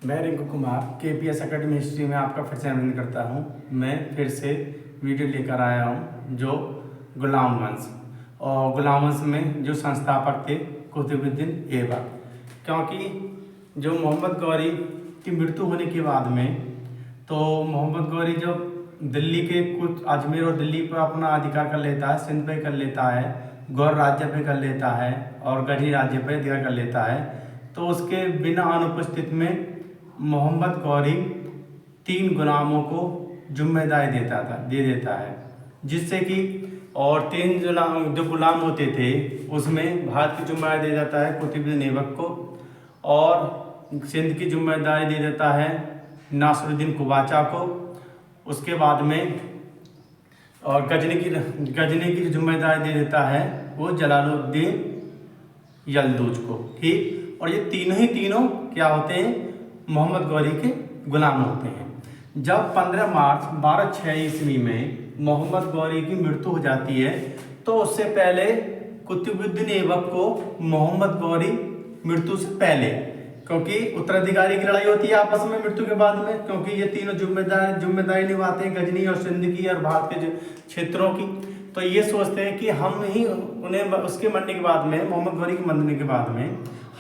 मैं Rinku Kumar KPS academy history में आपका फिर से अभिनंदन करता हूं। मैं फिर से वीडियो लेकर आया हूं जो गुलाम वंश और गुलाम वंश में जो संस्थापक थे कुतुबुद्दीन ऐबक। क्योंकि जो मोहम्मद गौरी की मृत्यु होने के बाद में तो मोहम्मद गौरी जब दिल्ली के कुछ अजमेर और दिल्ली पर अपना अधिकार कर लेता है, सिंध पे कर लेता है, गौर राज्य पे कर लेता है और गढ़ी राज्य पे अधिकार कर लेता है, तो उसके बिना अनुपस्थित में मोहम्मद गौरी 3 गुलामों को जिम्मेदारी दे देता है, जिससे कि और 3 जो गुलाम होते थे उसमें भारत की जिम्मेदारी दे देता है कुतुबुद्दीन ऐबक को, और सिंध की जिम्मेदारी दे देता है नासिरुद्दीन कुबाचा को। उसके बाद में और गजनी की जिम्मेदारी दे देता है वो जलालुद्दीन यलदूज को। ठीक, और ये तीनों क्या होते हैं, मोहम्मद गौरी के गुलाम होते हैं। जब 15 मार्च 1206 ईस्वी में मोहम्मद गौरी की मृत्यु हो जाती है तो उससे पहले कुतुबुद्दीन ऐबक को मोहम्मद गौरी मृत्यु से पहले, क्योंकि उत्तराधिकारी की लड़ाई होती है आपस में मृत्यु के बाद में, क्योंकि ये तीनों जिम्मेदारी निभाते हैं गजनी और सिंध की और भारत के क्षेत्रों की। तो ये सोचते हैं कि हम ही उन्हें उसके मरने के बाद में, मोहम्मद गौरी के मरने के बाद में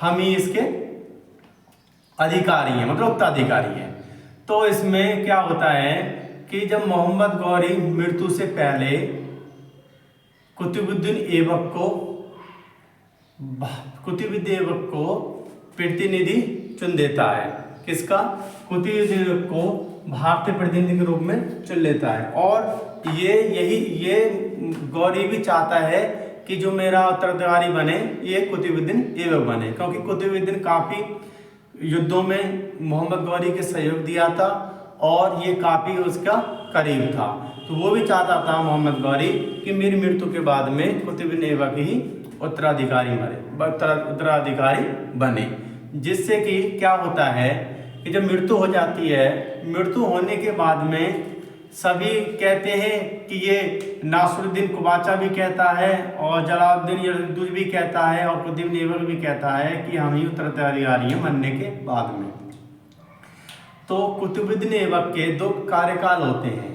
हम ही इसके अधिकारी हैं, मतलब उत्तराधिकारी हैं। तो इसमें क्या होता है कि जब मोहम्मद गौरी मृत्यु से पहले कुतुबुद्दीन ऐबक को प्रतिनिधि चुन देता है। किसका? कुतुबुद्दीन ऐबक को भारतीय प्रतिनिधि के रूप में चुन लेता है। और ये गौरी भी चाहता है कि जो मेरा उत्तराधिकारी बने ये कुतुबुद्दीन ऐबक बने, क्योंकि कुतुबुद्दीन काफ़ी युद्धों में मोहम्मद गौरी के सहयोग दिया था और ये काफ़ी उसका करीब था। तो वो भी चाहता था मोहम्मद गौरी कि मेरी मृत्यु के बाद में कुतुबुद्दीन ऐबक ही उत्तराधिकारी बने। जिससे कि क्या होता है कि जब मृत्यु हो जाती है, मृत्यु होने के बाद में सभी कहते हैं कि ये नासिरुद्दीन कुबाचा भी कहता है और जलालुद्दीन यलदूज भी कहता है और कुतुबुद्दीन ऐबक भी कहता है कि हम ही उत्तराधिकारी हैं मरने के बाद में। तो कुतुबुद्दीन ऐबक के 2 कार्यकाल होते हैं,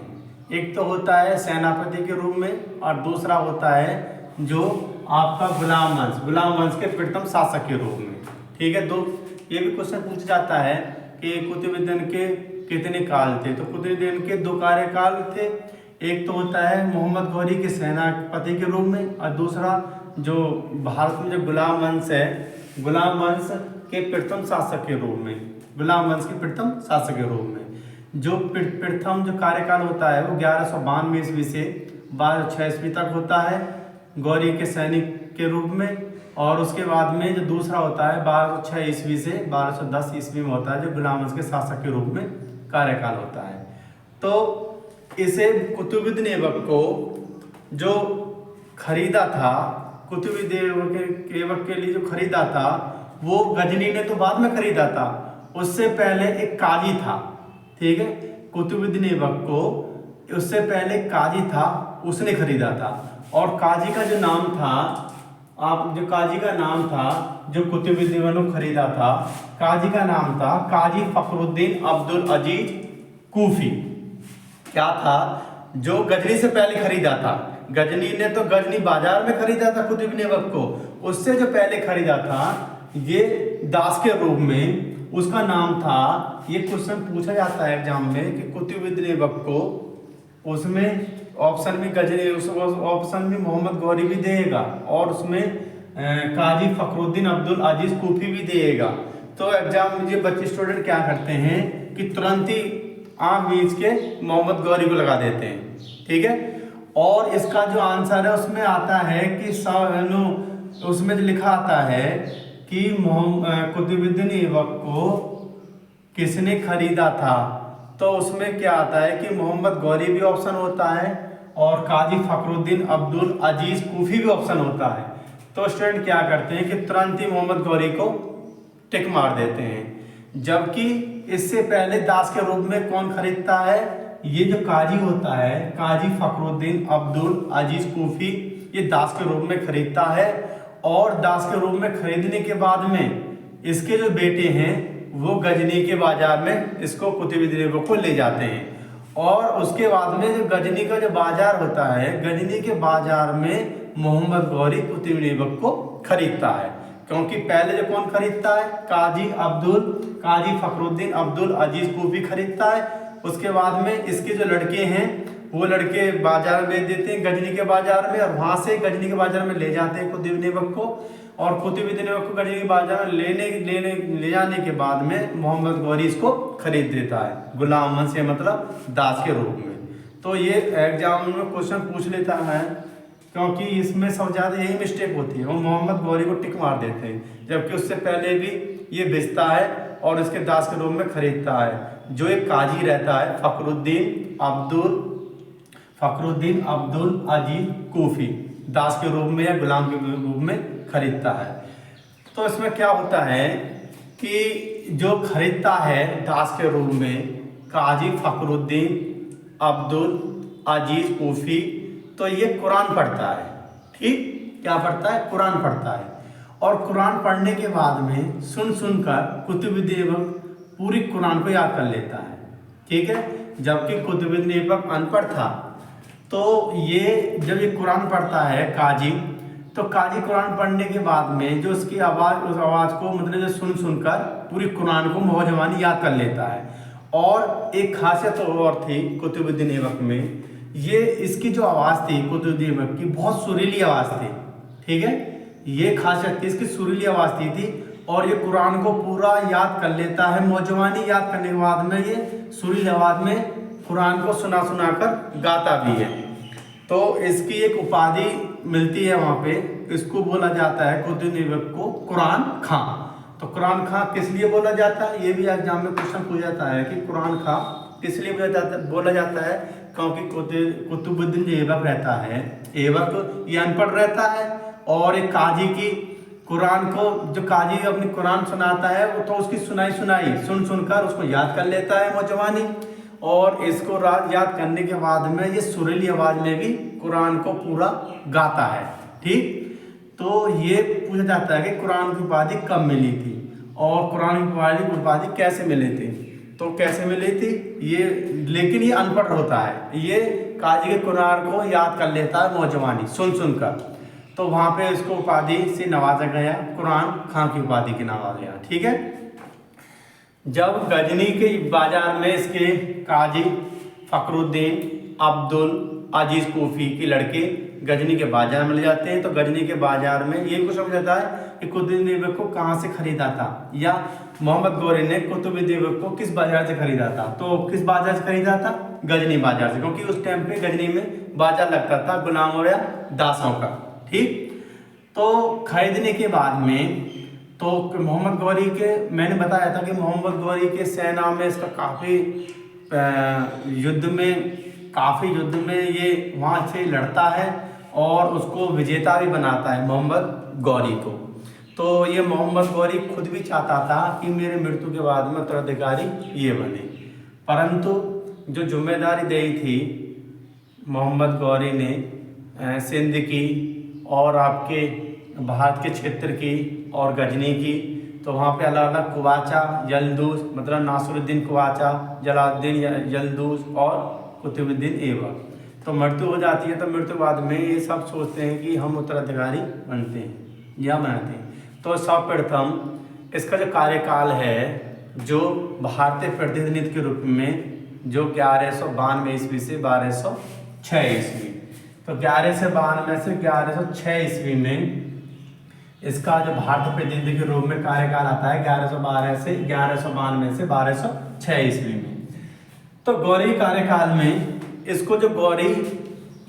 एक तो होता है सेनापति के रूप में और दूसरा होता है जो आपका गुलाम वंश के प्रथम शासक के रूप में। ठीक है, ये भी क्वेश्चन पूछा जाता है कि कुतुबुद्दीन के कितने काल थे। तो कुतुबुद्दीन के 2 कार्यकाल थे, एक तो होता है मोहम्मद गौरी के सेनापति के रूप में और दूसरा जो भारत में जो गुलाम वंश है, गुलाम वंश के प्रथम शासक के रूप में, गुलाम वंश के प्रथम शासक के रूप में। जो प्रथम जो कार्यकाल होता है वो 1192 ईस्वी से 1206 ईस्वी तक होता है गौरी के सैनिक के रूप में, और उसके बाद में जो दूसरा होता है 1206 ईस्वी से 1210 ईस्वी में होता है जो गुलाम वंश के शासक के रूप में कार्यकाल होता है। तो इसे कुतुबुद्दीन ऐबक को जो खरीदा था, कुतुबुद्दीन ऐबक के लिए जो खरीदा था वो गजनी ने तो बाद में खरीदा था, उससे पहले एक काजी था। ठीक है, कुतुबुद्दीन ऐबक को उससे पहले काजी था, उसने खरीदा था। और काजी का जो नाम था, काजी का नाम था जो कुतुबुद्दीन ऐबक ने खरीदा था, काजी का नाम था काजी फखरुद्दीन अब्दुल अजीज कूफी। क्या था? जो गजनी से पहले खरीदा था, गजनी ने तो गजनी बाजार में खरीदा था कुतुबुद्दीन ऐबक को, उससे जो पहले खरीदा था ये दास के रूप में, उसका नाम था, ये क्वेश्चन पूछा जाता है एग्जाम में कि कुतुबुद्दीन ऐबक को उसमें ऑप्शन में गजनी, उस ऑप्शन में मोहम्मद गौरी भी देगा और उसमें काजी फखरुद्दीन अब्दुल अजीज कूफी भी देगा। तो एग्जाम में ये बच्चे स्टूडेंट क्या करते हैं कि तुरंत ही आँख बीच के मोहम्मद गौरी को लगा देते हैं। ठीक है, और इसका जो आंसर है उसमें आता है कि उसमें जो लिखा आता है कि कुतुबुद्दीन ऐबक को किसने खरीदा था, तो उसमें क्या आता है कि मोहम्मद गौरी भी ऑप्शन होता है और काजी फखरुद्दीन अब्दुल अजीज कूफी भी ऑप्शन होता है। तो स्टूडेंट क्या करते हैं कि तुरंत ही मोहम्मद गौरी को टिक मार देते हैं। जबकि इससे पहले दास के रूप में कौन खरीदता है? ये जो काजी होता है, काजी फखरुद्दीन अब्दुल अजीज कूफी, ये दास के रूप में खरीदता है। और दास के रूप में खरीदने के बाद में इसके जो बेटे हैं वो गजनी के बाजार में इसको कुतुबुद्दीन ऐबक को ले जाते हैं। और उसके बाद में जो गजनी का जो बाजार होता है, गजनी के बाजार में मोहम्मद गौरी कुतुबुद्दीन ऐबक को खरीदता है। क्योंकि पहले जो कौन खरीदता है, काजी फखरुद्दीन अब्दुल अजीज कूफी खरीदता है। उसके बाद में इसके जो लड़के हैं वो लड़के बाजार में बेच देते हैं गजनी के बाजार में, और वहां से गजनी के बाजार में ले जाते हैं कुतुबुद्दीन ऐबक को। और कुतुबुद्दीन ऐबक को गजनी के बाजार में ले जाने के बाद में मोहम्मद गौरी इसको खरीद देता है गुलाम से, मतलब दास के रूप में। तो ये एग्जाम में क्वेश्चन पूछ लेता है, क्योंकि इसमें सबसे ज़्यादा यही मिस्टेक होती है, वो मोहम्मद गौरी को टिक मार देते हैं, जबकि उससे पहले भी ये बेचता है और इसके दास के रूप में खरीदता है। जो एक काजी रहता है फखरुद्दीन अब्दुल अजीज कूफी, दास के रूप में या गुलाम के रूप में खरीदता है। तो इसमें क्या होता है कि जो खरीदता है दास के रूप में काजी फखरुद्दीन अब्दुल अजीज कूफी, तो ये कुरान पढ़ता है। ठीक, क्या पढ़ता है, कुरान पढ़ता है। और कुरान पढ़ने के बाद में सुनकर कुतुबुद्दीन ऐबक पूरी कुरान को याद कर लेता है। ठीक है, जबकि कुतुबुद्दीन ऐबक अनपढ़ था, तो ये जब ये कुरान पढ़ता है काजी, तो काजी कुरान पढ़ने के बाद में जो उसकी आवाज़, उस आवाज़ को मतलब जो सुनकर पूरी कुरान को मौजवानी याद कर लेता है। और एक खासियत और थी कुतुबुद्दीन ऐबक में, ये इसकी जो आवाज़ थी कुतुबुद्दीन ऐबक की बहुत सुरीली आवाज़ थी। ठीक है, ये खासियत थी, इसकी सुरीली आवाज़ थी और ये कुरान को पूरा याद कर लेता है। मौजवानी याद करने के बाद में ये सुरीली आवाज़ में कुरान को सुना कर गाता भी है। तो इसकी एक उपाधि मिलती है वहाँ पे, इसको बोला जाता है कुतुबुद्दीन ऐबक को कुरान खां। तो कुरान खां किस लिए बोला जाता है, ये भी एग्जाम में क्वेश्चन पूछा जाता है कि कुरान खां किस लिए बोला जाता है। क्योंकि कुतुबुद्दीन जो ऐबक रहता है, ऐबक ये अनपढ़ रहता है और एक काजी की कुरान को, जो काजी अपनी कुरान सुनाता है वो तो उसकी सुनाई सुनकर उसको याद कर लेता है मौजवानी। और इसको याद करने के बाद में ये सुरीली आवाज़ में भी कुरान को पूरा गाता है। ठीक, तो ये पूछा जाता है कि कुरान की उपाधि कब मिली थी और कुरान की उपाधि कैसे मिली थी। तो कैसे मिली थी ये, लेकिन ये अनपढ़ होता है, ये काजी के कुरान को याद कर लेता है मौजवानी सुनकर। तो वहाँ पे इसको उपाधि से नवाजा गया, कुरान खां की उपाधि के नवाजा गया। ठीक है, जब गजनी के बाजार में इसके काजी फखरुद्दीन अब्दुल अजीज कूफी के लड़के गजनी के बाजार में ले जाते हैं, तो गजनी के बाजार में ये कुछ समझ जाता है कि कुतुबुद्दीन ऐबक को कहाँ से खरीदा था, या मोहम्मद गौरी ने कुतुबुद्दीन ऐबक को किस बाजार से खरीदा था। तो किस बाजार से खरीदा था, गजनी बाजार से, क्योंकि उस टाइम पे गजनी में बाजार लगता था गुलामों या दासों का। ठीक, तो खरीदने के बाद में तो मोहम्मद गौरी के, मैंने बताया था कि मोहम्मद गौरी के सेना में इसका काफ़ी युद्ध में ये वहाँ से लड़ता है और उसको विजेता भी बनाता है मोहम्मद गौरी को। तो ये मोहम्मद गौरी खुद भी चाहता था कि मेरे मृत्यु के बाद में उत्तराधिकारी ये बने, परंतु जो जिम्मेदारी दी थी मोहम्मद गौरी ने सिंध की और आपके भारत के क्षेत्र की और गजनी की, तो वहाँ पे अलग अलग कुवाचा, यल्दूस, मतलब नासिरुद्दीन कुवाचा, जलालुद्दीन यल्दूस और कुतुबुद्दीन ऐबक, तो मृत्यु हो जाती है। तो मृत्यु बाद में ये सब सोचते हैं कि हम उत्तराधिकारी बनते हैं या बनाते हैं। तो सर्वप्रथम इसका जो कार्यकाल है, जो भारतीय प्रतिनिधि के रूप में, जो 1192 ईस्वी से 1206 ईस्वी, तो 1192 से 1106 ईस्वी में इसका जो भारतीय प्रतिनिधि के रूप में कार्यकाल आता है 1192 से 1206 ईस्वी में। तो गौरी कार्यकाल में इसको जो गौरी,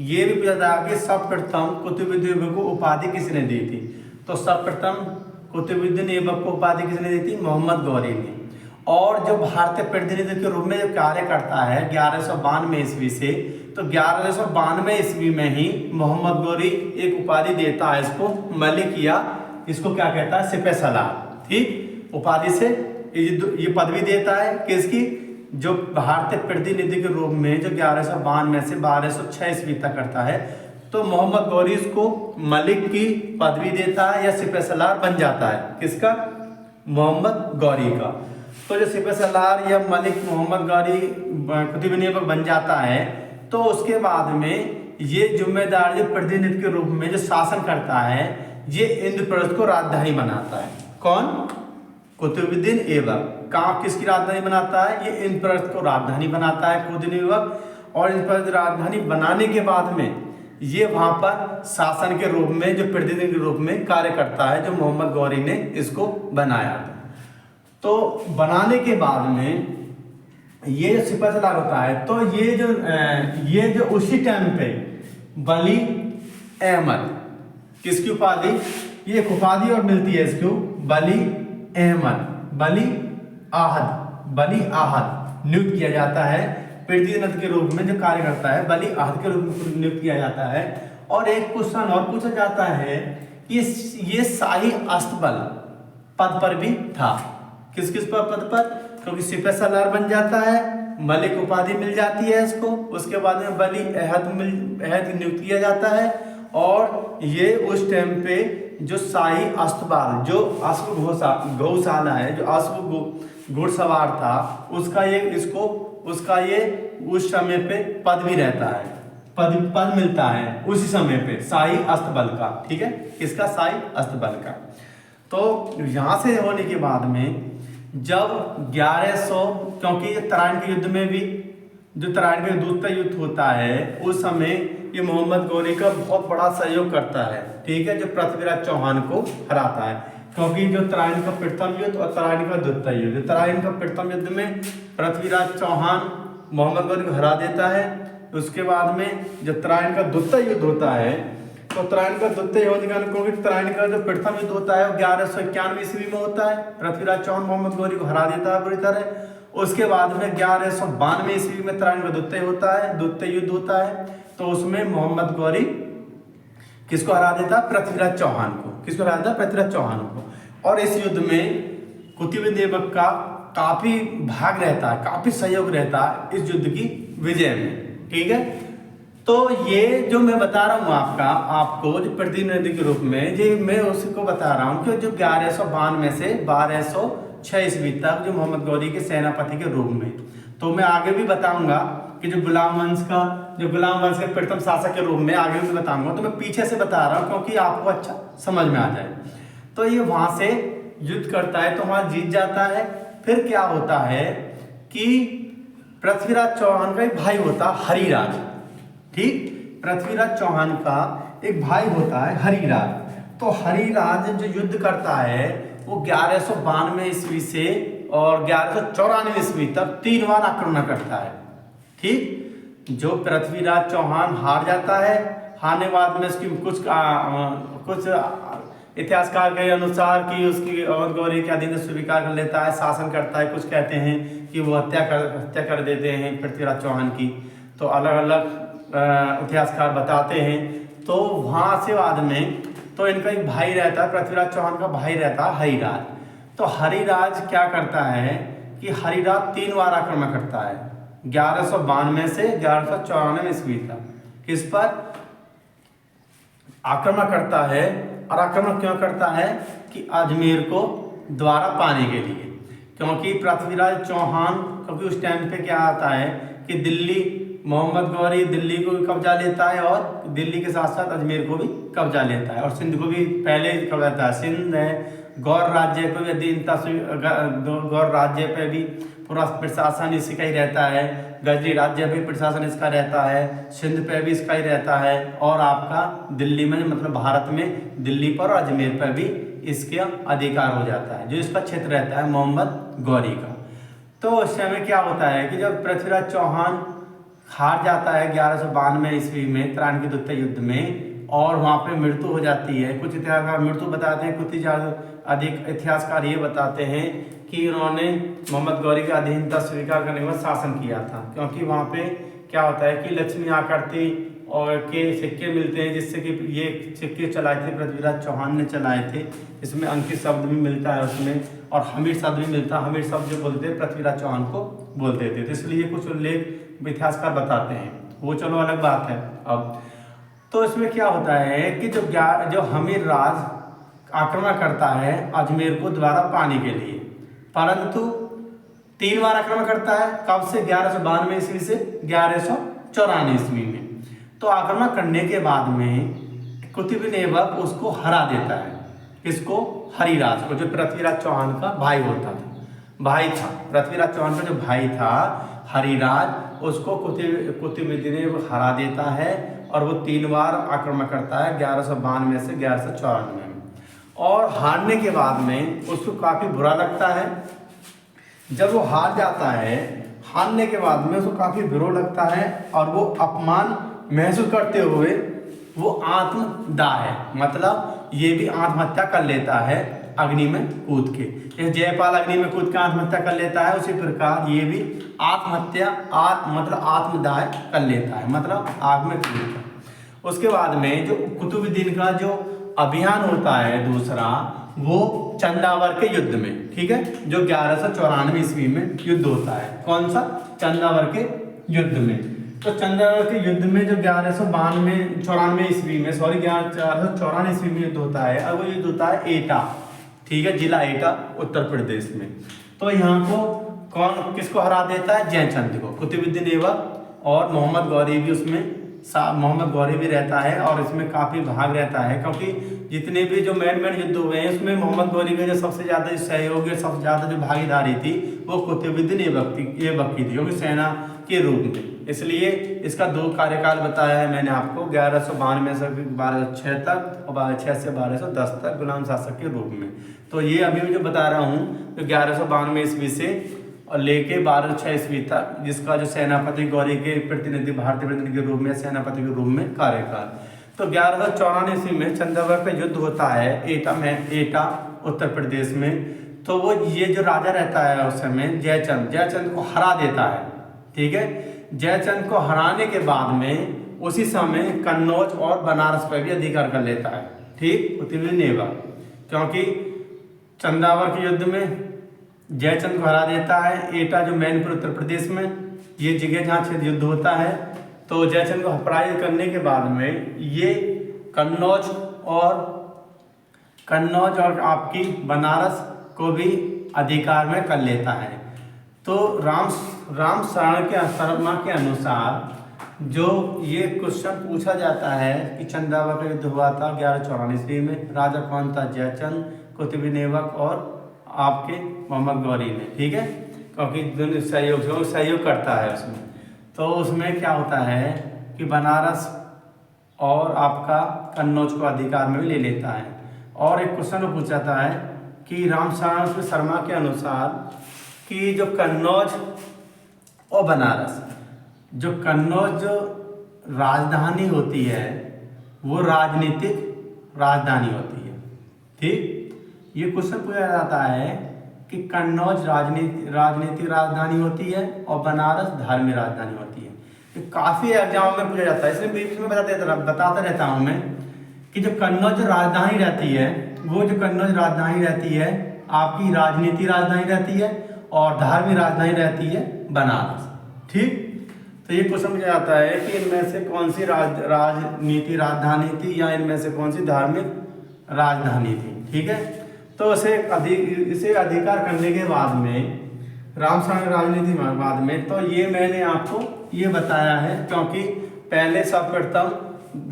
ये भी पूछा था कि सर्वप्रथम कुतुबुद्दीन ऐबक को उपाधि किसने दी थी। तो सर्वप्रथम कुतुबुद्दीन ऐबक को उपाधि किसने दी थी, मोहम्मद गौरी ने। और जो भारतीय प्रतिनिधि के रूप में जो कार्य करता है 1192 ईस्वी से, तो 1192 ईस्वी में ही मोहम्मद गौरी एक उपाधि देता है इसको, मलिकिया, इसको क्या कहता है, सिपह सलार। ठीक, उपाधि से ये पदवी देता है किसकी, जो भारतीय प्रतिनिधि के रूप में जो 1192 से 1206 ईस्वी तक करता है। तो मोहम्मद गौरी इसको मलिक की पदवी देता है या सिपह सलार बन जाता है, किसका, मोहम्मद गौरी का। तो जो सिपह सलार या मलिक मोहम्मद गौरी कुतुबुद्दीन ऐबक बन जाता है, तो उसके बाद में ये जिम्मेदार जो प्रतिनिधि के रूप में जो शासन करता है, ये इंद्रप्रस्थ को राजधानी बनाता है। कौन? कुतुबुद्दीन ऐबक। कहाँ किसकी राजधानी बनाता है? ये इंद्रप्रस्थ को राजधानी बनाता है कुतुबुद्दीन ऐबक। और इंद्रप्रस्थ राजधानी बनाने के बाद में ये वहाँ पर शासन के रूप में जो प्रतिनिधि के रूप में कार्य करता है, जो मोहम्मद गौरी ने इसको बनाया। तो बनाने के बाद में ये जो सिपह सलार होता है, तो ये जो उसी टाइम पे वली अहमद, किसकी उपाधि? ये एक उपाधि और मिलती है इसको, वली अहमद, वली आहद नियुक्त किया जाता है प्रतिनिधि के रूप में, जो कार्य करता है वली आहद के रूप में नियुक्त किया जाता है। और एक क्वेश्चन और पूछा जाता है कि ये शाही अस्तबल पद पर भी था। किस किस पद पर? क्योंकि सिपह सलार बन जाता है, मलिक उपाधि मिल जाती है इसको, उसके बाद में वली अहद नियुक्त किया जाता है। और ये उस टाइम पे जो शाही अस्तबल, जो अश्व गौशाला है, जो अश्व घुड़सवार था, उसका ये उस समय पे पद भी रहता है, पद मिलता है उसी समय पे शाही अस्तबल का। ठीक है, किसका? शाही अस्तबल का। तो यहाँ से होने के बाद में जब 1100, क्योंकि तराइन के युद्ध में भी, जो तराइन का दूसरा युद्ध होता है, उस समय ये मोहम्मद गौरी का बहुत बड़ा सहयोग करता है। ठीक है, जो पृथ्वीराज चौहान को हराता है। क्योंकि जो तराइन का प्रथम युद्ध और तराइन का द्वितीय युद्ध, तराइन का प्रथम युद्ध में पृथ्वीराज चौहान मोहम्मद गौरी को हरा देता है। उसके बाद में जब तराइन का द्वितीय युद्ध होता है, तो तराइन का द्वितीय युद्ध, क्योंकि तराइन का जो प्रथम युद्ध होता है वो 1191 ईस्वी में होता है। पृथ्वीराज चौहान मोहम्मद गौरी को हरा देता है बुरी तरह। उसके बाद में 1192 ईस्वी में तराइन का द्वितीय युद्ध होता है। तो उसमें मोहम्मद गौरी किसको हरा देता? पृथ्वीराज चौहान को। किसको हरा देता? पृथ्वीराज चौहान को। और इस युद्ध में कुतुबुद्दीन ऐबक का काफी भाग रहता है, काफी सहयोग रहता है इस युद्ध की विजय में। ठीक है, तो ये जो मैं बता रहा हूँ आपको जो प्रतिनिधि के रूप में, जो मैं उसको बता रहा हूँ कि जो 1192 से 1206 ईस्वी तक जो मोहम्मद गौरी के सेनापति के रूप में, तो मैं आगे भी बताऊंगा कि जो गुलाम वंश के प्रथम शासक के रूप में आगे भी बताऊंगा। तो मैं पीछे से बता रहा हूँ क्योंकि आपको अच्छा समझ में आ जाए। तो ये वहां से युद्ध करता है, तो वहां जीत जाता है। फिर क्या होता है कि पृथ्वीराज चौहान का एक भाई होता है हरिराज। ठीक, पृथ्वीराज चौहान का एक भाई होता है हरिराज। तो हरिराज जो युद्ध करता है वो 1192 ईस्वी से और 1194 ईस्वी तक 3 बार आक्रमण करता है। ठीक, जो पृथ्वीराज चौहान हार जाता है, हारने बाद में उसकी कुछ इतिहासकार के अनुसार कि उसकी मोहम्मद गौरी के अधीन स्वीकार कर लेता है, शासन करता है। कुछ कहते हैं कि वो हत्या कर देते हैं पृथ्वीराज चौहान की। तो अलग अलग इतिहासकार बताते हैं। तो वहाँ से बाद में तो इनका एक भाई रहता है, पृथ्वीराज चौहान का भाई रहता है हरिराज। तो हरिराज क्या करता है कि हरिराज 3 बार आक्रमण करता है 1192 से 1194 ईस्वी तक। किस पर आक्रमण करता है? और आक्रमण क्यों करता है कि अजमेर को द्वारा पाने के लिए। क्योंकि पृथ्वीराज चौहान, क्योंकि उस टाइम पे क्या आता है कि दिल्ली, मोहम्मद गौरी दिल्ली को भी कब्जा लेता है और दिल्ली के साथ साथ अजमेर को भी कब्जा लेता है और सिंध को भी पहले कब्जा लेता है। सिंध है, गौर राज्य पे भी अधीन, गौर राज्य पे भी पूरा प्रशासन इसी का ही रहता है। गजनी राज्य पे प्रशासन इसका रहता है, सिंध पे भी इसका ही रहता है। और आपका दिल्ली में, मतलब भारत में दिल्ली पर और अजमेर पर भी इसके अधिकार हो जाता है, जो इसका क्षेत्र रहता है मोहम्मद गौरी का। तो उस समय क्या होता है कि जब पृथ्वीराज चौहान हार जाता है 1192 ईस्वी में तराइन के द्वितीय युद्ध में, और वहाँ पे मृत्यु हो जाती है। कुछ इतिहासकार मृत्यु बताते हैं, कुछ अधिक इतिहासकार ये बताते हैं कि उन्होंने मोहम्मद गौरी की अधीनता स्वीकार करने के बाद शासन किया था। क्योंकि वहाँ पे क्या होता है कि लक्ष्मी आकृति और के सिक्के मिलते हैं, जिससे कि ये सिक्के चलाए थे पृथ्वीराज चौहान ने चलाए थे। इसमें अंकित शब्द भी मिलता है उसमें, और हमीर शब्द भी मिलता है। हमीर शब्द जो बोलते हैं पृथ्वीराज चौहान को बोलते थे, तो इसलिए कुछ उल्लेख इतिहासकार बताते हैं, वो चलो अलग बात है। अब तो इसमें क्या होता है कि जो हमीर राज आक्रमण करता है अजमेर को द्वारा पाने के लिए, परंतु 3 बार आक्रमण करता है। कब से? 1192 ईस्वी से 1194 ईस्वी में। तो आक्रमण करने के बाद में कुतुबुद्दीन ऐबक उसको हरा देता है। किसको? हरिराज को, जो पृथ्वीराज चौहान का भाई था। पृथ्वीराज चौहान का जो भाई था हरिराज, उसको कुतुबुद्दीन ऐबक हरा देता है और वो 3 बार आक्रमण करता है 1192 से 1194 में। और हारने के बाद में उसको काफ़ी बुरा लगता है। जब वो हार जाता है, हारने के बाद में उसको काफ़ी बुरा लगता है और वो अपमान महसूस करते हुए वो आत्मदाह, मतलब ये भी आत्महत्या कर लेता है अग्नि में कूद के। जैसे जयपाल अग्नि में कूद के आत्महत्या कर लेता है, उसी प्रकार ये भी आत्मदाह कर लेता है, मतलब आग में कूद कर। उसके बाद में जो कुतुबुद्दीन का जो अभियान होता है दूसरा, वो चंदावर के युद्ध में, ठीक है, जो 1194 ईस्वी में युद्ध होता है। कौन सा? चंदावर के युद्ध में। तो चंदावर के युद्ध में जो 1194 ईस्वी में 1194 ईस्वी में युद्ध होता है, और वो युद्ध होता है एटा, ठीक है, जिला एटा उत्तर प्रदेश में। तो यहाँ को कौन किसको हरा देता है? जयचंद को। कुतुबुद्दीन ऐबक और मोहम्मद गौरी भी उसमें मोहम्मद गौरी भी रहता है और इसमें काफ़ी भाग रहता है, क्योंकि जितने भी जो मेन युद्ध हुए हैं उसमें मोहम्मद गौरी का जो सबसे ज़्यादा सहयोगी, सबसे ज़्यादा जो भागीदारी थी वो कुतुबुद्दीन ऐबक की थी, क्योंकि सेना के रूप में। इसलिए इसका 2 कार्यकाल बताया है मैंने आपको, 1192 से 1206 तक और 1206 से 1210 तक गुलाम शासक के रूप में। तो ये अभी मैं जो बता रहा हूँ, तो 1192 ईस्वी से और लेके 1206 ईस्वी तक, जिसका जो सेनापति गौरी के प्रतिनिधि, भारतीय प्रतिनिधि के रूप में, सेनापति के रूप में कार्यकाल। तो 1194 ईस्वी में चंदावर पे युद्ध होता है एटा उत्तर प्रदेश में। तो वो ये जो राजा रहता है उस समय जयचंद को हरा देता है, ठीक है। जयचंद को हराने के बाद में उसी समय कन्नौज और बनारस पर भी अधिकार कर लेता है, ठीक, कुतुबुद्दीन ऐबक, क्योंकि चंदावर के युद्ध में जयचंद को हरा देता है। एटा जो मैनपुर उत्तर प्रदेश में, ये जगह जहाँ क्षेत्र युद्ध होता है। तो जयचंद को पराजित करने के बाद में ये कन्नौज और आपकी बनारस को भी अधिकार में कर लेता है। तो राम शर्मा के अनुसार जो ये क्वेश्चन पूछा जाता है कि चंदावर का युद्ध हुआ था 1194 ईस्वी में, राजा कौन था? जयचंद, कुतुबुद्दीन ऐबक और आपके मोहम्मद गौरी ने, ठीक है, क्योंकि दोनों सहयोग करता है उसमें। तो उसमें क्या होता है कि बनारस और आपका कन्नौज को अधिकार में भी ले लेता है। और एक क्वेश्चन पूछा जाता है कि राम शर्मा के अनुसार कि जो कन्नौज और बनारस, जो कन्नौज राजधानी होती है वो राजनीतिक राजधानी होती है, ठीक। ये क्वेश्चन पूछा जाता है कि कन्नौज राजनीतिक राजधानी होती है और बनारस धार्मिक राजधानी होती है। ये काफ़ी एग्जाम में पूछा जाता है, इसलिए बीच में बताता रहता हूँ मैं कि जो कन्नौज राजधानी रहती है, वो जो कन्नौज राजधानी रहती है आपकी राजनीतिक राजधानी रहती है और धार्मिक राजधानी रहती है बनारस, ठीक। तो ये क्वेश्चन पूछा जाता है कि इनमें से कौन सी राजनीतिक राजधानी थी या इनमें से कौन सी धार्मिक राजधानी थी, ठीक है। तो इसे अधिकार करने के बाद में रामशरण राजनीति बाद में, तो ये मैंने आपको ये बताया है, क्योंकि पहले सर्वप्रथम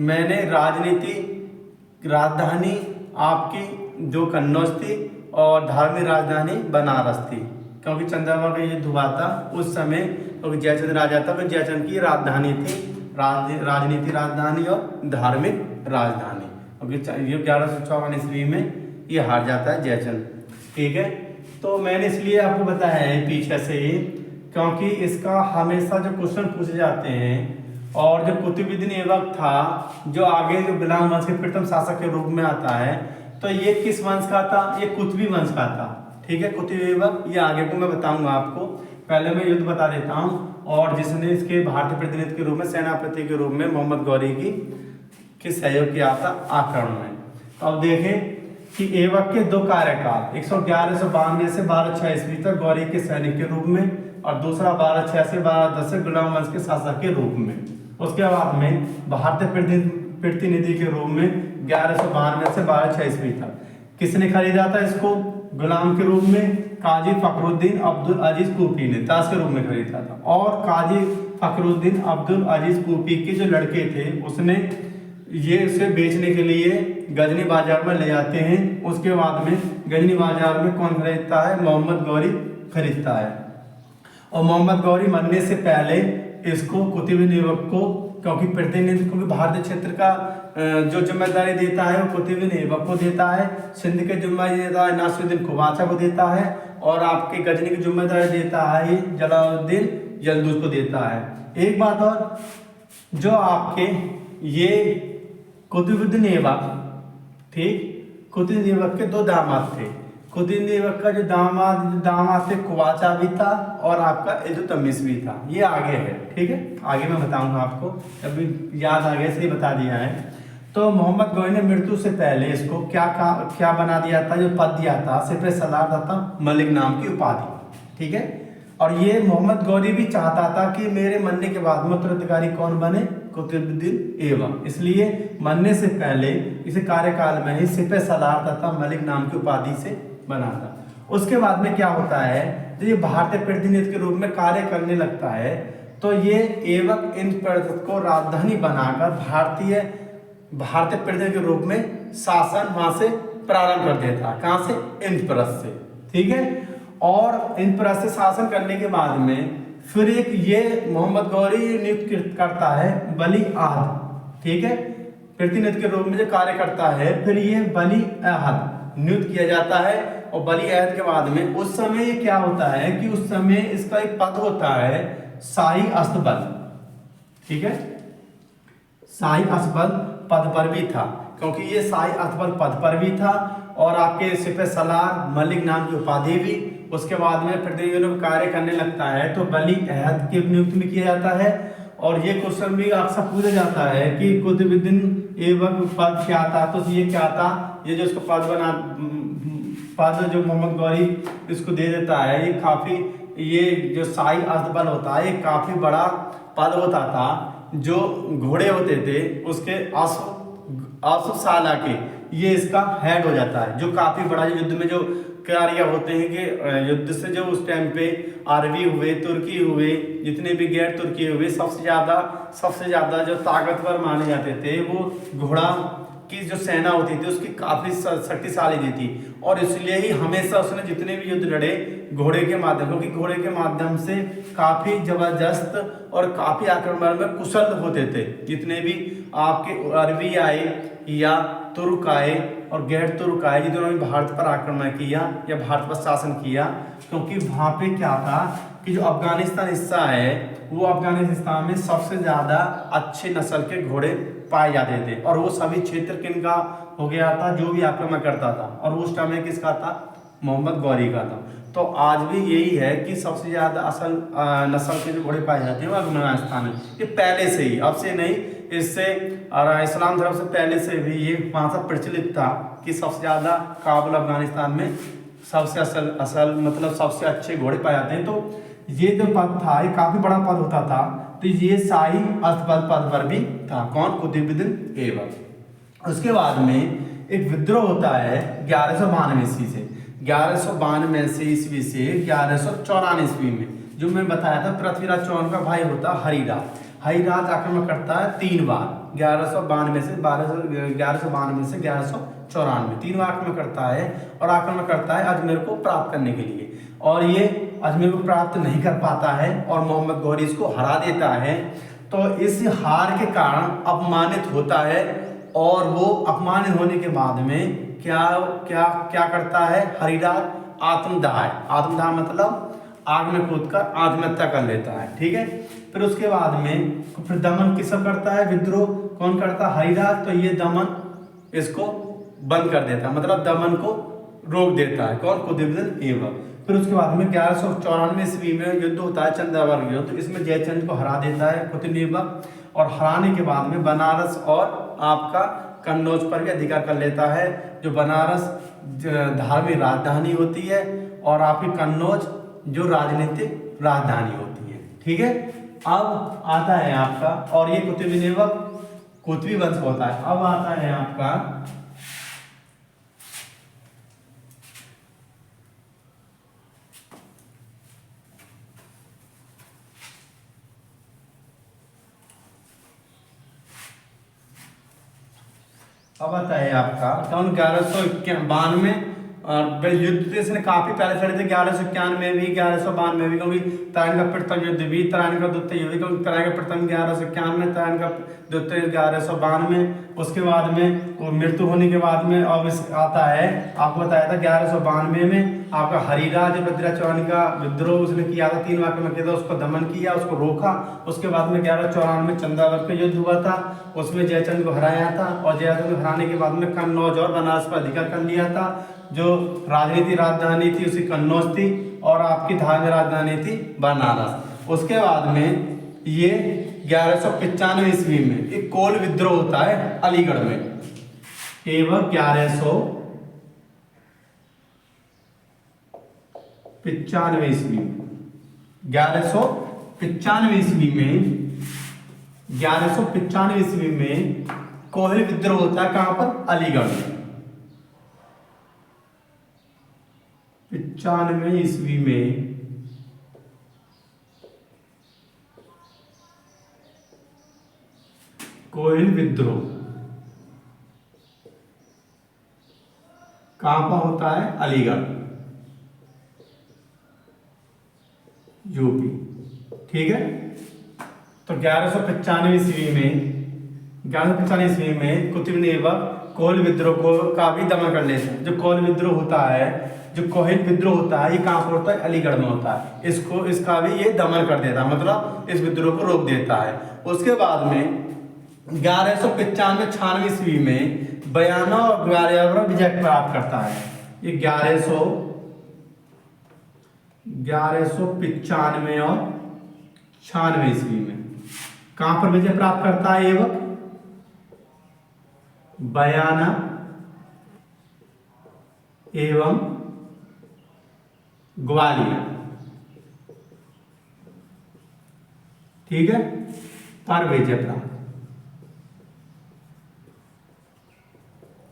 मैंने राजनीति राजधानी आपकी जो कन्नौज थी और धार्मिक राजधानी बनारस थी, क्योंकि चंदावर का युद्ध हुआ था उस समय, क्योंकि जयचंद राजा था, तो जयचंद की राजधानी थी राजनीति राजधानी और धार्मिक राजधानी, क्योंकि ये 1154 ईस्वी में ये हार जाता है जयचंद, ठीक है। तो मैंने इसलिए आपको बताया है पीछे से ही, क्योंकि इसका हमेशा जो क्वेश्चन पूछे जाते हैं। और जो कुतुबुद्दीन ऐबक था, जो आगे जो गुलाम वंश के प्रथम शासक के रूप में आता है, तो ये किस वंश का था? ये कुतुबी वंश का था, ठीक है। कुतुबी ऐबक ये आगे को मैं बताऊंगा आपको, पहले मैं युद्ध बता देता हूँ। और जिसने इसके भारतीय प्रतिनिधि के रूप में, सेनापति के रूप में मोहम्मद गौरी की सहयोग किया था आक्रमण में। तो अब देखें कि ऐबक के 2 कार्यकाल, 1192 से 1206 ईस्वी तक गौरी के सैनिक के रूप में, और दूसरा 1206 से 1210 से गुलाम वंश के शासक के रूप में। उसके बाद में भारतीय प्रतिनिधि के रूप में 1192 से 1206 ईस्वी तक। किसने खरीदा था इसको? गुलाम के रूप में काजी फखरुद्दीन अब्दुल अजीज कूफी ने ताज के रूप में खरीदा था। और काजी फखरुद्दीन अब्दुल अजीज कूफी के जो लड़के थे उसने ये उसे बेचने के लिए गजनी बाजार में ले जाते हैं। उसके बाद में गजनी बाजार में कौन खरीदता है? मोहम्मद गौरी खरीदता है। और मोहम्मद गौरी मरने से पहले इसको कुतुब ऐबक को, क्योंकि प्रतिनिधि को भी भारतीय क्षेत्र का जो जिम्मेदारी देता है वो कुतुब ऐबक को देता है, सिंध के जिम्मेदारी देता है नासिरुद्दीन खुबाचा को देता है, और आपके गजनी की जिम्मेदारी देता है जलालुद्दीन यल्दुज को देता है। एक बात और, जो आपके ये कुतुबुद्दीन ऐबक, ठीक, कुतुबुद्दीन ऐबक के दो दामाद थे। कुतुबुद्दीन ऐबक का जो दामाद थे खुबाचा भी था और आपका इल्तुतमिश भी था। ये आगे है, ठीक है, आगे मैं बताऊंगा आपको, अभी याद आ गया इसलिए बता दिया है। तो मोहम्मद गौरी ने मृत्यु से पहले इसको क्या बना दिया था? जो पद दिया था सिपह सलार था मलिक नाम की उपाधि, ठीक है। और ये मोहम्मद गौरी भी चाहता था कि मेरे मरने के बाद में उत्तराधिकारी कौन बने? कुतुबुद्दीन ऐबक। इसलिए मरने से पहले इसे कार्यकाल में ही सिपह सलार तथा मलिक नाम की उपाधि से बना था। उसके बाद में क्या होता है, जब ये भारतीय प्रतिनिधि के रूप में कार्य करने लगता है तो ये ऐबक इन परिषद को राजधानी बनाकर भारतीय प्रतिनिधि के रूप में शासन वहां से प्रारंभ कर देता है। कहां से? इंद्रप्रस्थ से, ठीक है। और इंद्रप्रस्थ से शासन करने के बाद में फिर एक ये मोहम्मद गौरी नियुक्त करता है वली अहद, ठीक है, प्रतिनिधि के रूप में जो कार्य करता है। फिर ये वली अहद नियुक्त किया जाता है। और वली अहद के बाद में उस समय ये क्या होता है कि उस समय इसका एक पद होता है शाही अस्तबल, ठीक है, शाही अस्तबल पद पर भी था, क्योंकि ये शाही अस्तबल पद पर भी था। और आपके सिपह सलार मलिक नाम की उपाधि भी। उसके बाद में प्रतिनिधियों में कार्य करने लगता है तो वली अहद की नियुक्ति में किया जाता है। और ये क्वेश्चन भी अक्सर पूछा जाता है कि कुतुबुद्दीन ऐबक पद क्या था? तो ये क्या था? ये जो इसको पद जो मोहम्मद गौरी इसको दे देता है, ये काफी, ये जो शाही अस्तबल होता है ये काफी बड़ा पद होता था। जो घोड़े होते थे उसके आसुसाला के ये इसका हेड हो जाता है। जो काफी बड़ा युद्ध में जो कार्य होते हैं कि युद्ध से जो उस टाइम पे अरबी हुए, तुर्की हुए, जितने भी गैर तुर्की हुए, सबसे ज्यादा जो ताकतवर माने जाते थे वो घोड़ा की जो सेना होती थी उसकी काफी शक्तिशाली थी। और इसलिए ही हमेशा उसने जितने भी युद्ध लड़े घोड़े के माध्यम, क्योंकि घोड़े के माध्यम से काफी जबरदस्त और काफी आक्रमण में कुशल होते थे। जितने भी आपके अरबी आए या तुर्क आए और गैर तुर्क आए, जिन्होंने भारत पर आक्रमण किया या भारत पर शासन किया, क्योंकि वहां पे क्या था कि जो अफगानिस्तान हिस्सा है वो अफगानिस्तान में सबसे ज्यादा अच्छे नस्ल के घोड़े पाए जाते थे। और वो सभी क्षेत्र किनका हो गया था? जो भी आक्रमण करता था। और उस टाइम में किसका था? मोहम्मद गौरी का था। तो आज भी यही है कि सबसे ज्यादा असल नस्ल के जो घोड़े पाए जाते हैं वो अफगानिस्तान में। ये पहले से ही, अब से नहीं, इससे इस्लाम धर्म से पहले से भी ये वहाँ से प्रचलित था कि सबसे ज्यादा काबुल अफगानिस्तान में सबसे असल मतलब सबसे अच्छे घोड़े पाए जाते हैं। तो ये जो पद था ये काफी बड़ा पद होता था। तो ये शाही अस्तबल पद पर भी था। कौन? कुतुबुद्दीन ऐबक। उसके बाद में एक विद्रोह होता है 1192 ईस्वी से, 1192 ईस्वी से 1194 ईस्वी में। जो मैं बताया था पृथ्वीराज चौहान का भाई होता हरिराज आक्रमण करता है 3 बार, 1192 से 1194, 3 बार आक्रमण करता है। और आक्रमण करता है अजमेर को प्राप्त करने के लिए। और ये अजमेर को प्राप्त नहीं कर पाता है और मोहम्मद गौरी इसको हरा देता है। तो इस हार के कारण अपमानित होता है। और वो अपमानित होने के बाद में क्या करता है? हरिराज आत्मदाह मतलब आग में कूदकर आत्महत्या कर लेता है, ठीक है। फिर उसके बाद में फिर दमन किसका करता है? विद्रोह कौन करता है? हरिराज। तो ये दमन इसको बंद कर देता है, मतलब दमन को रोक देता है। कौन? कुतुबुद्दीन ऐबक। फिर उसके बाद में 1194 ईस्वी में युद्ध होता है चंद्रावत युद्ध। तो इसमें जयचंद को हरा देता है कुतुबुद्दीन ऐबक। और हराने के बाद में बनारस और आपका कन्नौज पर भी अधिकार कर लेता है। जो बनारस धार्मिक राजधानी होती है और आपकी कन्नौज जो राजनीतिक राजधानी होती है, ठीक है। अब आता है आपका, और ये कुतुबुद्दीन ऐबक कुतुबी वंश होता है। अब आता है आपका अब आता है आपका कौन 1192 और युद्ध इसने काफी पहले चले थे 1191 में भी 1192 में भी, क्योंकि तराइन का प्रथम युद्ध भी तराइन का द्वितीय युद्ध, क्योंकि तराइन का प्रथम 1191 में, तराइन का द्वितीय 1192 उसके बाद में वो मृत्यु होने के बाद में अब इस आता है आपको बताया था 1192 में आपका हरिराज रुद्रा चौहान का विद्रोह उसने किया था, 3 वाक्य में किया था, उसको दमन किया, उसको रोका। उसके बाद में 1194 में चंदावत का युद्ध हुआ था, उसमें जयचंद को हराया था और जयचंद को हराने के बाद में कन्नौज और बनारस पर अधिकार कर लिया था। जो राजनीति राजधानी थी उसकी कन्नौज थी और आपकी धार्मिक राजधानी थी बनारस। उसके बाद में ये 1195 ईस्वी में एक कोल विद्रोह होता है अलीगढ़ में, एवं 1195 ईस्वी में 1195 ईस्वी में 1195 ईस्वी में कोल विद्रोह होता है कहां पर? अलीगढ़ में। 95 ईस्वी में कोयल विद्रोह कहां पर होता है? अलीगढ़, यूपी। ठीक है, तो 1195 ईस्वी में कुतुब ऐबक कोयल विद्रोह को का भी दमन कर लेते हैं। जो कोयल विद्रोह होता है, जो कोयल विद्रोह होता है, ये कहां पर होता है? अलीगढ़ में होता है। इसका भी ये दमन कर देता है, मतलब इस विद्रोह को रोक देता है। उसके बाद में 1195-96 ईस्वी में बयाना और ग्वालियर पर विजय प्राप्त करता है। ये 1195 और 96 ईस्वी में कहां पर विजय प्राप्त करता है? ऐबक बयाना एवं ग्वालियर, ठीक है, पर विजय प्राप्त।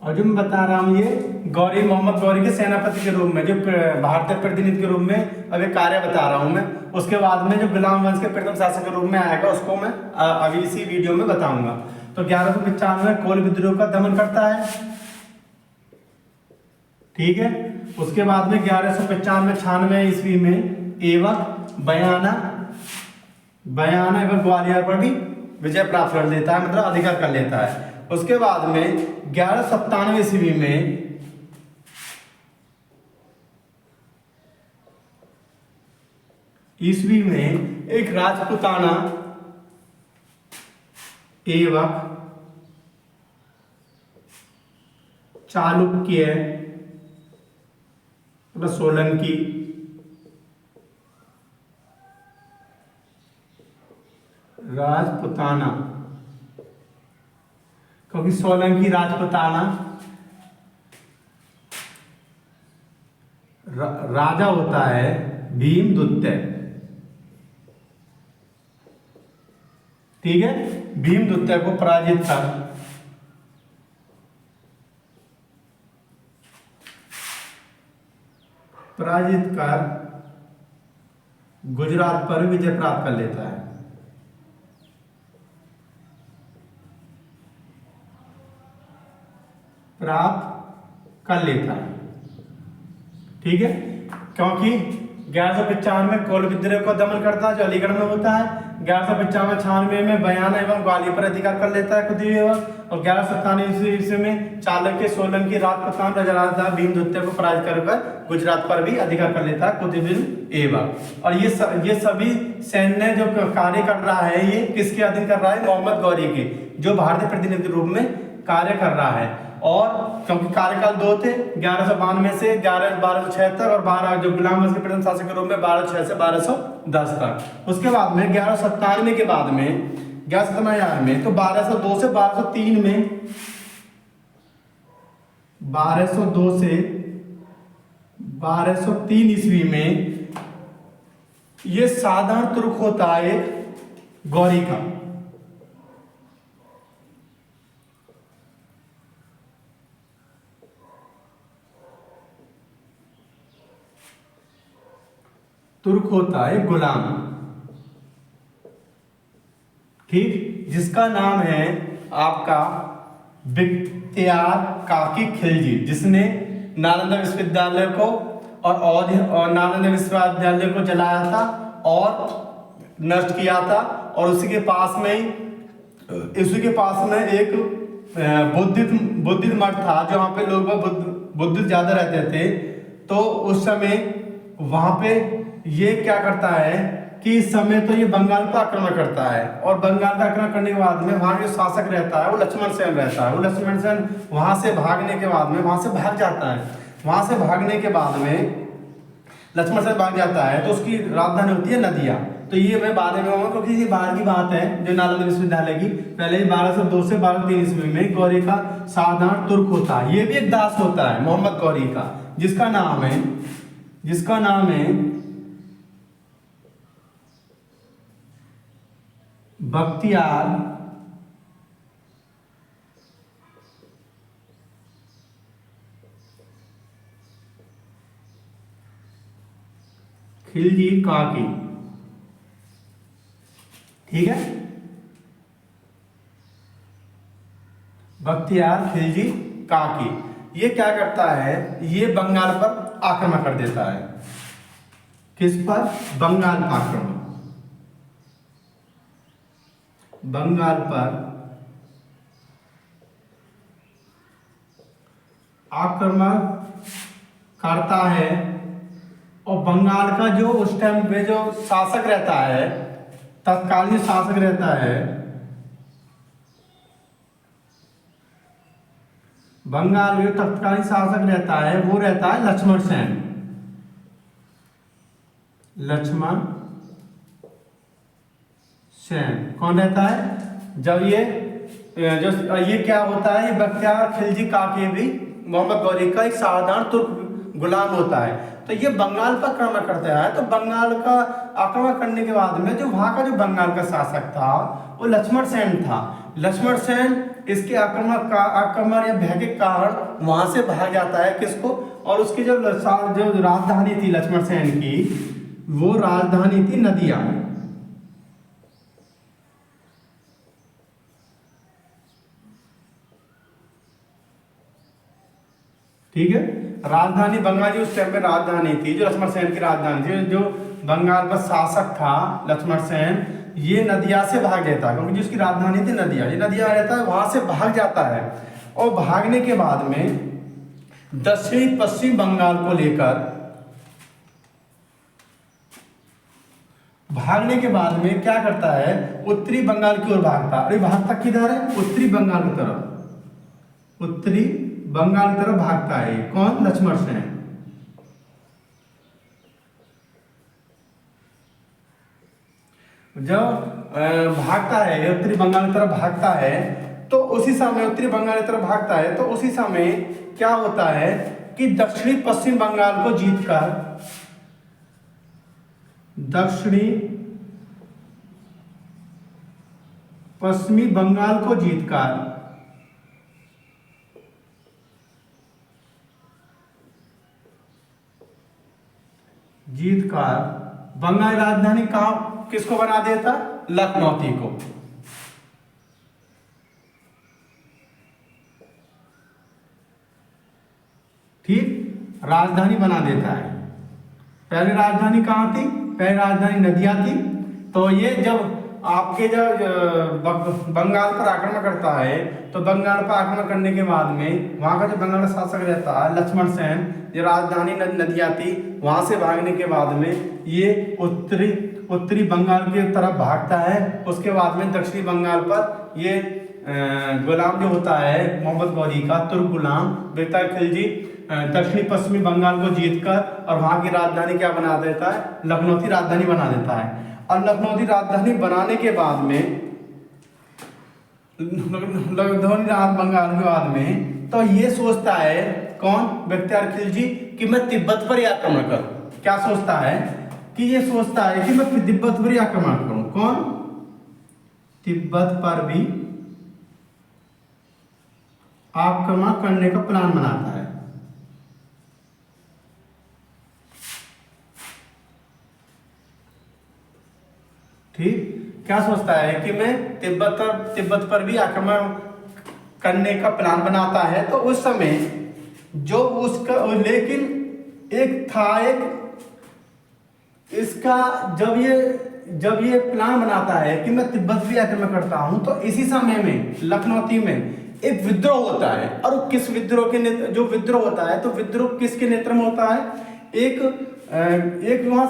और जो मैं बता रहा हूं ये गौरी मोहम्मद गौरी के सेनापति के रूप में, जो भारतीय प्रतिनिधि के रूप में अभी कार्य बता रहा हूं मैं। उसके बाद में जो गुलाम वंश के प्रथम शासक के रूप में आएगा उसको मैं अभी इसी वीडियो में बताऊंगा। तो 1195 में कोल विद्रोह का दमन करता है, ठीक है। उसके बाद में 1195-96 ईस्वी में ऐबक बयाना एवं ग्वालियर पर भी विजय प्राप्त कर लेता है, मतलब अधिकार कर लेता है। उसके बाद में 1197 ईस्वी में एक राजपुताना ऐबक चालुक्य मतलब सोलंकी राजपुताना, क्योंकि सोलंकी राजपुताना राजा होता है भीमद्वितीय, ठीक है। भीमद्वितीय को पराजित कर गुजरात पर विजय प्राप्त कर लेता है। ठीक है, क्योंकि 1195 में कोल विद्रोह को दमन करता है जो अलीगढ़ में होता है। 1195-96 में बयाना एवं ग्वालियर पर अधिकार कर लेता है कुतुब ऐबक। और 1197 ईस्वी में चालुक्य सोलंकी राजपुतान राजा भीमद्वितीय को पराजित कर गुजरात पर भी अधिकार कर लेता है कुतुब ऐबक। और ये सभी सैन्य जो कार्य कर रहा है ये किसके अधीन कर रहा है? मोहम्मद गौरी के, जो भारतीय प्रतिनिधि के रूप में कार्य कर रहा है। और क्योंकि कार्यकाल 2 थे, 1192 से 1276 और 12 जो गुलाम वंश के प्रथम शासक के रूप में 1206 से 1210 तक। उसके बाद में 1197 के बाद में 1197 में तो 1202 से 1203 में 1202 से 1203 ईस्वी में ये साधारण तुर्क होता है एक गौरी का, तुर्क होता है गुलाम, ठीक, जिसका नाम है आपका बख्तियार काकी खिलजी, जिसने नालंदा विश्वविद्यालय को और नालंदा विश्वविद्यालय को जलाया था और नष्ट किया था। और उसी के पास में एक बुद्धिस्ट मठ था, जहाँ पे लोग बुद्धिस्ट ज्यादा रहते थे। तो उस समय वहां पे ये क्या करता है कि इस समय तो ये बंगाल पर आक्रमण करता है, और बंगाल का आक्रमण करने के बाद में वहां जो शासक रहता है वो लक्ष्मण सेन रहता है। वो लक्ष्मण सेन वहां से भागने के बाद में वहां से भाग जाता है। वहां से भागने के बाद में लक्ष्मण सेन भाग जाता है, तो उसकी राजधानी होती है नदिया। तो ये मैं बाद में कहूँगा, क्योंकि ये बाहर की बात है जो नालंदा विश्वविद्यालय की। पहले 1202 से 1203 ईस्वी में गौरी का साधारण तुर्क होता है। ये भी एक दास होता है मोहम्मद गौरी का, जिसका नाम है बख्तियार खिलजी काकी। ठीक है, बख्तियार खिलजी काकी ये क्या करता है, ये बंगाल पर आक्रमण कर देता है। किस पर? बंगाल पर आक्रमण, बंगाल पर आक्रमण करता है। और बंगाल का जो उस टाइम पे जो शासक रहता है, तत्कालीन शासक रहता है, बंगाल में तत्कालीन शासक रहता है, वो रहता है लक्ष्मण सेन। लक्ष्मण सेन कौन रहता है? जब ये क्या होता है, ये बख्तियार खिलजी काकी भी मोहम्मद गौरी का एक साधारण तुर्क गुलाम होता है। तो ये बंगाल पर आक्रमण करता है। तो बंगाल का आक्रमण करने के बाद में जो वहां का जो बंगाल का शासक था वो लक्ष्मण सेन था। लक्ष्मण सेन इसके आक्रमण या भय के कारण वहां से भाग जाता है। किसको? और उसकी जो राजधानी थी लक्ष्मण सेन की, वो राजधानी थी नदिया। ठीक है, राजधानी बंगाल की उस टाइम पे राजधानी थी, जो लक्ष्मण सेन की राजधानी थी। जो बंगाल का शासक था लक्ष्मण सेन, ये नदिया से भाग जाता है, क्योंकि जिसकी राजधानी थी नदिया, ये नदिया रहता है, वहां से भाग जाता है। और भागने के बाद में दक्षिण पश्चिम बंगाल को लेकर भागने के बाद में क्या करता है, उत्तरी बंगाल की ओर भागता। अरे भागता किधर है? उत्तरी बंगाल की तरफ, उत्तरी बंगाल की तरफ भागता है। कौन? लक्ष्मण सेन। जब भागता है उत्तरी बंगाल की तरफ भागता है, तो उसी समय उत्तरी बंगाल की तरफ भागता है, तो उसी समय क्या होता है कि दक्षिणी पश्चिम बंगाल को जीतकर, दक्षिणी पश्चिमी बंगाल को जीतकर बंगाल राजधानी कहाँ किसको बना देता? लखनऊ को। ठीक, राजधानी बना देता है। पहले राजधानी कहाँ थी? पहले राजधानी नदिया थी। तो ये जब आपके जब बंगाल पर आक्रमण करता है, तो बंगाल पर आक्रमण करने के बाद में वहां का जो बंगाल का शासक रहता है लक्ष्मण सेन, जो राजधानी नदिया थी, वहां से भागने के बाद में ये उत्तरी बंगाल की तरफ भागता है। उसके बाद में दक्षिणी बंगाल पर ये गुलाम जो होता है मोहम्मद गौरी का, तुर्क गुलाम बख्तियार खिलजी दक्षिणी पश्चिमी बंगाल को जीतकर और वहां की राजधानी क्या बना देता है? लखनऊ की राजधानी बना देता है। और लखनऊ की राजधानी बनाने के बाद में, बंगाल के बाद में, तो ये सोचता है कौन? बख्तियार खिलजी कि मैं तिब्बत पर ही आक्रमण करूं। क्या सोचता है? कि ये सोचता है कि मैं तिब्बत पर ही आक्रमण करूं। कौन? तिब्बत पर भी आक्रमण करने का प्लान बनाता है। ठीक, क्या सोचता है कि मैं तिब्बत पर भी आक्रमण करने का प्लान बनाता है, तो उस समय जो उसका, लेकिन एक था एक इसका, जब ये प्लान बनाता है कि मैं तिब्बत भी आक्रमण करता हूं, तो इसी समय में लखनौती में एक विद्रोह होता है। और किस विद्रोह के जो विद्रोह होता है, तो विद्रोह किसके नेतृत्व में होता है? एक वहां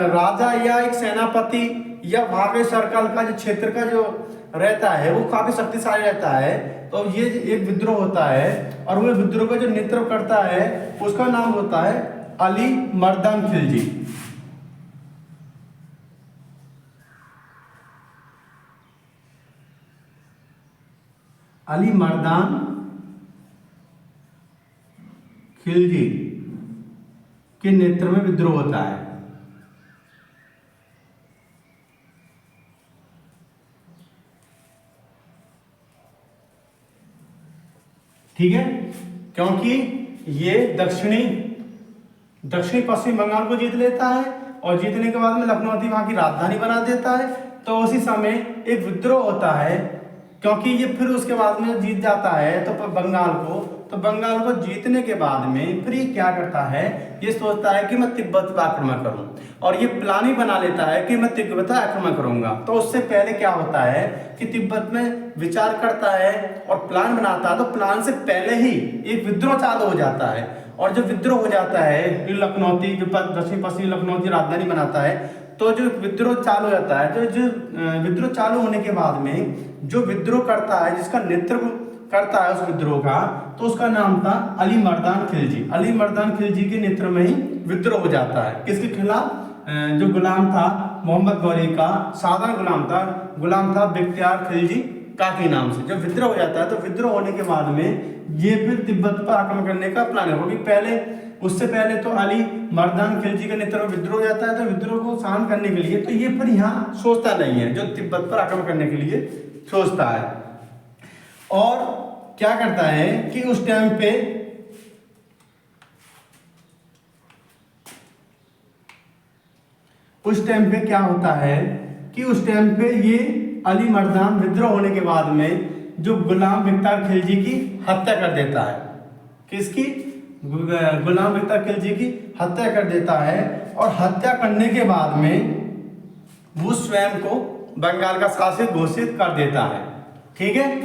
राजा या एक सेनापति या वहां के सर्कल का जो क्षेत्र का जो रहता है वो काफी शक्तिशाली रहता है, तो ये एक विद्रोह होता है। और वो विद्रोह का जो नेतृत्व करता है उसका नाम होता है अली मर्दान खिलजी। अली मर्दान खिलजी के नेतृत्व में विद्रोह होता है। ठीक है, क्योंकि ये दक्षिणी पश्चिम बंगाल को जीत लेता है और जीतने के बाद में लखनऊ वहां की राजधानी बना देता है। तो उसी समय एक विद्रोह होता है, क्योंकि ये फिर उसके बाद में जीत जाता है तो बंगाल को जीतने के बाद में फिर ये क्या करता है, ये सोचता है कि मैं तिब्बत पर आक्रमण करूं, और ये प्लान ही बना लेता है कि मैं तिब्बत पर आक्रमण करूंगा। तो उससे पहले क्या होता है कि तिब्बत में विचार करता है और प्लान बनाता है, तो प्लान से पहले ही एक विद्रोह चालू हो जाता है। और जब विद्रोह हो जाता है, लखनौती जो दक्षिण पश्चिमी लखनऊ राजधानी बनाता है, तो जो विद्रोह चालू हो जाता है, जो विद्रोह चालू होने के बाद में जो विद्रोह करता है, जिसका नेतृत्व करता है उस विद्रोह का, तो उसका नाम था अली मर्दान खिलजी। अली मर्दान खिलजी के नेतृत्व में ही विद्रोह हो जाता है। किसके खिलाफ? जो गुलाम था मोहम्मद गौरी का साधारण गुलाम था बख्तियार खिलजी काकी नाम से। जब विद्रोह हो जाता है, तो विद्रोह होने के बाद में ये फिर तिब्बत पर आक्रमण करने का प्लान है, क्योंकि उससे पहले तो अली मर्दान खिलजी के नेतृत्व में विद्रोह हो जाता है। तो विद्रोह को शांत करने के लिए तो ये फिर यहाँ सोचता नहीं है, जो तिब्बत पर आक्रमण करने के लिए सोचता है। और क्या करता है कि उस टाइम पे क्या होता है कि उस टाइम पे ये अली मर्दान विद्रोह होने के बाद में जो गुलाम बख्तियार खिलजी की हत्या कर देता है। किसकी? गुलाम बख्तियार खिलजी की हत्या कर देता है। और हत्या करने के बाद में वो स्वयं को बंगाल का शासक घोषित कर देता है। ठीक है,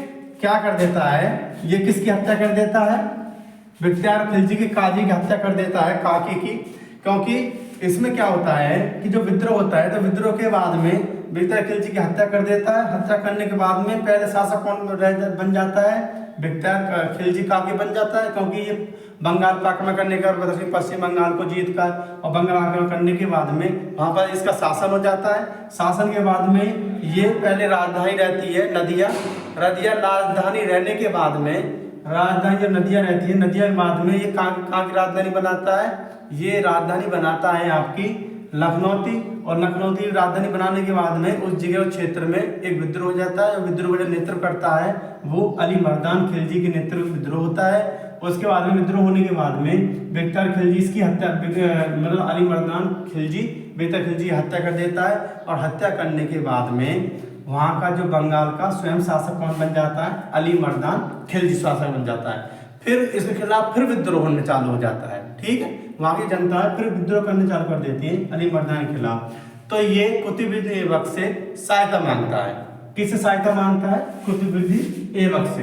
क्या कर देता है? ये किसकी हत्या कर देता है? बख्तियार खिलजी की काजी की हत्या कर देता है, काकी की। क्योंकि इसमें क्या होता है कि जो विद्रोह होता है, तो विद्रोह के बाद में बख्तियार खिलजी की हत्या कर देता है। हत्या करने के बाद में पहले शासक कौन बन जाता है? बख्तियार खिलजी काकी बन जाता है, क्योंकि ये बंगाल पर आक्रमण करने का, पश्चिम बंगाल को जीत कर और बंगाल आक्रमण करने के बाद में वहाँ पर इसका शासन हो जाता है। शासन के बाद में ये पहले राजधानी रहती है नदिया राजधानी रहने के बाद में राजधानी जो नदिया रहती है, नदिया के बाद में ये कहाँ की राजधानी बनाता है? ये राजधानी बनाता है आपकी लखनौती। और लखनौती राजधानी बनाने के बाद में उस जगह उस क्षेत्र में एक विद्रोह हो जाता है। विद्रोह का जो नेतृत्व करता है वो अली मर्दान खिलजी के नेतृत्व में विद्रोह होता है। उसके बाद में विद्रोह होने के बाद में बख्तियार खिलजी इसकी हत्या, मतलब अली मर्दान खिलजी बख्तियार खिलजी की हत्या कर देता है। और हत्या करने के बाद में वहाँ का जो बंगाल का स्वयं शासक कौन बन जाता है? अली मर्दान खिलजी शासक बन जाता है। फिर इसके खिलाफ फिर विद्रोह होने चालू हो जाता है। ठीक है, वहाँ की जनता फिर विद्रोह करने चालू कर देती है अली मर्दान के खिलाफ। तो ये कुतुबुद्दीन ऐबक से सहायता मांगता है। किससे सहायता मांगता है? कुतुबुद्दीन ऐबक से।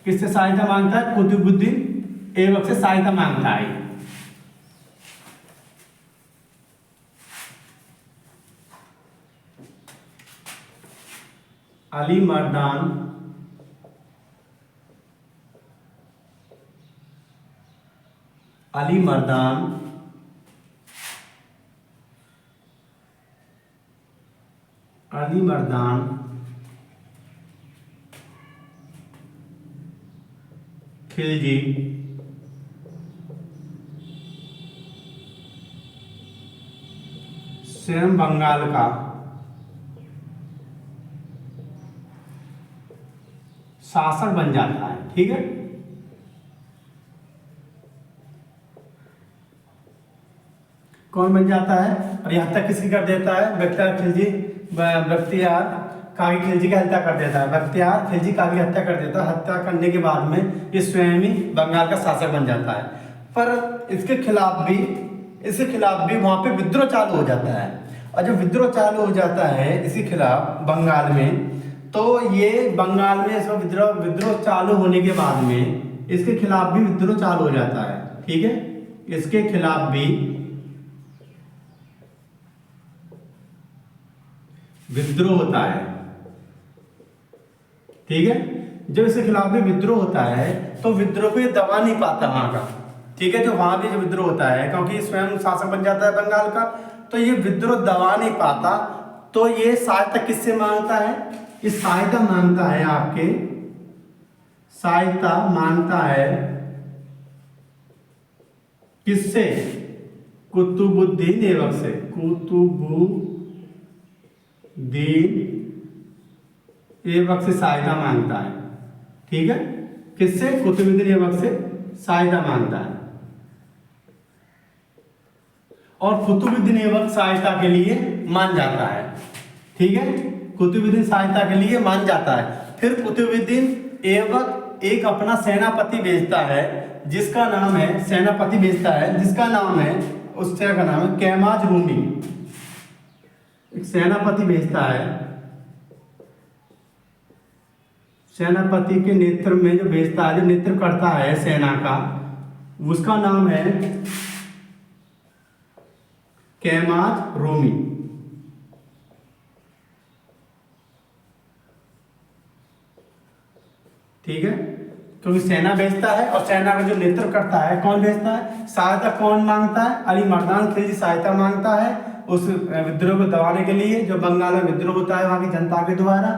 किससे सहायता मांगता है? कुतुबुद्दीन ऐबक से सहायता मांगता है। अली मर्दान खिलजी स्वयं बंगाल का शासक बन जाता है। ठीक है, कौन बन जाता है? और यहाँ तक किसकी कर देता है? बख्तियार खिलजी बख्तियार कागी खिलजी की हत्या कर देता है। बख्तियार खिलजी कागी की हत्या कर देता है। हत्या करने के बाद में ये स्वयं ही बंगाल का शासक बन जाता है। पर इसके खिलाफ भी वहाँ पे विद्रोह चालू हो जाता है। और जब विद्रोह चालू हो जाता है इसके खिलाफ बंगाल में, तो ये बंगाल में इसका विद्रोह चालू होने के बाद में इसके खिलाफ भी विद्रोह चालू हो जाता है। ठीक है, इसके खिलाफ भी विद्रोह होता है। ठीक है, जब इसके खिलाफ भी विद्रोह होता है तो विद्रोह को ये दबा नहीं पाता वहां का। ठीक है, जो वहां भी जो विद्रोह होता है, क्योंकि स्वयं शासक बन जाता है बंगाल का, तो ये विद्रोह दबा नहीं पाता। तो ये सहायता किससे मांगता है? ये सहायता मांगता है आपके, सहायता मांगता है किससे? कुतुबुद्दीन ऐबक से। कुतुबुद्दीन ऐबक से सहायता मांगता है। ठीक है, किससे? कुतुबुद्दीन ऐबक से सहायता मांगता है। और कुतुबुद्दीन ऐबक सहायता के लिए मान जाता है। ठीक है, कुतुबुद्दीन सहायता के लिए मान जाता है। फिर कुतुबुद्दीन ऐबक एक अपना सेनापति भेजता है जिसका नाम है, सेनापति भेजता है जिसका नाम है, उस शहर का नाम है कैमाज रूमी। एक सेनापति भेजता है, सेनापति के नेतृत्व में जो भेजता है, जो नेतृत्व करता है सेना का, उसका नाम है कैमाज रूमी। ठीक है, क्योंकि सेना भेजता है और सेना का जो नेतृत्व करता है, कौन भेजता है? सहायता कौन मांगता है? अली मर्दान खिलजी सहायता मांगता है उस विद्रोह को दबाने के लिए, जो बंगाल में विद्रोह होता है वहां की जनता के द्वारा।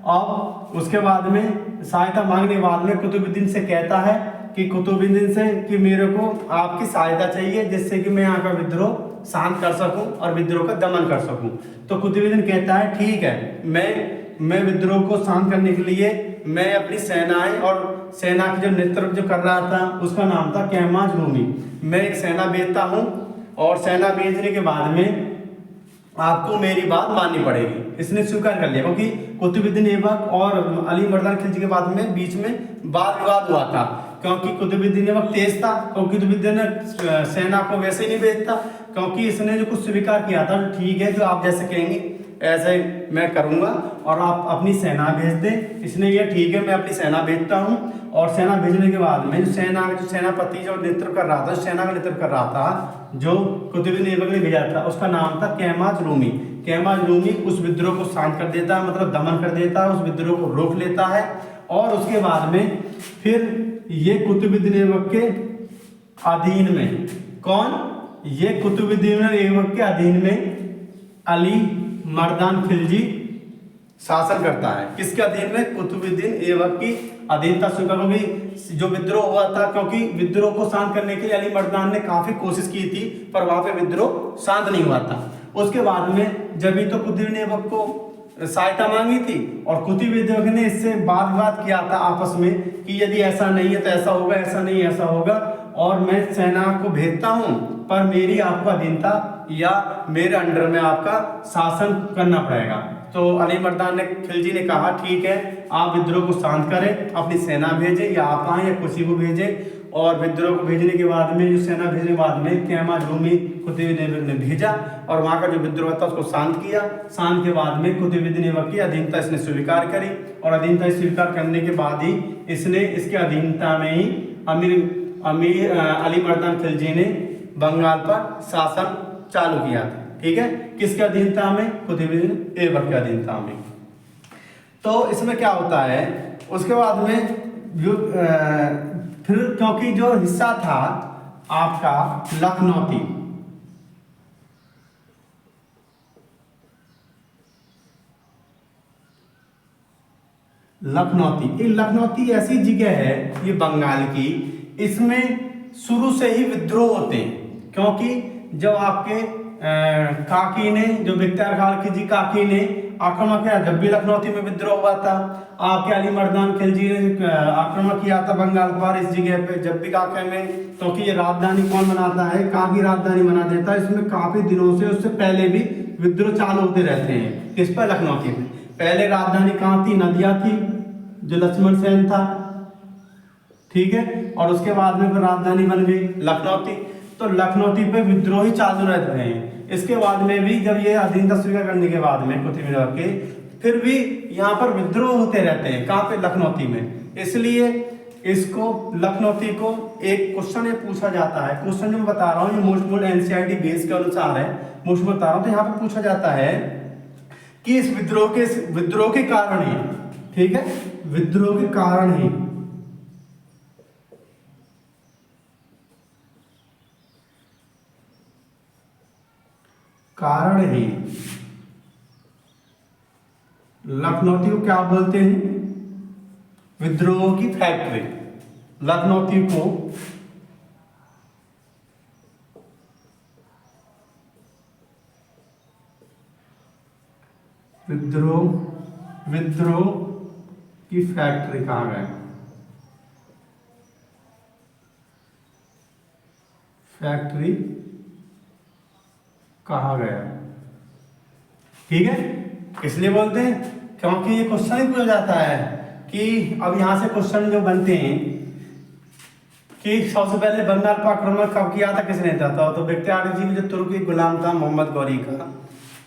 और उसके बाद में सहायता मांगने के बाद में कुतुबुद्दीन से कहता है कि कुतुबुद्दीन से कि मेरे को आपकी सहायता चाहिए जिससे कि मैं यहाँ का विद्रोह शांत कर सकूं और विद्रोह का दमन कर सकूं। तो कुतुबुद्दीन कहता है ठीक है, मैं विद्रोह को शांत करने के लिए मैं अपनी सेनाएं और सेना की जो नेतृत्व जो कर रहा था उसका नाम था कैमाज रूमी, मैं एक सेना भेजता हूं और सेना भेजने के बाद में आपको मेरी बात माननी पड़ेगी। इसने स्वीकार कर लिया, क्योंकि कुतुबुद्दीन ऐबक और अली मर्दान खिलजी के बाद में बीच में वाद विवाद हुआ था, क्योंकि कुतुबुद्दीन ऐबक तेज था, क्योंकि कुतुबुद्दीन ने सेना को वैसे ही नहीं भेजता, क्योंकि इसने जो कुछ स्वीकार किया था ठीक है, जो आप जैसे कहेंगे ऐसे मैं करूंगा और आप अपनी सेना भेज दें। इसने ये ठीक है, मैं अपनी सेना भेजता हूं। और सेना भेजने के बाद में जो सेनापति जो नेतृत्व कर रहा था, सेना का नेतृत्व कर रहा था, जो कुतुबुद्दीन ऐबक ने भेजा था, उसका नाम था कैमाज रूमी। कैमाज रूमी उस विद्रोह को शांत कर देता है, मतलब दमन कर देता है, उस विद्रोह को रोक लेता है। और उसके बाद में फिर ये कुतुबुद्दीन ऐबक के अधीन में, कौन? ये कुतुबुद्दीन ऐबक के अधीन में अली मर्दान खिलजी शासन करता है। किसके अधीन में? कुतुबुद्दीन ऐबक की अधीनता स्वीकार होगी। जो विद्रोह हुआ था, क्योंकि विद्रोह को शांत करने के लिए अली मर्दान ने काफी कोशिश की थी, पर वहां पे विद्रोह शांत नहीं हुआ था। उसके बाद में जब भी तो कुतुबुद्दीन ऐबक को सहायता मांगी थी और कुतुबुद्दीन ऐबक ने इससे वाद विवाद किया था आपस में कि यदि ऐसा नहीं है तो ऐसा होगा, ऐसा नहीं ऐसा होगा, और मैं सेना को भेजता हूं पर मेरी आपको अधीनता या मेरे अंडर में आपका शासन करना पड़ेगा। तो अली मर्दान ने खिलजी ने कहा ठीक है, आप विद्रोह को शांत करें, अपनी सेना भेजें या आप आए या किसी को भेजें। और विद्रोह को भेजने के बाद में, जो सेना भेजने के बाद में कैमाज रूमी कुतुबुद्दीन ऐबक ने भेजा और वहाँ का जो विद्रोह था उसको शांत किया। शांत के बाद में कुतुबुद्दीन ऐबक की अधीनता इसने स्वीकार करी और अधीनता स्वीकार करने के बाद ही इसने इसके अधीनता में ही अमीर अली मर्दान खिलजी ने बंगाल पर शासन चालू किया था। ठीक है, किसके अधीनता में? कुतुबुद्दीन ऐबक के अधीनता में। तो इसमें क्या होता है, उसके बाद में फिर क्योंकि जो हिस्सा था आपका लखनौती, लखनौती ऐसी जगह है ये बंगाल की, इसमें शुरू से ही विद्रोह होते हैं। क्योंकि जब आपके काकी ने, जो बख्तियार खिलजी काकी ने आक्रमण किया, जब भी लखनौती में विद्रोह हुआ था, आपके अली मर्दान खिलजी ने आक्रमण किया था बंगाल पर इस जगह पे, जब भी काके में, क्योंकि ये राजधानी कौन बनाता है? काकी राजधानी बना देता है। इसमें काफी दिनों से, उससे पहले भी विद्रोह चालू होते रहते हैं। किस पर? लखनौती में। पहले राजधानी कहाँ थी? नदिया थी, जो लक्ष्मण सेन था, ठीक है। और उसके बाद में फिर राजधानी बन गई लखनऊती। तो लखनऊती पे विद्रोही चालू रहते हैं। इसके बाद में भी जब ये अधीनता स्वीकार करने के बाद में कुतुब मीनार के, फिर भी यहाँ पर विद्रोह होते रहते हैं। कहाँ पे? लखनऊती में। इसलिए इसको लखनऊती को एक क्वेश्चन ये पूछा जाता है, क्वेश्चन जो मैं बता रहा हूँ ये मोस्ट एनसीईआरटी बेस के अनुसार है, मोस्ट बता रहा हूँ। तो यहाँ पे पूछा जाता है कि इस विद्रोह के कारण ही, ठीक है, विद्रोह के कारण ही लखनऊती को क्या बोलते हैं? विद्रोह की फैक्ट्री। लखनऊती को विद्रोह की फैक्ट्री कहा गया? फैक्ट्री कहा गया, ठीक है। इसलिए बोलते हैं क्योंकि ये क्वेश्चन ही पूछा जाता है कि अब यहां से क्वेश्चन जो बनते हैं कि सबसे पहले बंगाल पर आक्रमण कब किया था, किसने था? तो बख्तियार जी का जो तुर्की गुलाम था मोहम्मद गौरी का,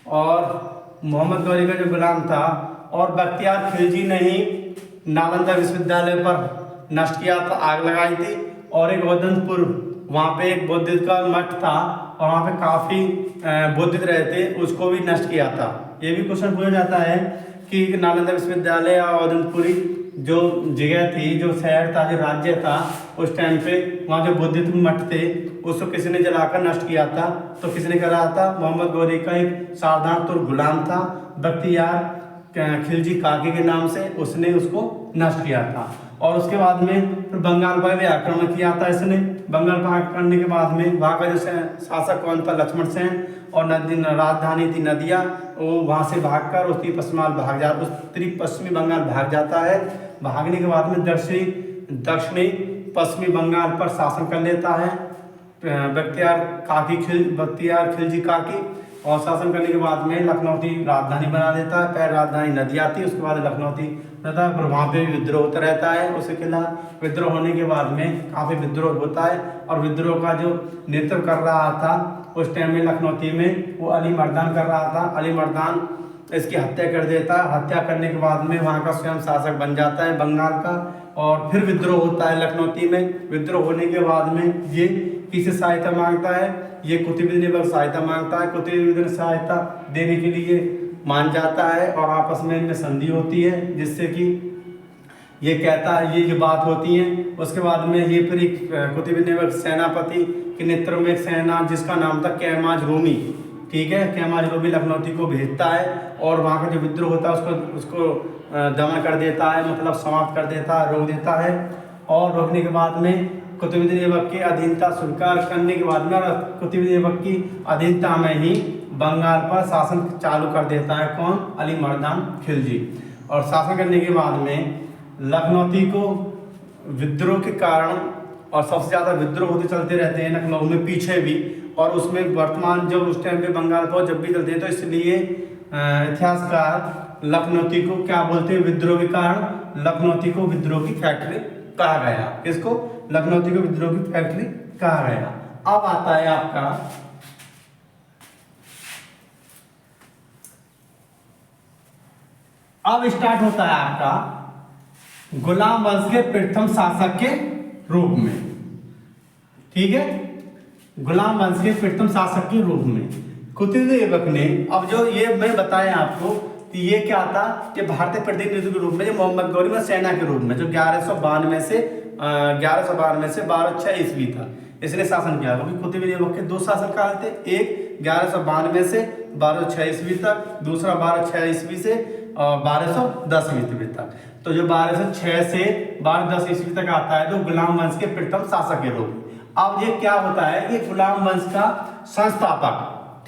और मोहम्मद गौरी का जो गुलाम था, और बख्तियार खिलजी ने ही नालंदा विश्वविद्यालय पर नष्ट किया था, आग लगाई थी। और एक वदनपुर, वहाँ पे एक बौद्धिस्ट का मठ था और वहाँ पे काफ़ी बौद्धिस्ट रहे थे, उसको भी नष्ट किया था। ये भी क्वेश्चन पूछा जाता है कि नालंदा विश्वविद्यालय या वदनपुरी जो जगह थी, जो शहर था, जो राज्य था, उस टाइम पे वहाँ जो बौद्धिस्ट मठ थे उसको किसने जलाकर नष्ट किया था? तो किसने करा था? मोहम्मद गौरी का एक सावधान तुर्क गुलाम था बख्तियार खिलजी काकी के नाम से, उसने उसको नष्ट किया था। और उसके बाद में फिर बंगाल पर भी आक्रमण किया था इसने। बंगाल पर आक्रमण करने के बाद में वहाँ का जो शासक कौन था? लक्ष्मण सेन। और राजधानी थी नदिया, वो वहाँ से भागकर उत्तरी पश्चिमी बंगाल भाग जाता है। भागने के बाद में दक्षिणी पश्चिमी बंगाल पर शासन कर लेता है बख्तियार खिलजी काकी। और शासन करने के बाद में लखनऊती राजधानी बना देता है। पहले राजधानी नदिया थी, उसके बाद लखनऊती रहता है, फिर वहाँ पे भी विद्रोह होता रहता है। उसके खिलाफ विद्रोह होने के बाद में काफ़ी विद्रोह होता है, और विद्रोह का जो नेतृत्व कर रहा था उस टाइम में लखनऊती में वो अली मर्दान कर रहा था। अली मर्दान इसकी हत्या कर देता है। हत्या करने के बाद में वहाँ का स्वयं शासक बन जाता है बंगाल का। और फिर विद्रोह होता है लखनऊती में। विद्रोह होने के बाद में ये किससे सहायता मांगता है? ये कुतुबुद्दीन ऐबक सहायता मांगता है। कुतुबुद्दीन सहायता देने के लिए मान जाता है, और आपस में इनमें संधि होती है, जिससे कि ये कहता है, ये जो बात होती है। उसके बाद में ये फिर एक कुतुबुद्दीन ऐबक सेनापति के नेतृत्व में एक सेना जिसका नाम था कैमाज रूमी, ठीक है, कैमाज रूमी लखनऊती को भेजता है, और वहाँ का जो विद्रोह होता है उसको दमन कर देता है, मतलब समाप्त कर देता है, रोक देता है। और रोकने के बाद में कुतुबुद्दीन ऐबक की अधीनता स्वीकार करने के बाद में कुतुबुद्दीन ऐबक की अधीनता में ही बंगाल पर शासन चालू कर देता है कौन? अली मर्दान खिलजी। और शासन करने के बाद में लखनऊती को विद्रोह के कारण, और सबसे ज़्यादा विद्रोह होते चलते रहते हैं लखनऊ में पीछे भी, और उसमें वर्तमान जब उस टाइम पे बंगाल पर जब भी चलते हैं, तो इसलिए इतिहासकार लखनऊती को क्या बोलते हैं? विद्रोह के कारण लखनऊती को विद्रोह की फैक्ट्री कहा गया। किसको? लखनऊती को विद्रोह की फैक्ट्री कहा गया। अब आता है आपका अब स्टार्ट होता है आपका गुलाम वंश के प्रथम शासक के रूप में, ठीक है, गुलाम वंश के प्रथम शासक के रूप में कुतुबुद्दीन ऐबक ने, अब जो ये मैं बताया आपको कि ये क्या था कि भारतीय प्रतिनिधि के रूप में, जो मोहम्मद गौरी में सेना के रूप में, जो 1192 से 1206 ईस्वी था, इसने शासन किया। क्योंकि कुतुबुद्दीन ऐबक के दो शासनकाल थे, एक 1192 से 1206 ईस्वी तक, दूसरा 1206 ईस्वी से 1210 ईस्वी तक। तो जो 1206 से 1210 ईस्वी तक आता है तो गुलाम वंश के प्रथम शासक के रूप में। अब ये क्या होता है, ये गुलाम वंश का संस्थापक,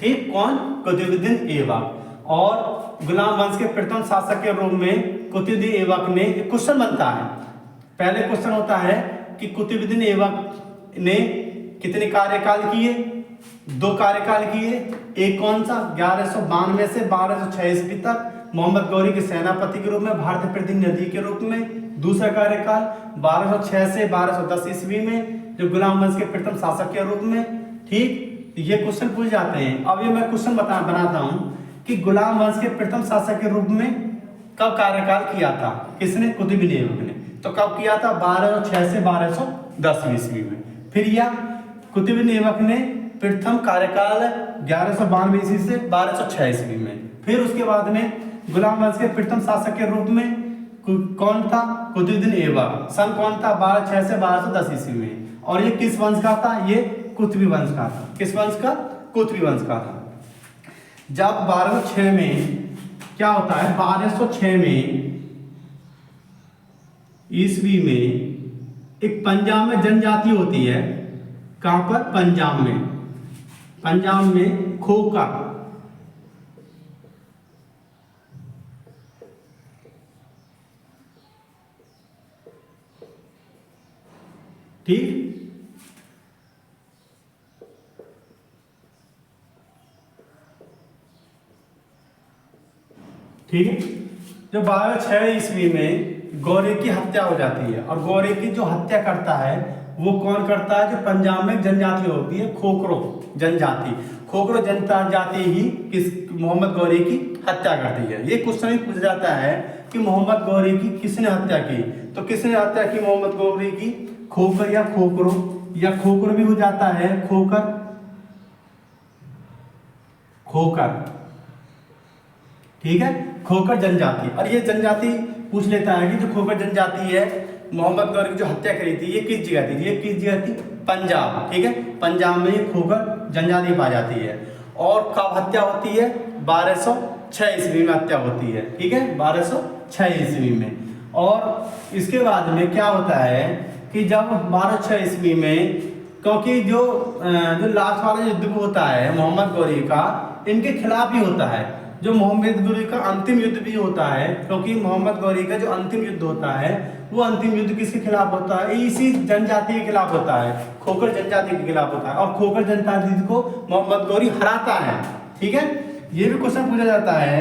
ठीक, कौन? कुतुबुद्दीन ऐबक। और गुलाम वंश के प्रथम शासक के रूप में कुतुबुद्दीन ऐबक ने, क्वेश्चन बनता है, पहले क्वेश्चन होता है कि कुतुबुद्दीन ऐबक ने कितने कार्यकाल किए? 2 कार्यकाल किए। एक कौन सा? 1192 से 1206 ईस्वी तक, मोहम्मद गौरी के सेनापति के रूप में, भारतीय प्रतिनिधि के रूप में। दूसरा कार्यकाल 1206 से 1210 ईस्वी में, जो गुलाम वंश के प्रथम शासक के रूप में। ठीक, ये क्वेश्चन पूछ जाते हैं। अब ये मैं क्वेश्चन बनाता हूँ कि गुलाम वंश के प्रथम शासक के रूप में कब कार्यकाल किया था, किसने? कुतुबुद्दीन ऐबक ने। तो कब किया था? 1206 से 1210 ईस्वी में। फिर यह कुतुबुद्दीन ऐबक ने प्रथम कार्यकाल 1192 ईस्वी से 1206 ईस्वी में। फिर उसके बाद में गुलाम वंश के प्रथम शासक के रूप में कौन था? कुतुबुद्दीन ऐबक। सन कौन था? 1206 से 1210 ईस्वी में। और ये किस वंश का था? ये कुतुबी वंश का था। किस वंश का? कुतुबी वंश का था। जब 1206 में क्या होता है? 1206 में ईस्वी में एक पंजाब में जनजाति होती है। कहां पर? पंजाब में। पंजाब में खोखर, ठीक, ठीक है। जो 1206 ईस्वी में गौरी की हत्या हो जाती है, और गौरी की जो हत्या करता है वो कौन करता है? जो पंजाब में जनजाति होती है, खोखरो जनजाति। खोखरो जनजाति ही मोहम्मद गौरी की हत्या करती है। ये क्वेश्चन भी पूछा जाता है कि मोहम्मद गौरी की किसने हत्या की? तो किसने हत्या की मोहम्मद गौरी की? खोखर या खोखरो, या खोखर भी हो जाता है, खोखर, खोखर, ठीक है, खोखर जनजाति। और ये जनजाति पूछ लेता है कि जो खोखर जनजाति है, मोहम्मद गौरी की जो हत्या करी थी, ये किस जगह थी? ये किस जगह थी? पंजाब। ठीक है, पंजाब में ये खोखर जनजाति पाई जाती है। और कब हत्या होती है? 1206 ईस्वी में हत्या होती है। ठीक है, 1206 ईस्वी में। और इसके बाद में क्या होता है कि जब 1206 ईस्वी में, क्योंकि जो लास्ट वाला युद्ध होता है मोहम्मद गौरी का, इनके खिलाफ ही होता है। जो मोहम्मद गौरी का अंतिम युद्ध भी होता है, क्योंकि मोहम्मद गौरी का जो अंतिम युद्ध होता है वो अंतिम युद्ध किसके खिलाफ होता है? इसी जनजाति के खिलाफ होता है, खोखर जनजाति के खिलाफ होता है। और खोखर जनजाति को मोहम्मद गौरी हराता है। ठीक है, ये भी क्वेश्चन पूछा जाता है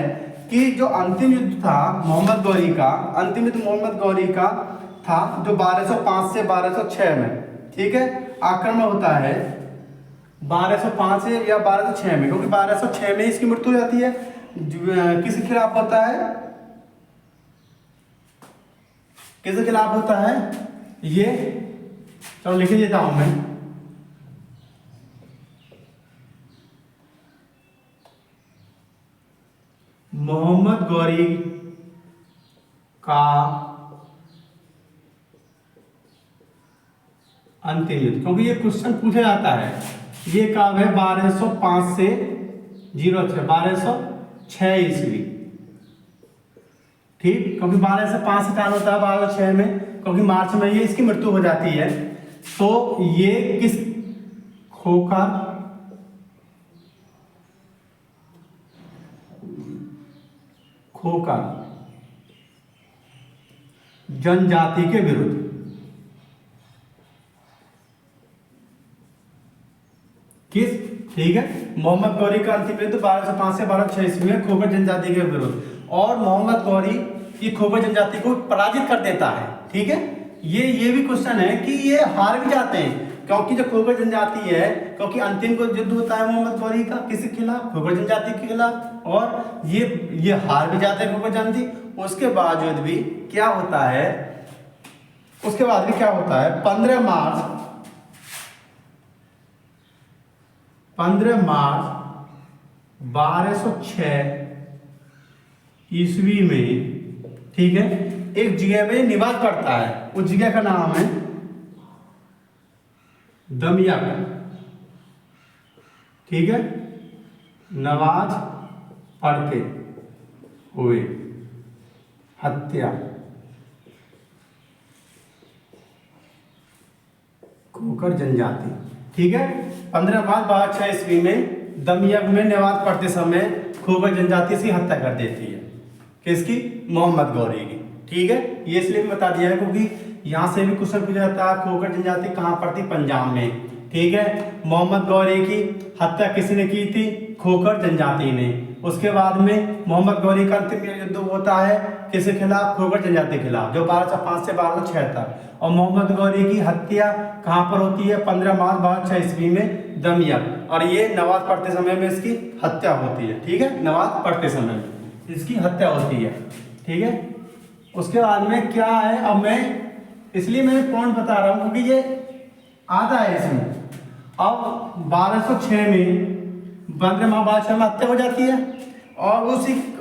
कि जो अंतिम युद्ध था मोहम्मद गौरी का, अंतिम युद्ध मोहम्मद गौरी का था जो 1205 से 1206 में, ठीक है, आक्रमण होता है 1205 से या 1206 में, क्योंकि 1206 में इसकी मृत्यु हो जाती है। किसके खिलाफ होता है? किसके खिलाफ होता है ये? चलो लिख देता हूं मैं। मोहम्मद गौरी का अंतिम युद्ध, क्योंकि ये क्वेश्चन पूछा जाता है। ये कब है? 1205 से 1206 ईस्वी। ठीक, क्योंकि 1205 से चालू होता है 1206 में, क्योंकि मार्च में ये इसकी मृत्यु हो जाती है। तो ये किस खोखर जनजाति के विरुद्ध, किस, ठीक है, मोहम्मद गौरी का अंतिम युद्ध 1205 से 1206 ईस्वी में खोखर जनजाति के विरुद्ध। और मोहम्मद गौरी ये खोखर जनजाति को पराजित कर देता है। ठीक है, ये भी क्वेश्चन है कि ये हार भी जाते हैं, क्योंकि जो खोखर जनजाति है, क्योंकि अंतिम को युद्ध होता है मोहम्मद गौरी का किसके खिलाफ? खोखर जनजाति के खिलाफ। और ये हार भी जाते हैं खोखर जनजाति। उसके बावजूद भी क्या होता है? उसके बाद भी क्या होता है? 15 मार्च 1206 ईस्वी में, ठीक है, एक जगह पे निवास करता है। उस जगह का नाम है दमियक। ठीक है, नमाज पढ़ते हुए हत्या, खोखर जनजाति। ठीक है, 15 मार्च 1206 ईस्वी में दमियक में नमाज पढ़ते समय खोखर जनजाति से हत्या कर देती है। किसकी? मोहम्मद गौरी की। ठीक है, ये इसलिए भी बता दिया है क्योंकि यहाँ से भी क्वेश्चन पूछा जाता है खोखर जनजाति कहाँ पर थी? पंजाब में। ठीक है, मोहम्मद गौरी की हत्या किसने की थी? खोखर जनजाति ने। उसके बाद में मोहम्मद गौरी का अंतिम युद्ध होता है किसके खिलाफ? खोखर जनजाति के खिलाफ, जो 1205 से 1206 तक। और मोहम्मद गौरी की हत्या कहाँ पर होती है? 15 मार्च 1206 ईस्वी में दमियक, और ये नमाज पढ़ते समय में इसकी हत्या होती है। ठीक है, नमाज पढ़ते समय में इसकी हत्या होती है। ठीक है, उसके बाद में क्या है, अब मैं इसलिए मैं पॉइंट बता रहा हूँ क्योंकि ये आता है इसमें। अब 1206 में 15 माह 1206 में हत्या हो जाती है, और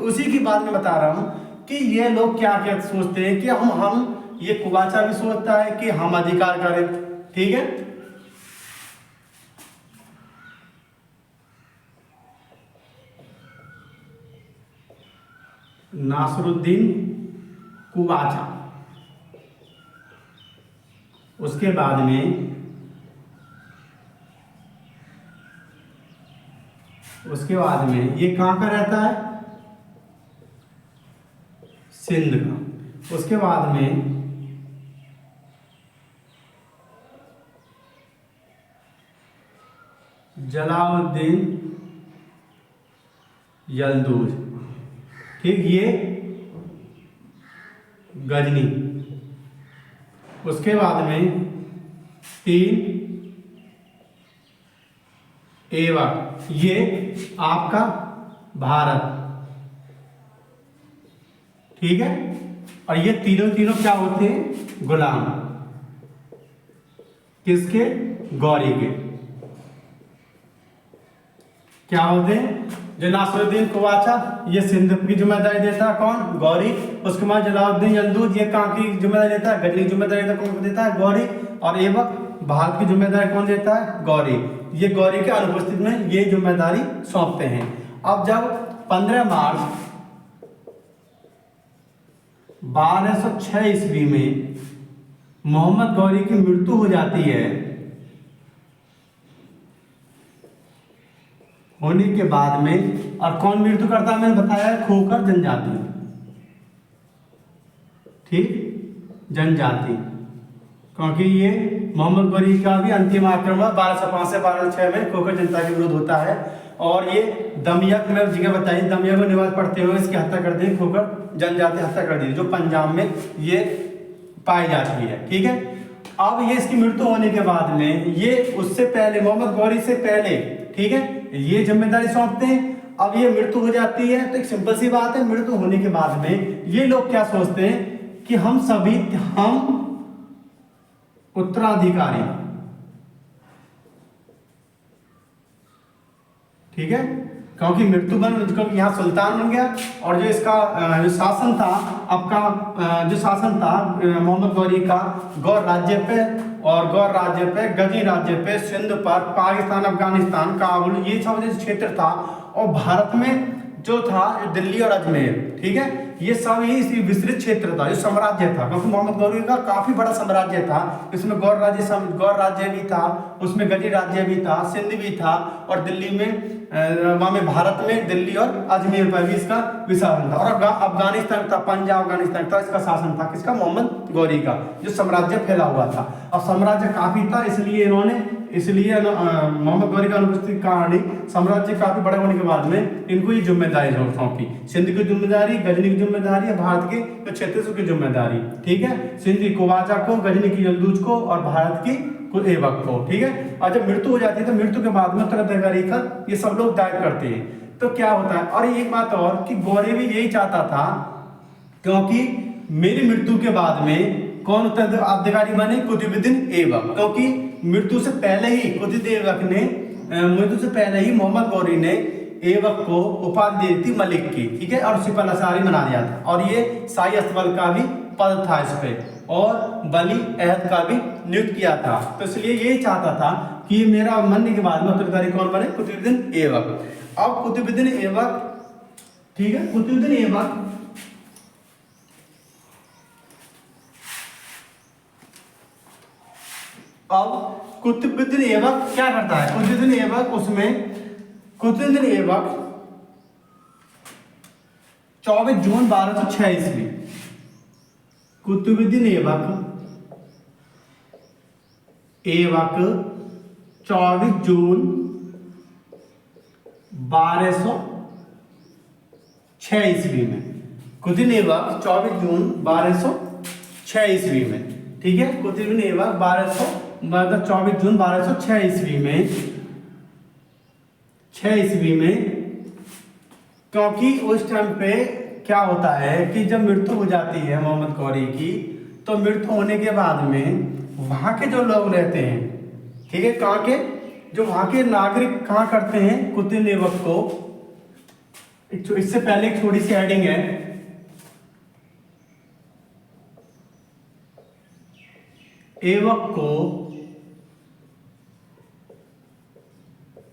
उसी की बात में बता रहा हूँ कि ये लोग क्या क्या सोचते हैं कि हम ये कुबाचा भी सोचता है कि हम अधिकार करें। ठीक है, नासरुद्दीन कुबाचा, उसके बाद में ये कहाँ का रहता है? सिंध का। उसके बाद में जलालुद्दीन यलदूज, ठीक, ये गजनी। उसके बाद में 3 एवक, ये आपका भारत। ठीक है, और ये तीनों क्या होते हैं? गुलाम। किसके? गौरी के। क्या होते हैं? जो नासरुद्दीन कुबाचा, ये सिंध की जिम्मेदारी देता है कौन? गौरी। उसके बाद जलालुद्दीन यलदूज, ये कहाँ की जिम्मेदारी देता है? गजनी की जिम्मेदारी कौन देता है? गौरी। और एवक भारत की जिम्मेदारी कौन देता है? गौरी। ये गौरी के अनुपस्थित में ये जिम्मेदारी सौंपते हैं। अब जब 15 मार्च 1206 ईस्वी में मोहम्मद गौरी की मृत्यु हो जाती है, होने के बाद में, और कौन मृत्यु करता है? मैंने बताया खोखर जनजाति। ठीक, जनजाति, क्योंकि ये मोहम्मद गौरी का भी अंतिम आक्रमण 1205 से 1206 में खोखर जनता के विरुद्ध होता है। और ये दमियक में जगह बताई, दमियक में निवास पढ़ते हुए इसकी हत्या कर दी, खोखर जनजाति हत्या कर दी, जो पंजाब में ये पाई जाती है। ठीक है, अब ये इसकी मृत्यु होने के बाद में ये उससे पहले, मोहम्मद गौरी से पहले, ठीक है, ये जिम्मेदारी सौंपते हैं। अब ये मृत्यु हो जाती है, तो एक सिंपल सी बात है, मृत्यु होने के बाद में ये लोग क्या सोचते हैं कि हम उत्तराधिकारी। ठीक है, क्योंकि मृत्यु बन यहाँ सुल्तान बन गया, और जो इसका जो शासन था, आपका जो शासन था मोहम्मद गौरी का, गौर राज्य पे, और गौर राज्य पे, गजनी राज्य पे, सिंध पर, पाकिस्तान, अफगानिस्तान, काबुल, ये सब जो क्षेत्र था, और भारत में जो था दिल्ली और अजमेर, ठीक है, ये सब ही विस्तृत क्षेत्र था, जो साम्राज्य था, क्योंकि मोहम्मद गौरी का काफी बड़ा साम्राज्य था। इसमें गौर राज्य भी था, उसमें गजनी राज्य भी था, सिंध भी था, और दिल्ली में वहां में भारत में दिल्ली और अजमेर पर भी इसका विशासन था, और अफगानिस्तान था, पंजाब अफगानिस्तान था, इसका शासन था किसका? मोहम्मद गौरी का, जो साम्राज्य फैला हुआ था। और साम्राज्य काफी था, इसलिए मोहम्मद गौरी का अनुपस्थिति के कारण ही साम्राज्य काफी बड़े होने के बाद में इनको ये जिम्मेदारी सौंपी, सिंध की जिम्मेदारी, गजनी की जिम्मेदारी, भारत के जो क्षेत्र की जिम्मेदारी। ठीक है, सिंध की कुबाचा को, गजनी की यलदूज को, और भारत की एवक को। ठीक है, और जब मृत्यु हो जाती है तो मृत्यु के बाद में उत्तराधिकारी का ये सब लोग दायर करते हैं। तो क्या होता है, और एक बात और कि गौरी भी यही चाहता था, क्योंकि मेरी मृत्यु के बाद में कौन उत्तराधिकारी बने? कुतुबुद्दीन ऐबक, क्योंकि मृत्यु से पहले ही मोहम्मद गौरी ने ऐबक को उपाधि दे दी थी मलिक की। ठीक है, और सिपह लसारी बना दिया था, और ये शाही अस्तबल का भी पद था इस पे, और वली अहद का भी नियुक्त किया था। तो इसलिए यही चाहता था कि मेरा मरने के बाद में उत्तराधिकारी कौन बने? कुतुबुद्दीन ऐबक। अब कुतुबुद्दीन ऐबक, ठीक है, कुतुबुद्दीन ऐबक क्या करता है? कुतुबुद्दीन ऐबक 24 जून 1206 ईस्वी, कुतुबुद्दीन ऐबक 24 जून 1206 1206 ईस्वी में। कुतुब ऐबक 24 जून 1206 ईस्वी में, ठीक है। कुतुब ऐबक 24 जून 1206 ईस्वी में, 6 ईस्वी में, क्योंकि उस टाइम पे क्या होता है कि जब मृत्यु हो जाती है मोहम्मद गौरी की, तो मृत्यु होने के बाद में वहाँ के जो लोग रहते हैं, ठीक है, कहाँ के जो वहाँ के नागरिक कहाँ करते हैं कुतुब ऐबक को, इससे पहले एक थोड़ी सी हेडिंग है, ऐबक को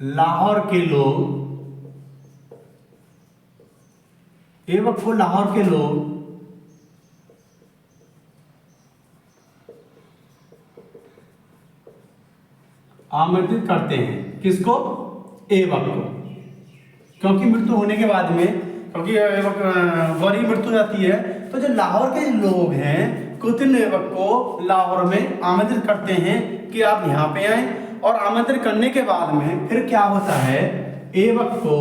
लाहौर के लोग, ऐबक को लाहौर के लोग आमंत्रित करते हैं। किसको? ऐबक को। क्योंकि मृत्यु होने के बाद में, क्योंकि ऐबक गौरी मृत्यु जाती है, तो जो लाहौर के लोग हैं कुतुब ऐबक को लाहौर में आमंत्रित करते हैं कि आप यहाँ पे आए। और आमंत्रित करने के बाद में फिर क्या होता है, ऐबक को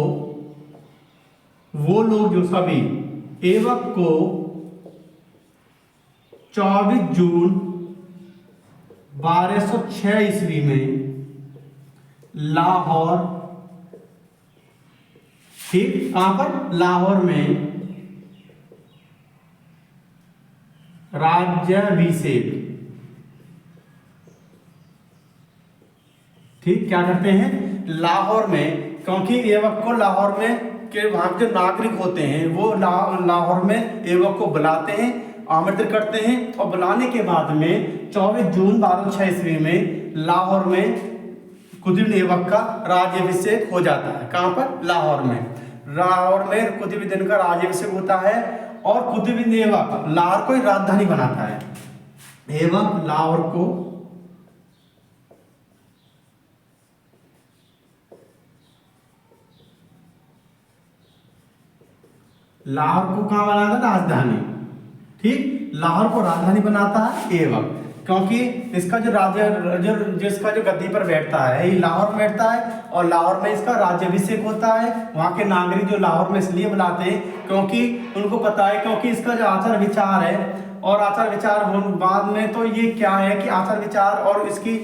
वो लोग जो सभी ऐबक को 24 जून 1206 ईस्वी में लाहौर, ठीक, कहां पर? लाहौर में राज्याभिषेक, ठीक, क्या करते हैं लाहौर में, क्योंकि ऐबक को लाहौर में के वहां के नागरिक होते हैं वो लाहौर में ऐबक को बुलाते हैं, आमंत्रित करते हैं। और बुलाने के बाद में 24 जून 1206 ईस्वी में लाहौर में कुतुब ऐबक का राज्याभिषेक हो जाता है। कहां पर? लाहौर में। लाहौर में कुतुबुद्दीन का राज्याभिषेक होता है और कुतुब ऐबक लाहौर को राजधानी बनाता है। ऐबक लाहौर को कहां बनाता है? राजधानी, ठीक, लाहौर को राजधानी बनाता है ऐबक, क्योंकि इसका जो राजा जिसका जो गद्दी पर बैठता है ये लाहौर में बैठता है और लाहौर में इसका राज्याभिषेक होता है। वहाँ के नागरिक जो लाहौर में इसलिए बुलाते हैं क्योंकि उनको पता है, क्योंकि इसका जो आचार विचार है और आचार विचार बाद में तो ये क्या है कि आचार विचार और इसकी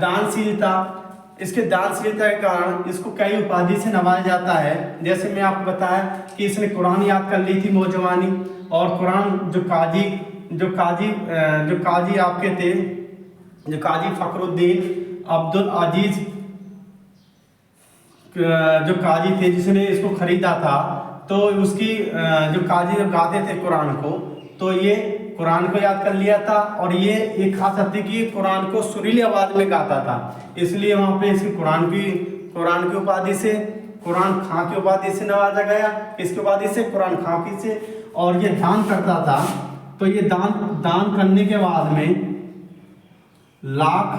दानशीलता, इसके दानशीलता के कारण इसको कई उपाधि से नवाजा जाता है। जैसे मैं आपको बताया कि इसने कुरान याद कर ली थी मौजवानी, और कुरान जो काजी आपके थे, जो काजी फखरुद्दीन अब्दुल अजीज जो काजी थे जिसने इसको खरीदा था, तो उसकी जो काजी जब गाते थे कुरान को, तो ये कुरान को याद कर लिया था। और ये एक खास हत्या की कुरान को सुरीली आवाज में गाता था, इसलिए वहाँ पे इसकी कुरान की उपाधि से, कुरान खां की उपाधि से नवाजा गया। किसकी उपाधि से? कुरान खां की से। और ये दान करता था, तो ये दान करने के बाद में लाख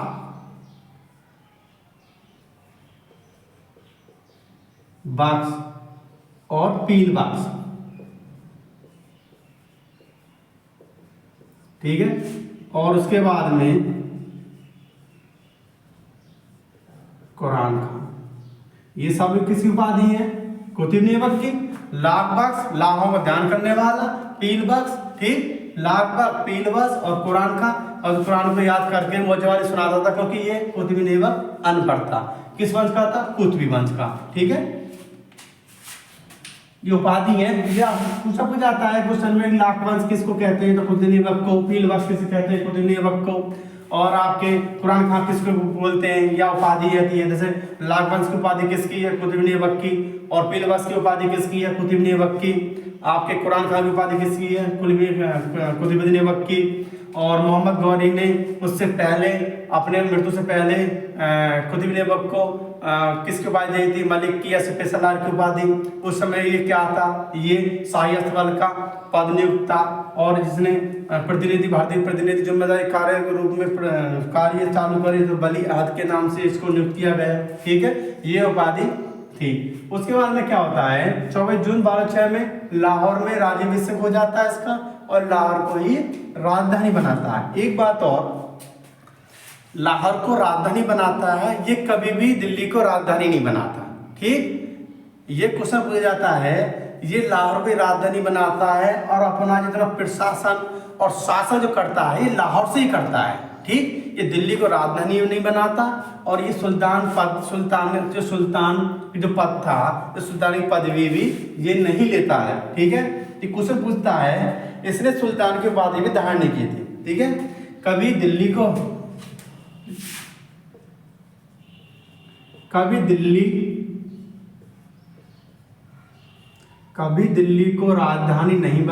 बक्स और पील बक्स, ठीक है। और उसके बाद में कुरान खां, ये सब किसकी उपाधि है? कुतुब ऐबक की। लाख बक्स, लाखों का ध्यान करने वाला, पील बक्स, ठीक, लाख बक्स, पील बक्स और कुरान खां। और कुरान को याद करके मौजवानी सुनाता था, क्योंकि ये कुतुब ऐबक अनपढ़ था। किस वंश का था? कुतुबी वंश का, ठीक है। ये उपाधि है, या पूछा जाता है क्वेश्चन में लाख वंश किसको कहते हैं, तो कुतुब ऐबक को। पील वंश किसे कहते हैं? कुतुब ऐबक को। और आपके कुरान खां किसको बोलते हैं, या उपाधि आती है, जैसे लाख वंश की उपाधि किसकी है? कुतुब ऐबक की। और पील वंश की उपाधि किसकी है? कुतुब ऐबक की। आपके कुरान खां की उपाधि किसकी है? कुतुब ऐबक की। और मोहम्मद गौरी ने उससे पहले, अपने मृत्यु से पहले कुतुब ऐबक को किसकी उपाधि दी थी? मलिक की या सिपह सलार की उपाधि। उस समय ये क्या था? ये शाही अस्तबल का पद नियुक्त था, और जिसने प्रतिनिधि, भारतीय प्रतिनिधि जिम्मेदारी कार्य के रूप में कार्य चालू करे, तो वली अहद के नाम से इसको नियुक्त किया गया, ठीक है। ये उपाधि थी। उसके बाद में क्या होता है? 24 जून 1206 में लाहौर में राज्याभिषेक हो जाता है इसका, और लाहौर को ही राजधानी बनाता है। एक बात और, लाहौर को राजधानी बनाता है, ये कभी भी दिल्ली को राजधानी नहीं बनाता, ठीक। ये क्वेश्चन पूछा जाता है ये लाहौर की राजधानी बनाता है और अपना जितना प्रशासन और शासन जो करता है ये लाहौर से ही करता है। ठीक, ये दिल्ली को राजधानी नहीं बनाता और ये सुल्तान जो पद था, जो सुल्तानी पदवी भी ये नहीं लेता है। ठीक है, ये क्वेश्चन पूछता है इसने सुल्तान की उपाधि भी धारण नहीं की थी। ठीक है, कभी दिल्ली को राजधानी नहीं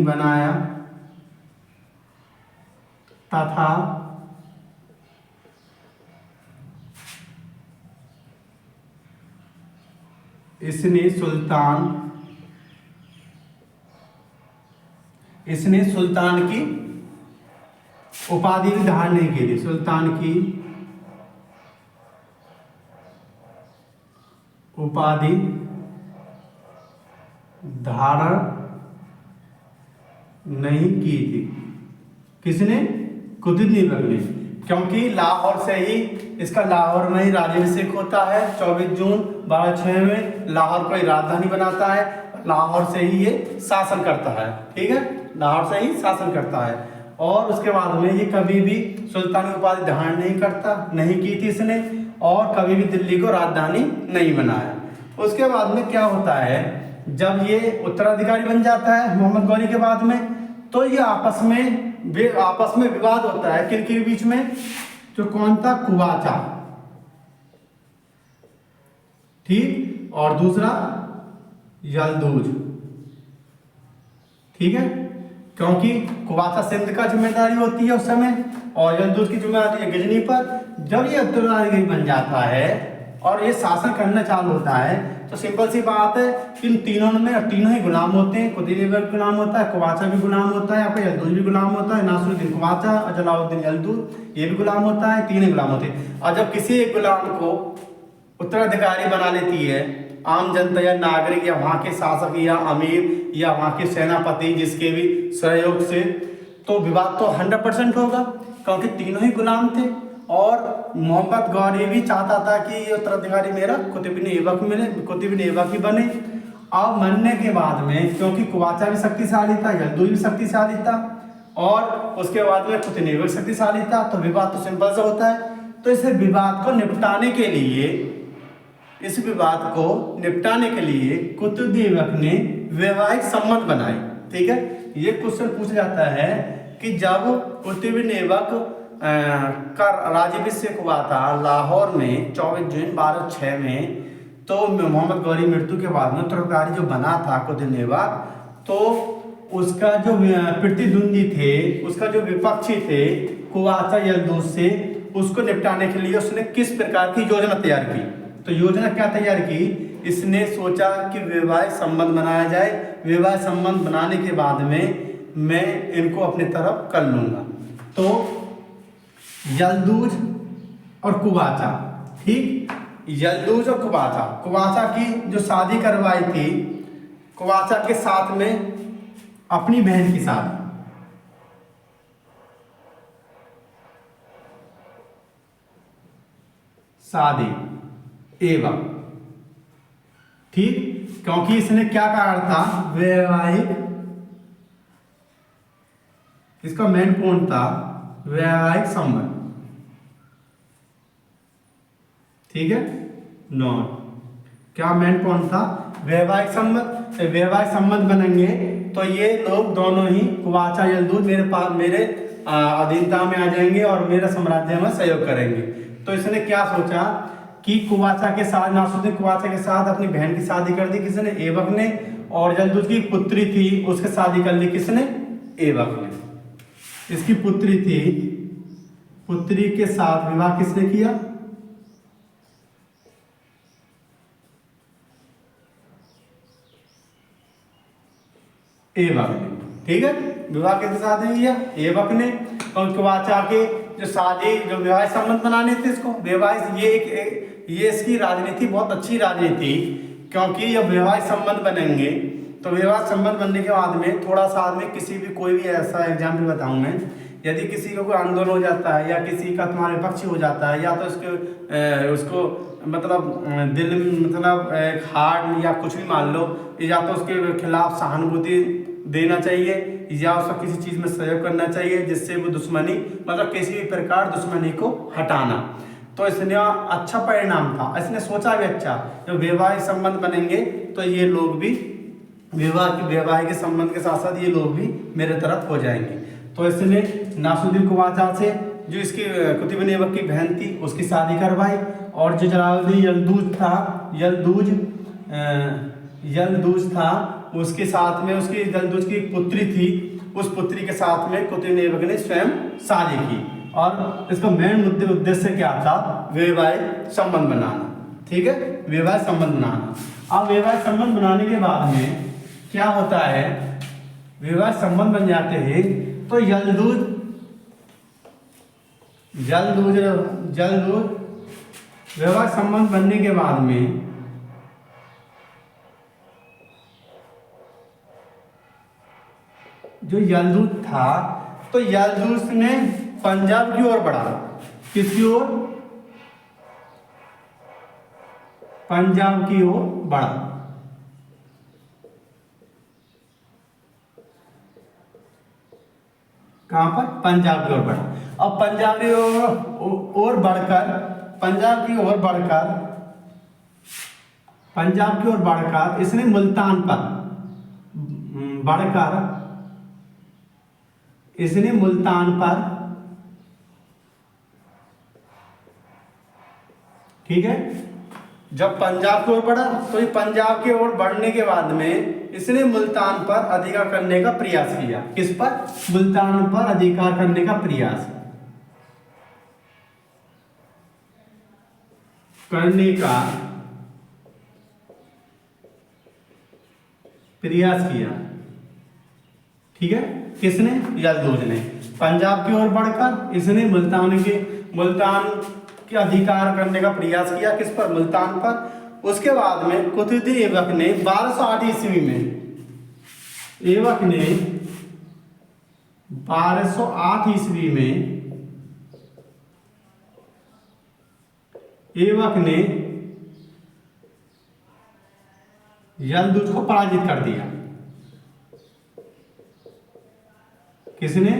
बनाया, तथा इसने सुल्तान की उपाधि भी धारण नहीं की थी। सुल्तान की उपाधि धारण नहीं की थी। किसने? कुतुबुद्दीन ऐबक ने, क्योंकि लाहौर से ही इसका लाहौर में ही राज्याभिषेक होता है 24 जून 1206 में। लाहौर को ही राजधानी बनाता है, लाहौर से ही ये शासन करता है। ठीक है, लाहौर से ही शासन करता है और उसके बाद में ये कभी भी सुल्तानी उपाधि धारण नहीं की थी इसने, और कभी भी दिल्ली को राजधानी नहीं बनाया। उसके बाद में क्या होता है, जब ये उत्तराधिकारी बन जाता है मोहम्मद गौरी के बाद में, तो ये आपस में विवाद होता है किनके बीच में, जो कौन था, कुवाचा। ठीक, और दूसरा यलदूज। ठीक है, क्योंकि कुवाचा सिंध का जिम्मेदारी होती है उस समय और यलदूज की जिम्मेदारी है गजनी पर। जब ये उत्तराधिकारी बन जाता है और ये शासन करना चालू होता है, तो सिंपल सी बात है कि इन तीनों में तीनों ही गुलाम होते हैं। कुतुबुद्दीन ऐबक गुलाम होता है, कुवाचा भी गुलाम होता है, यहाँ पे यलदूज भी गुलाम होता है, नासिरुद्दीन कुवाचा और जलालुद्दीन यलदूज ये भी गुलाम होता है, तीनों गुलाम होते हैं। और जब किसी एक गुलाम को उत्तराधिकारी बना लेती है आम जनता या नागरिक या वहाँ के शासक या अमीर या वहाँ के सेनापति जिसके भी सहयोग से, तो विवाद तो 100% होगा, क्योंकि तीनों ही गुलाम थे। और मोहम्मद गौरी भी चाहता था कि ये उत्तराधिकारी मेरा कुतुबुद्दीन ऐबक ही बने। अब बनने के बाद में, क्योंकि कुवाचा भी शक्तिशाली था, यलदूज भी शक्तिशाली था और उसके बाद में कुतुबुद्दीन ऐबक शक्तिशाली था, तो विवाद तो सिंपल सा होता है। तो इस विवाद को निपटाने के लिए कुतुबुद्दीन ऐबक ने वैवाहिक संबंध बनाए। ठीक है, ये क्वेश्चन पूछा जाता है कि जब कुतुबुद्दीन ऐबक का राज्याभिषेक हुआ था लाहौर में 24 जून 1206 में, तो मोहम्मद गौरी मृत्यु के बाद में उत्तराधिकारी जो बना था कुतुबुद्दीन ऐबक, तो उसका जो प्रतिद्वंदी थे, उसका जो विपक्षी थे कुवाचा यलदूज से, उसको निपटाने के लिए उसने किस प्रकार की योजना तैयार की। तो योजना क्या तैयार की, इसने सोचा कि वैवाहिक संबंध बनाया जाए, वैवाहिक संबंध बनाने के बाद में मैं इनको अपनी तरफ कर लूँगा। तो यलदूज और कुवाचा, ठीक, यलदूज और कुवाचा की जो शादी करवाई थी, कुवाचा के साथ में अपनी बहन की शादी ऐबक। ठीक, क्योंकि इसने क्या कारण था, वैवाहिक, इसका मेन पॉइंट था वैवाहिक संबंध। ठीक है, नॉट, क्या मेन पॉइंट था, वैवाहिक संबंध। वैवाहिक संबंध बनेंगे तो ये लोग दोनों ही कुवाचा यलदूज मेरे अधीनता में आ जाएंगे और मेरे साम्राज्य में सहयोग करेंगे। तो इसने क्या सोचा कि कुवाचा के साथ, नासिरुद्दीन कुवाचा के साथ अपनी बहन की शादी कर दी किसने, ऐबक ने, और यलदूज की पुत्री थी उसके शादी कर ली किसने, ऐबक ने। इसकी पुत्री थी, पुत्री के साथ विवाह किसने किया, ऐबक ने। ठीक है, विवाह किसके साथ किया, ऐबक ने। और कुवाचा के जो शादी, जो विवाह संबंध बनाने थे इसको विवाह, ये इसकी राजनीति बहुत अच्छी राजनीति, क्योंकि जब विवाह संबंध बनेंगे तो विवाह संबंध बनने के बाद में थोड़ा सा में किसी भी कोई भी ऐसा एग्जाम्पल बताऊं मैं यदि किसी का कोई आंदोलन हो जाता है या किसी का तुम्हारे पक्ष हो जाता है, या तो उसको मतलब दिल मतलब हार्ड या कुछ भी मान लो, या तो उसके खिलाफ सहानुभूति देना चाहिए या उसका किसी चीज़ में सहयोग करना चाहिए जिससे वो दुश्मनी मतलब किसी भी प्रकार दुश्मनी को हटाना। तो इसने अच्छा परिणाम था, इसने सोचा भी अच्छा, जब वैवाहिक संबंध बनेंगे तो ये लोग भी वैवाहिक संबंध के साथ साथ ये लोग भी मेरे तरफ हो जाएंगे। तो इसने नासरुद्दीन कुबाचा से जो इसकी कुतुब बिन ऐबक की बहन थी उसकी शादी करवाई, और जो जलालुद्दीन यल्दूज था उसके साथ में उसकी यल्दूज की पुत्री थी, उस पुत्री के साथ में कुतुब बिन ऐबक ने स्वयं शादी की। और इसका मेन उद्देश्य क्या था? वैवाहिक संबंध बनाना। ठीक है, वैवाहिक संबंध बनाना। अब वैवाहिक संबंध बनाने के बाद में क्या होता है, वैवाहिक संबंध बन जाते हैं तो यल्दूज वैवाहिक संबंध बनने के बाद में जो यल्दूज था तो यल्दूज ने पंजाब की ओर बढ़ा। किसकी ओर? पंजाब की ओर बढ़ा। कहां पर? पंजाब की ओर बढ़ा। अब पंजाब की ओर बढ़कर इसने मुल्तान पर ठीक है, जब पंजाब की ओर बढ़ा तो ये पंजाब की ओर बढ़ने के बाद में इसने मुल्तान पर अधिकार करने का प्रयास किया। किस पर? मुल्तान पर अधिकार करने का प्रयास किया। ठीक है, किसने? यल्दूज ने। पंजाब की ओर बढ़कर इसने मुल्तान के अधिकार करने का प्रयास किया। किस पर? मुल्तान पर। उसके बाद में कुतुबुद्दीन ऐबक ने 1208 ईस्वी में ऐबक ने यल्दूज को पराजित कर दिया। किसने?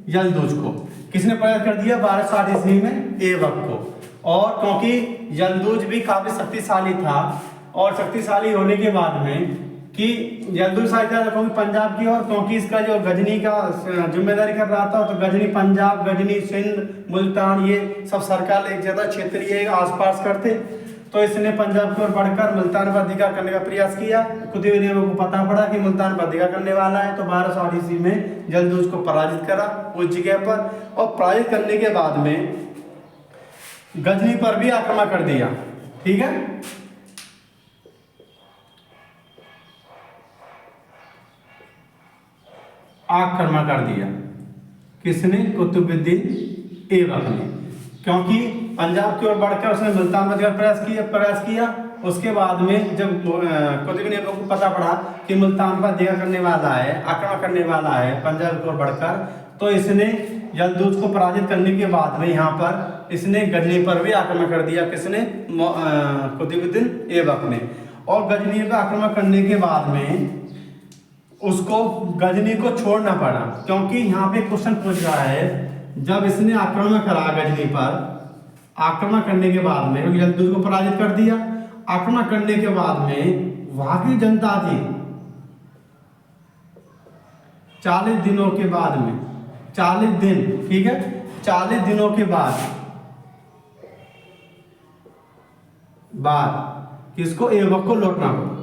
यल्दूज को। किसने पराजित कर दिया? 1260 ईस्वी में ऐबक को। और क्योंकि यल्दूज भी काफी शक्तिशाली था, और शक्तिशाली होने के बाद में कि यल्दूज क्योंकि पंजाब की ओर, क्योंकि इसका जो गजनी का जिम्मेदारी कर रहा था, तो गजनी पंजाब, गजनी सिंध, मुल्तान ये सब सरकार एक ज्यादा क्षेत्रीय आसपास करते, तो इसने पंजाब की ओर बढ़कर मुल्तान पर अधिकार करने का प्रयास किया। कुतुब बिन ऐबक को पता पड़ा कि मुल्तान पर अधिकार करने वाला है, तो 1260 ईस्वी में यल्दूज को पराजित करा उस जगह पर, और पराजित करने के बाद में गजनी पर भी आक्रमण कर दिया। ठीक है, आक्रमण कर दिया। किसने? कुतुबुद्दीन ऐबक ने। क्योंकि पंजाब की ओर बढ़कर उसने मुल्तान पर प्रयास किया। उसके बाद में जब कुतुब बिन ऐबक को पता पड़ा कि मुल्तान पर अधिकार करने वाला है, आक्रमण करने वाला है पंजाब की ओर बढ़कर, तो इसने यल्दूज को पराजित करने के बाद में यहाँ पर इसने गजनी पर भी आक्रमण कर दिया। किसने? कुतुबुद्दीन ऐबक ने। और गजनी पर आक्रमण करने के बाद में उसको गजनी को छोड़ना पड़ा, क्योंकि यहाँ पे क्वेश्चन पूछ रहा है, जब इसने आक्रमण करा गजनी पर, आक्रमण करने के बाद में यल्दूज को पराजित कर दिया, आक्रमण करने के बाद में वहां की जनता थी 40 दिनों के बाद में, 40 दिन, ठीक है, 40 दिनों के बाद किसको? ऐबक को लौटना पड़ा।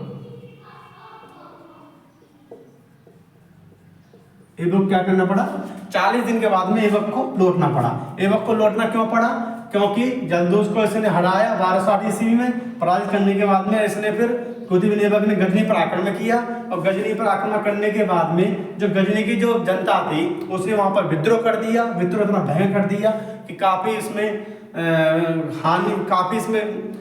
ऐबक क्या करना पड़ा? 40 दिन के बाद में ऐबक को लौटना पड़ा। ऐबक को लौटना क्यों पड़ा? क्योंकि यल्दूज को इसने हराया 1260 ईस्वी में, पराजित करने के बाद में इसने फिर कुतुब बिन ऐबक ने गजनी पर आक्रमण किया, और गजनी पर आक्रमण करने के बाद में जो गजनी की जो जनता थी उसने वहां पर विद्रोह कर दिया। विद्रोह इतना भयंकर कर दिया कि काफी इसमें काफी इसमें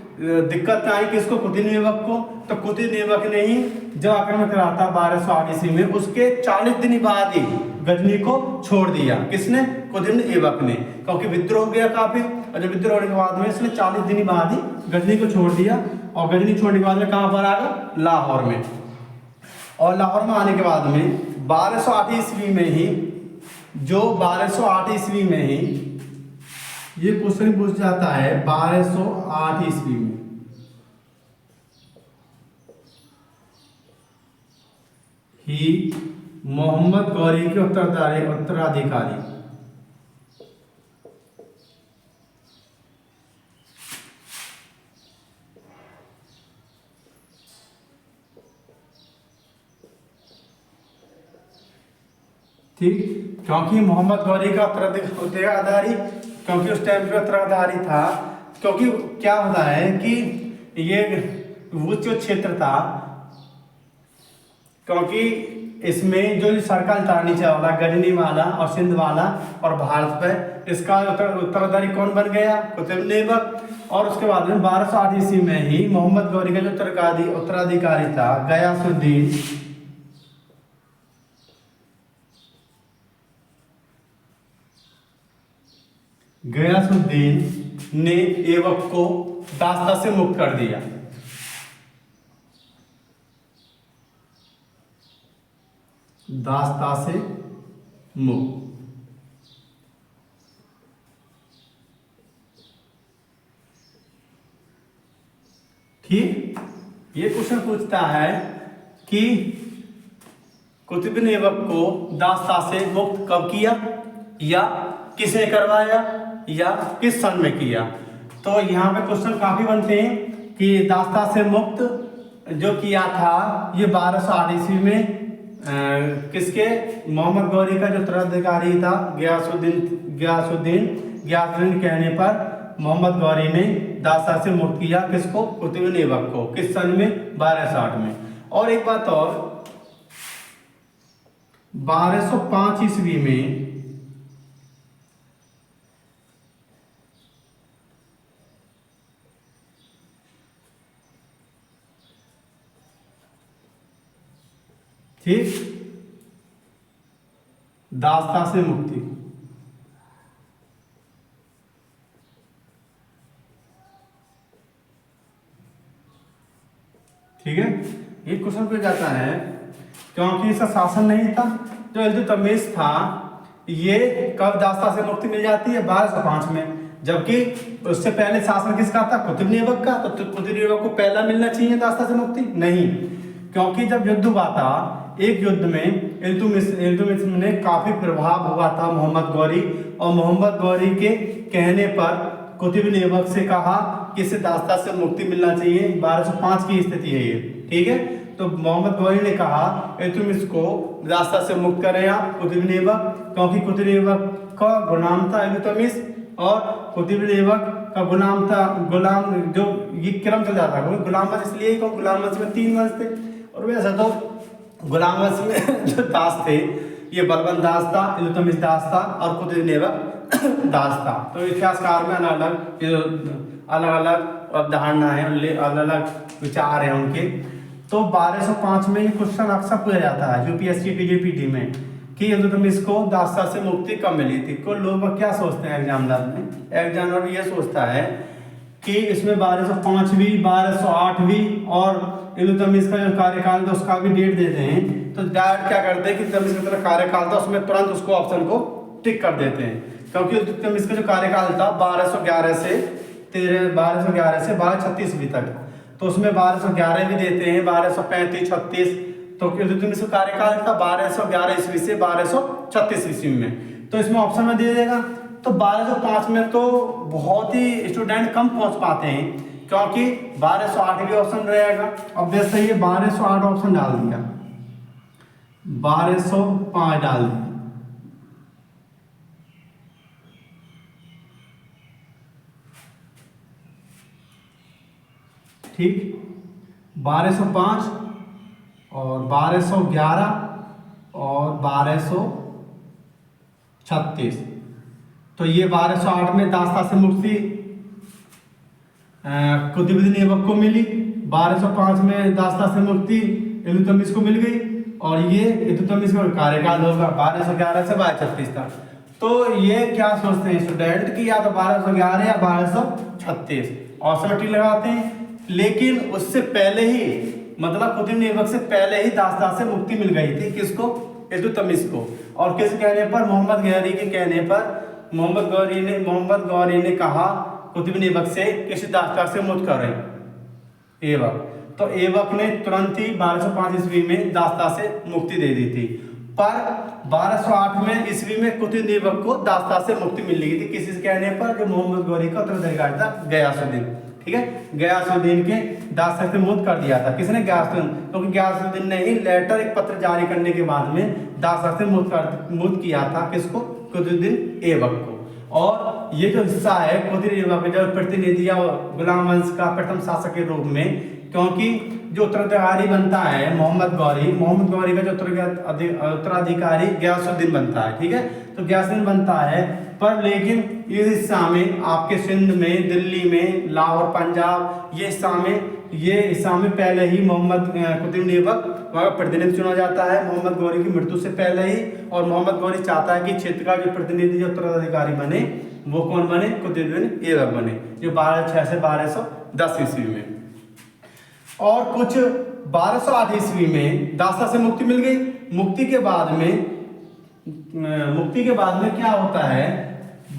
दिक्कत आई किसको? कुतुब बिन ऐबक को। तो कुतुब बिन ऐबक ने ही जो आक्रमण करा था 1208 ईस्वी में, उसके 40 दिन बाद ही गजनी को छोड़ दिया। किसने? कुतुब ऐबक ने, क्योंकि विद्रोह हो गया काफी, और जब विद्रोह होने के बाद में इसने 40 दिन बाद ही गजनी को छोड़ दिया। और गजनी छोड़ने के बाद में कहाँ पर आ गया? लाहौर में। और लाहौर में आने के बाद में 1208 ईस्वी में ही, जो 1208 ईस्वी में ही ये क्वेश्चन पूछ जाता है, 1208 ईस्वी में ही मोहम्मद गौरी के उत्तराधिकारी ठीक, क्योंकि मोहम्मद गौरी का उत्तराधिकारी, क्योंकि उस टाइम पे उत्तराधिकारी था, क्योंकि क्या होता है कि ये वो जो क्षेत्र था, क्योंकि इसमें जो सरकार था नीचे वाला, गजनी वाला और सिंध वाला और भारत पे, इसका उत्तराधिकारी कौन बन गया? कुतुब ऐबक। और उसके बाद में 1208 ईस्वी में ही मोहम्मद गौरी का जो उत्तराधिकारी था, गयासुद्दीन ने ऐबक को दास्ता से मुक्त कर दिया। दास्ता से मुक्त। ठीक, ये क्वेश्चन पूछता है कि कुतुब ऐबक को दास्ता से मुक्त कब किया, या किसने करवाया, या किस सन में किया। तो यहाँ पे क्वेश्चन काफी बनते हैं कि दास्ता से मुक्त जो किया था ये 1208 ईस्वी में किसके? मोहम्मद गौरी का जो उत्तराधिकारी था गयासुद्दीन कहने पर मोहम्मद गौरी ने दास्ता से मुक्त किया। किसको? कुतुब ऐबक को। किस सन में? 1208 में। और एक बात और, 1205 ईस्वी में ठीक, दास्ता से मुक्ति। ठीक है, ये क्वेश्चन पूछा जाता है क्योंकि इसका शासन नहीं था। जो इल्तुतमिश था, ये कब दास्ता से मुक्ति मिल जाती है? 1205 में। जबकि उससे पहले शासन किसका था? कुतुब ऐबक का। तो कुतुब ऐबक को पहला मिलना चाहिए दास्ता से मुक्ति? नहीं, क्योंकि जब युद्ध हुआ था, एक युद्ध में इल्तुतमिश ने काफी प्रभाव हुआ था मोहम्मद गौरी, और मोहम्मद गौरी के कहने पर कुतुब ऐबक से कहा कि इसे दास्ता से मुक्ति मिलना चाहिए। 1205 की स्थिति है ये। ठीक है, तो मोहम्मद गौरी ने कहा इल्तुतमिश को दास्ता से मुक्त करें आप कुतुब ऐबक, क्योंकि कुतुब ऐबक का गुलाम था इल्तुतमिश, और कुतुब ऐबक का गुलाम जो ये क्रम चल जाता है गुलाम वंश, इसलिए गुलाम वंश में 3 वंश थे। और वैसे तो गुलाम वंश में जो दास थे, ये बलबन दास था, इल्तुतमिश दास था, और कुतुब ऐबक दास था। तो इतिहासकार में अलग अलग अवधारणा है, अलग अलग विचार हैं उनके। तो 1205 में ये क्वेश्चन अक्सर पूछा जाता है यूपीएससी पीजीपीटी में कि इल्तुतमिश को दास्ता से मुक्ति कब मिली थी। कुछ लोग क्या सोचते हैं एग्जामिनर ये सोचता है कि इसमें 1205वीं 1208वीं और इल्तुतमिश का जो कार्यकाल था उसका भी डेट देते हैं। तो डायरेक्ट क्या करते हैं कि इल्तुतमिश का कार्यकाल था उसमें तुरंत उसको ऑप्शन को टिक कर देते हैं, क्योंकि इल्तुतमिश का जो कार्यकाल था 1211 से 1236 ईस्वी तक, तो उसमें 1211 भी देते हैं, 1235 36। तो इल्तुतमिश का कार्यकाल था 1211 ईस्वी से 1236 ईस्वी में। तो इसमें ऑप्शन में दे देगा। तो 1205 में तो बहुत ही स्टूडेंट कम पहुंच पाते हैं, क्योंकि 1208 भी ऑप्शन रहेगा। अब जैसे ये 1208 ऑप्शन डाल दिया, 1205 डाल दिया। ठीक, 1205 और 1211 और 1236। तो ये 1208 में दास्ता से मुक्ति कुतुब ऐबक को मिली, 1205 में दास्ता से मुक्ति इल्तुतमिश को मिल गई। और ये इतुतमिश का कार्यकाल होगा 1211 से 1236 तक। तो ये क्या सोचते हैं स्टूडेंट कि या तो 1211 या 1236 ऑटोमेटिक लगाते हैं, लेकिन उससे पहले ही मतलब कुतुबुद्दीन ऐबक से पहले ही दास्ता से मुक्ति मिल गई थी। किसको? इल्तुतमिश को। और किस कहने पर? मोहम्मद गौरी के कहने पर मोहम्मद गौरी ने कहा कुतुबुद्दीन ऐबक से किसी दास्ता से मुक्त करें ऐबक। तो ऐबक ने तुरंत ही 1205 ईस्वी में दास्ता से मुक्ति दे दी थी। पर 1208 में ईस्वी में कुतुबुद्दीन ऐबक को दास्ता से मुक्ति मिल गई थी। किसी से कहने पर? जो मोहम्मद गौरी का उत्तराधिकारी था गयासुद्दीन। ठीक है, गयासुद्दीन के दास्ता से मुक्त कर दिया था। किसने? गयासुद्दीन। क्योंकि गयासुद्दीन ने ही लेटर एक पत्र जारी करने के बाद में दास्ता से मुक्त किया था। किसको? कुतुबुद्दीन ऐबक को। और ये जो हिस्सा है कुतुबुद्दीन ऐबक का, जो प्रतिनिधि या गुलाम वंश का प्रथम शासक के रूप में, क्योंकि जो उत्तराधिकारी बनता है मोहम्मद गौरी का जो उत्तराधिकारी गयासुद्दीन बनता है। ठीक है, तो गयासुद्दीन बनता है। पर लेकिन इस हिस्सा में आपके सिंध में, दिल्ली में, लाहौर, पंजाब, ये हिस्सा में पहले ही कुतुबुद्दीन ऐबक वहाँ प्रतिनिधि चुना जाता है मोहम्मद गौरी की मृत्यु से पहले ही। और मोहम्मद गौरी चाहता है कि क्षेत्र का जो प्रतिनिधि, जो उत्तराधिकारी बने, वो कौन बने? कुतुबुद्दीन ऐबक बने, जो 1206 से 1210 ईस्वी में। और कुछ 1208 ईस्वी में दास्ता से मुक्ति मिल गई। मुक्ति के बाद में क्या होता है?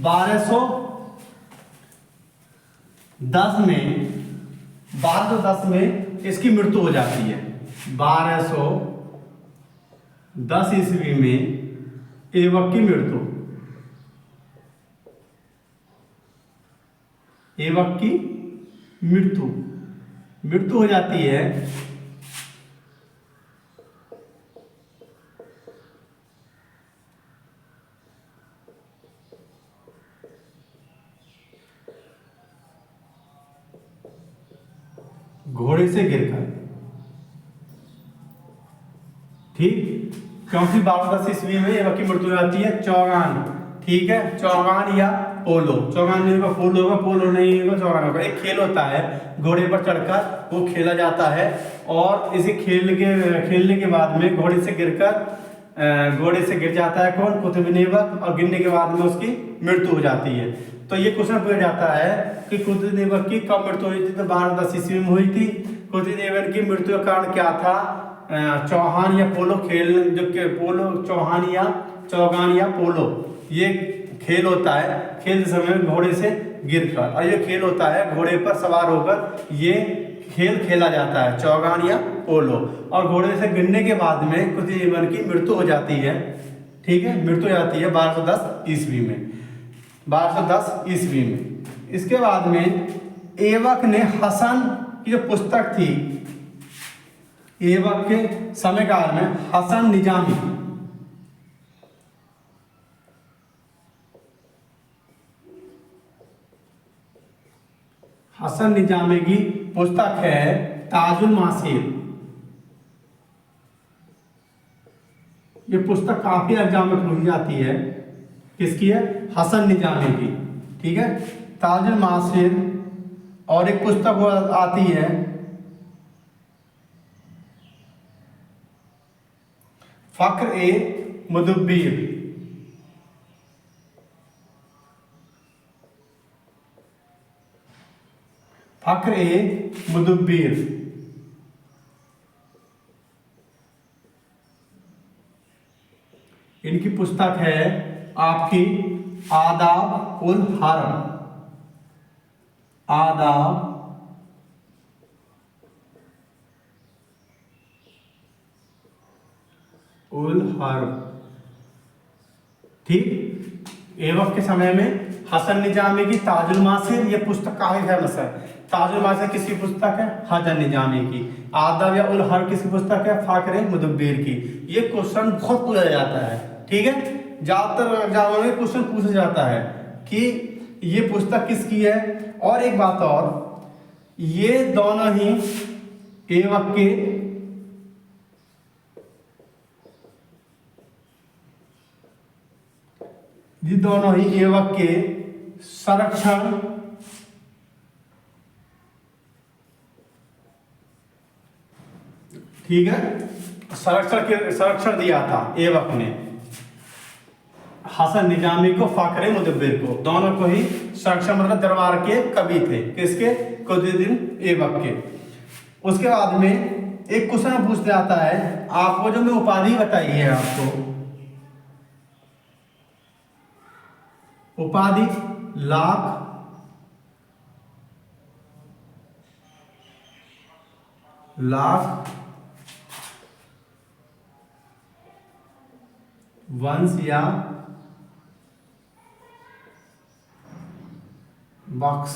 1210 में इसकी मृत्यु हो जाती है। 1210 ईस्वी में ऐबक की मृत्यु हो जाती है। घोड़े से गिरकर। ठीक, क्योंकि 1210 ईस्वी में ऐबक की मृत्यु हो जाती है। चौगान, ठीक है, चौगान या पोलो, चौगान नहीं होगा पोलो होगा, पोलो नहीं होगा चौगान होगा। एक खेल होता है घोड़े पर चढ़कर, वो खेला जाता है। और इसे खेलने के बाद में घोड़े से गिर जाता है कौन? कुतुबुद्दीन ऐबक। और गिरने के बाद में उसकी मृत्यु हो जाती है। तो ये क्वेश्चन पूछा जाता है कि कुतुबुद्दीन ऐबक की कब मृत्यु हुई थी? तो 1210 ईस्वी में हुई थी। कुतुबुद्दीन ऐबक की मृत्यु का कारण क्या था? चौहान या पोलो खेल, चौगान या पोलो, ये खेल होता है। खेल समय घोड़े से गिरकर, और ये खेल होता है घोड़े पर सवार होकर, ये खेल खेला जाता है, चौगान या पोलो। और घोड़े से गिरने के बाद में कुतुबुद्दीन ऐबक की मृत्यु हो जाती है। ठीक है, मृत्यु हो जाती है 1210 ईस्वी में। इसके बाद में ऐबक ने हसन की जो पुस्तक थी, ऐबक के समयकाल में हसन निजामी की पुस्तक है ताजुल मासीर। ये पुस्तक काफी एग्जाम में पूछी जाती है। किसकी है? हसन निजामी की। ठीक है, ताजुल मासीर। और एक पुस्तक आती है फ़ख्र-ए-मुदब्बिर। इनकी पुस्तक है आपकी आदाब-उल-हर्ब। ठीक, ऐबक के समय में हसन निजामी की ताजुल मासीर, ये पुस्तक काफी फेमस है। ताजुल मासीर किसकी पुस्तक है? हसन निजामी की। आदाब या उल हर्ब किसकी पुस्तक है? फ़ख्र-ए-मुदब्बिर की। ये क्वेश्चन बहुत पूछा जाता है। ठीक है, ज्यादातर एग्जामों में क्वेश्चन पूछा जाता है कि ये पुस्तक किसकी है। और एक बात और, ये दोनों ही ऐबक के संरक्षण ठीक है संरक्षण दिया था ऐबक ने हसन निजामी को, फाखरे मुदब्बिर को, दोनों को ही संरक्षण, मतलब दरबार के कवि थे, किसके? कुतुबुद्दीन ऐबक के। उसके बाद में एक क्वेश्चन पूछते आता है, आपको जो मैं उपाधि बताई है, आपको उपाधि लाख वंश या बक्स,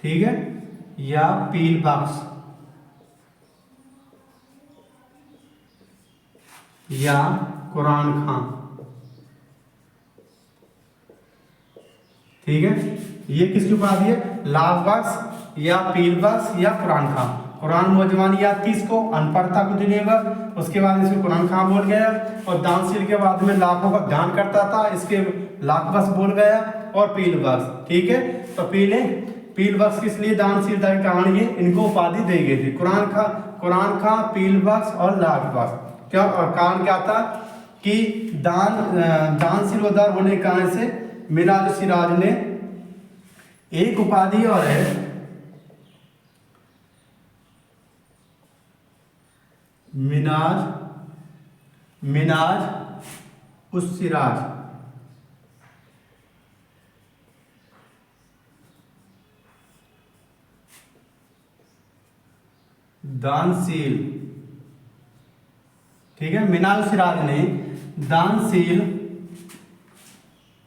ठीक है, या पील बक्स, या कुरान खां, ठीक है। ये किसकी उपाधि है? लाभ बख्श या पील बख्श या कुरान खां। कुरान मौजवानी याद थी इसको, अनपढ़ता को दुनिया, उसके बाद इसको कुरान खां बोल गया, और दानशील के बाद में लाखों का दान करता था, इसके लाख बख्श बोल गया, और पील बख्श, ठीक है। तो पील बख्श किस लिए? दानशीलता के कारण ये इनको उपाधि दी गई थी। कुरान खां, पील बख्श और लाख बख्श। क्या कारण क्या था कि दानशील उदार होने के कारण से मिनाज सिराज ने एक उपाधि और है, मिनाज उस सिराज, दानशील, ठीक है। मिनाज उस सिराज ने दानशील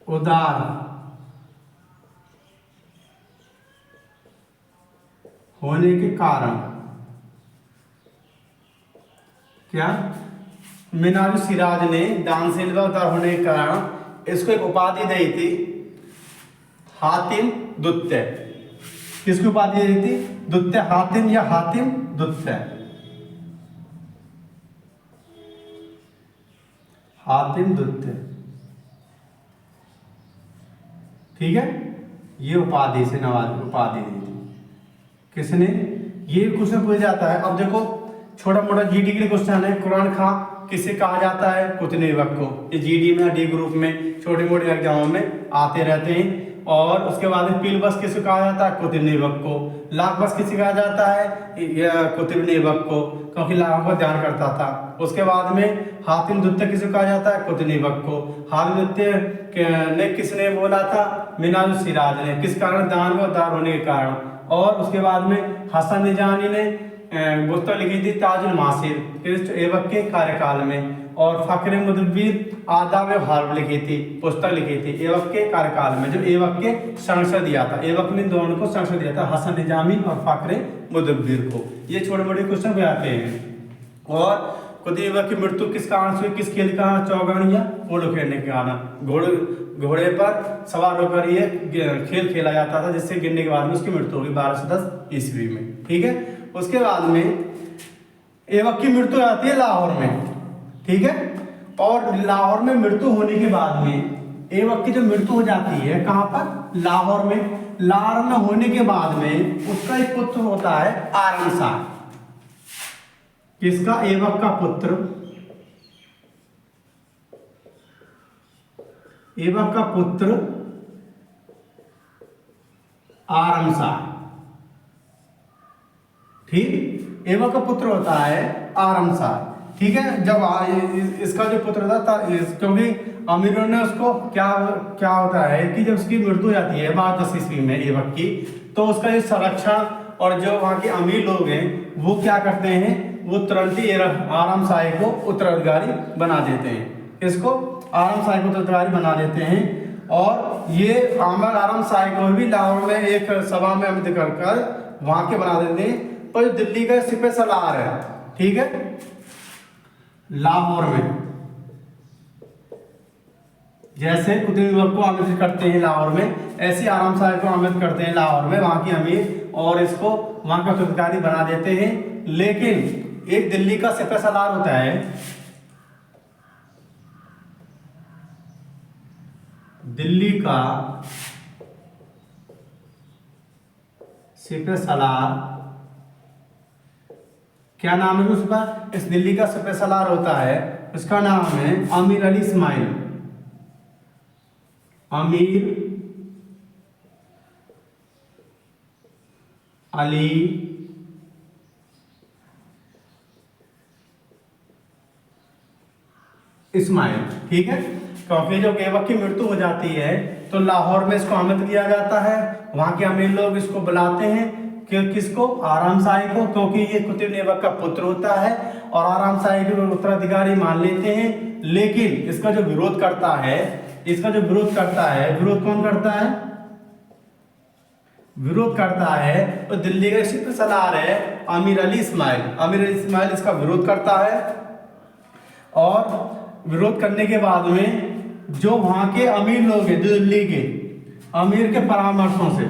उदार होने के कारण, क्या? मिनाज सिराज ने दानशील उदार होने के कारण इसको एक उपाधि दी थी, हातिम दुत्य। किसकी उपाधि दी थी? दुत्य हातिम या हातिम दुत्य, हातिम दुत्य, ठीक है। ये उपाधि से नवाज उपाधि दी थी किसने? ये क्वेश्चन पूछा जाता है। अब देखो छोटा मोटा जीडी के क्वेश्चन है, कुरान खां किसे कहा जाता है? कुतुबुद्दीन ऐबक को। ये जीडी में, डी ग्रुप में, छोटे मोटे एग्जामों में आते रहते हैं। और उसके बाद पील बख्श किसे कहा जाता है? कुतुबुद्दीन ऐबक को। लाख बख्श किसे कहा जाता है? कुतुबुद्दीन ऐबक को, क्योंकि लाखों का ध्यान करता था। उसके बाद में हातिम दुत्य किसे कहा जाता है? कुतुबुद्दीन ऐबक को। हातिम दुत्य ने किसने बोला था? मिनाज सिराज ने। किस कारण? दान व उदार होने के कारण। और उसके बाद में हसन निजामी ने पुस्तक लिखी थी ताजुल मासिर ऐबक के कार्यकाल में। और फखरे मुदब्बिर आदाब हर्ब लिखी थी, पुस्तक लिखी थी ऐबक के कार्यकाल में, जब ऐबक के संरक्षण दिया था। ऐबक ने दोनों को संरक्षण दिया था, हसन निजामी और फखरे मुदब्बिर को। ये छोटे मोटे क्वेश्चन भी आते हैं। और कुतुबुद्दीन ऐबक की मृत्यु किस कारण से? किस खेल का? चौगान या पोलो खेलने के कारण। घोड़े पर सवार होकर ये खेल खेला जाता था, जिससे गिरने के बाद में उसकी मृत्यु होगी 1210 ईस्वी में, ठीक है। उसके बाद में ऐबक की मृत्यु आती है लाहौर में, ठीक है। और लाहौर में मृत्यु होने के बाद में ऐबक की जो मृत्यु हो जाती है कहां पर? लाहौर में। लाहौर में होने के बाद में उसका एक पुत्र होता है आरमशाह। किसका? ऐबक का पुत्र, ऐबक का पुत्र आरमशाह, ठीक। ऐबक का पुत्र होता है आरमशाह, ठीक है। जब इसका जो पुत्र था क्योंकि अमीरों ने उसको क्या होता है कि जब उसकी मृत्यु हो जाती है 1210 ईस्वी में ऐबक की, तो उसका जो संरक्षण और जो वहाँ के अमीर लोग हैं वो क्या करते हैं? वो तुरंत ही आरमशाह को उत्तराधिकारी बना देते हैं। इसको आरमशाह को उत्तराधिकारी बना देते हैं। और ये आरमशाह को भी लाहौर में एक सभा में अमित कर वहाँ के बना देते हैं। पर दिल्ली का सिपह सलार है, ठीक है, लाहौर में, जैसे कुतुबुद्दीन ऐबक को आमंत्रित करते हैं लाहौर में, ऐसे आरमशाह को आमंत्रित करते हैं लाहौर में वहां की अमीर, और इसको वहां का उत्तराधिकारी बना देते हैं। लेकिन एक दिल्ली का सिपह सलार होता है, दिल्ली का सिपह सलार क्या नाम है उसका? इस दिल्ली का सुपह सलार होता है, उसका नाम है आमिर अली इस्माइल। आमिर अली इस्माइल। ठीक है, क्योंकि जब ऐबक की मृत्यु हो जाती है तो लाहौर में इसको आमंत्रित किया जाता है। वहां के अमीर लोग इसको बुलाते हैं कि किसको? आराम शाही को, क्योंकि ये कुतुब ऐबक का पुत्र होता है और आराम शाही के उत्तराधिकारी मान लेते हैं। लेकिन इसका जो विरोध करता है, विरोध कौन करता है? विरोध करता है तो दिल्ली का सुपह सलार है आमिर अली इस्माइल। आमिर अली इस्माइल इसका विरोध करता है और विरोध करने के बाद में जो वहां के अमीर लोग हैं, दिल्ली के अमीर के परामर्शों से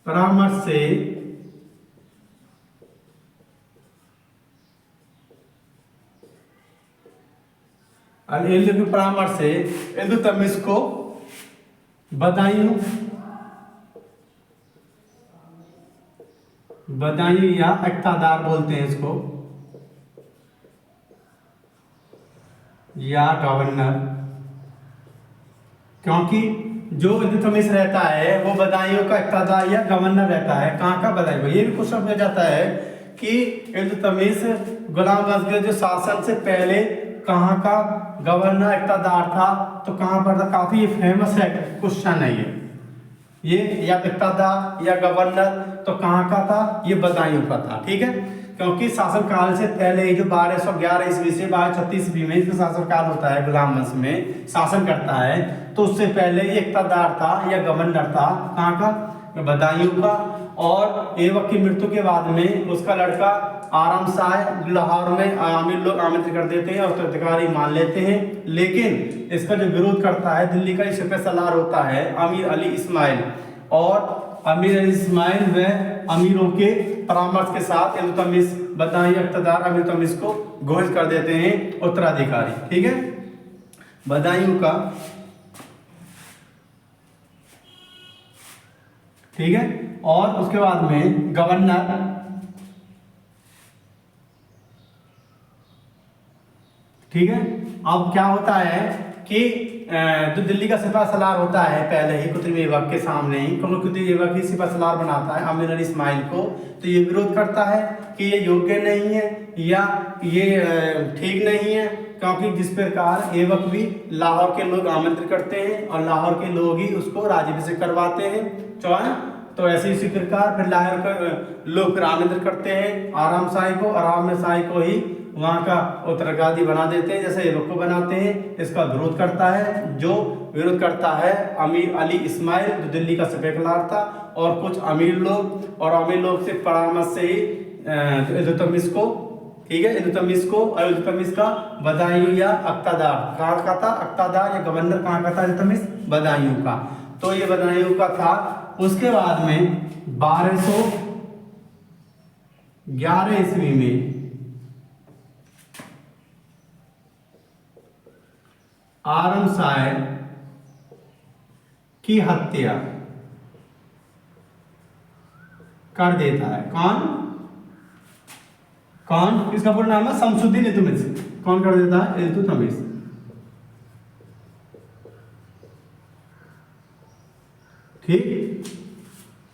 परामर्श से इल्तुतमिश को बदायूं या इक्तादार बोलते हैं इसको, या गवर्नर, क्योंकि जो इल्तुतमिश रहता है वो बदायूं का इक्तादार या गवर्नर रहता है। कहाँ का? बदायूं। ये भी क्वेश्चन हो जाता है कि इल्तुतमिश गुलाम अजगर जो शासन से पहले कहाँ का गवर्नर इक्तादार था, तो कहाँ पर था? काफी फेमस है क्वेश्चन है ये या इक्तादार या गवर्नर तो कहाँ का था? ये बदायूं का था। ठीक है, क्योंकि शासन काल से पहले जो 1211 ईस्वी से 1236 ईस्वी में इसका शासन काल होता है, गुलाम वंश में शासन करता है, तो उससे पहले ये इक्तादार था या गवर्नर था। कहाँ का? बदायूं का। और ऐबक की मृत्यु के बाद में उसका लड़का आराम शाह लाहौर में आमिर लोग आमंत्रित कर देते हैं और उत्तराधिकारी मान लेते हैं। लेकिन इसका जो विरोध करता है दिल्ली का सुपह सलार होता है आमिर अली इस्माइल, और आमिर अली इस्माइल व अमीरों के परामर्श के साथ इल्तुतमिश बदायूं इक्तादार आमिर इल्तुतमिश को घोषित कर देते हैं उत्तराधिकारी। ठीक है, बदायूं का। ठीक है, और उसके बाद में गवर्नर, ठीक है। अब क्या होता है कि जो दिल्ली का सिपह सलार होता है पहले ही कुतुब ऐबक के सामने ही, क्योंकि कुतुब ऐबक ही सिपह सलार बनाता है आमिर अली इस्माइल को, तो ये विरोध करता है कि ये योग्य नहीं है या ये ठीक नहीं है, क्योंकि जिस प्रकार ऐबक भी लाहौर के लोग आमंत्रित करते हैं और लाहौर के लोग ही उसको राज्याभिषेक करवाते हैं, तो ऐसे इसी प्रकार फिर लाहौर के लोग फिर आमंत्रित करते हैं आराम शाही को, आराम शाही को ही वहाँ का उत्तराधिकारी बना देते हैं जैसे ऐबक को बनाते हैं। इसका विरोध करता है, जो विरोध करता है आमिर अली इस्माइल जो दिल्ली का सुपह सलार था, और कुछ अमीर लोग, और अमीर लोग से परामर्श से ही इल्तुतमिश को, ठीक है, इल्तुतमिश को, और इल्तुतमिश का बदायूं या इक्तादार कहाँ का था? इक्तादार या गवर्नर कहाँ का था? इल्तुतमिश बदायूं का। तो ये बदायूं का था। उसके बाद में 1211 ईस्वी में आराम शाह की हत्या कर देता है। कौन? इसका पूरा नाम है शमसुद्दीन इल्तुतमिश। कौन कर देता है? इल्तुतमिश। ठीक,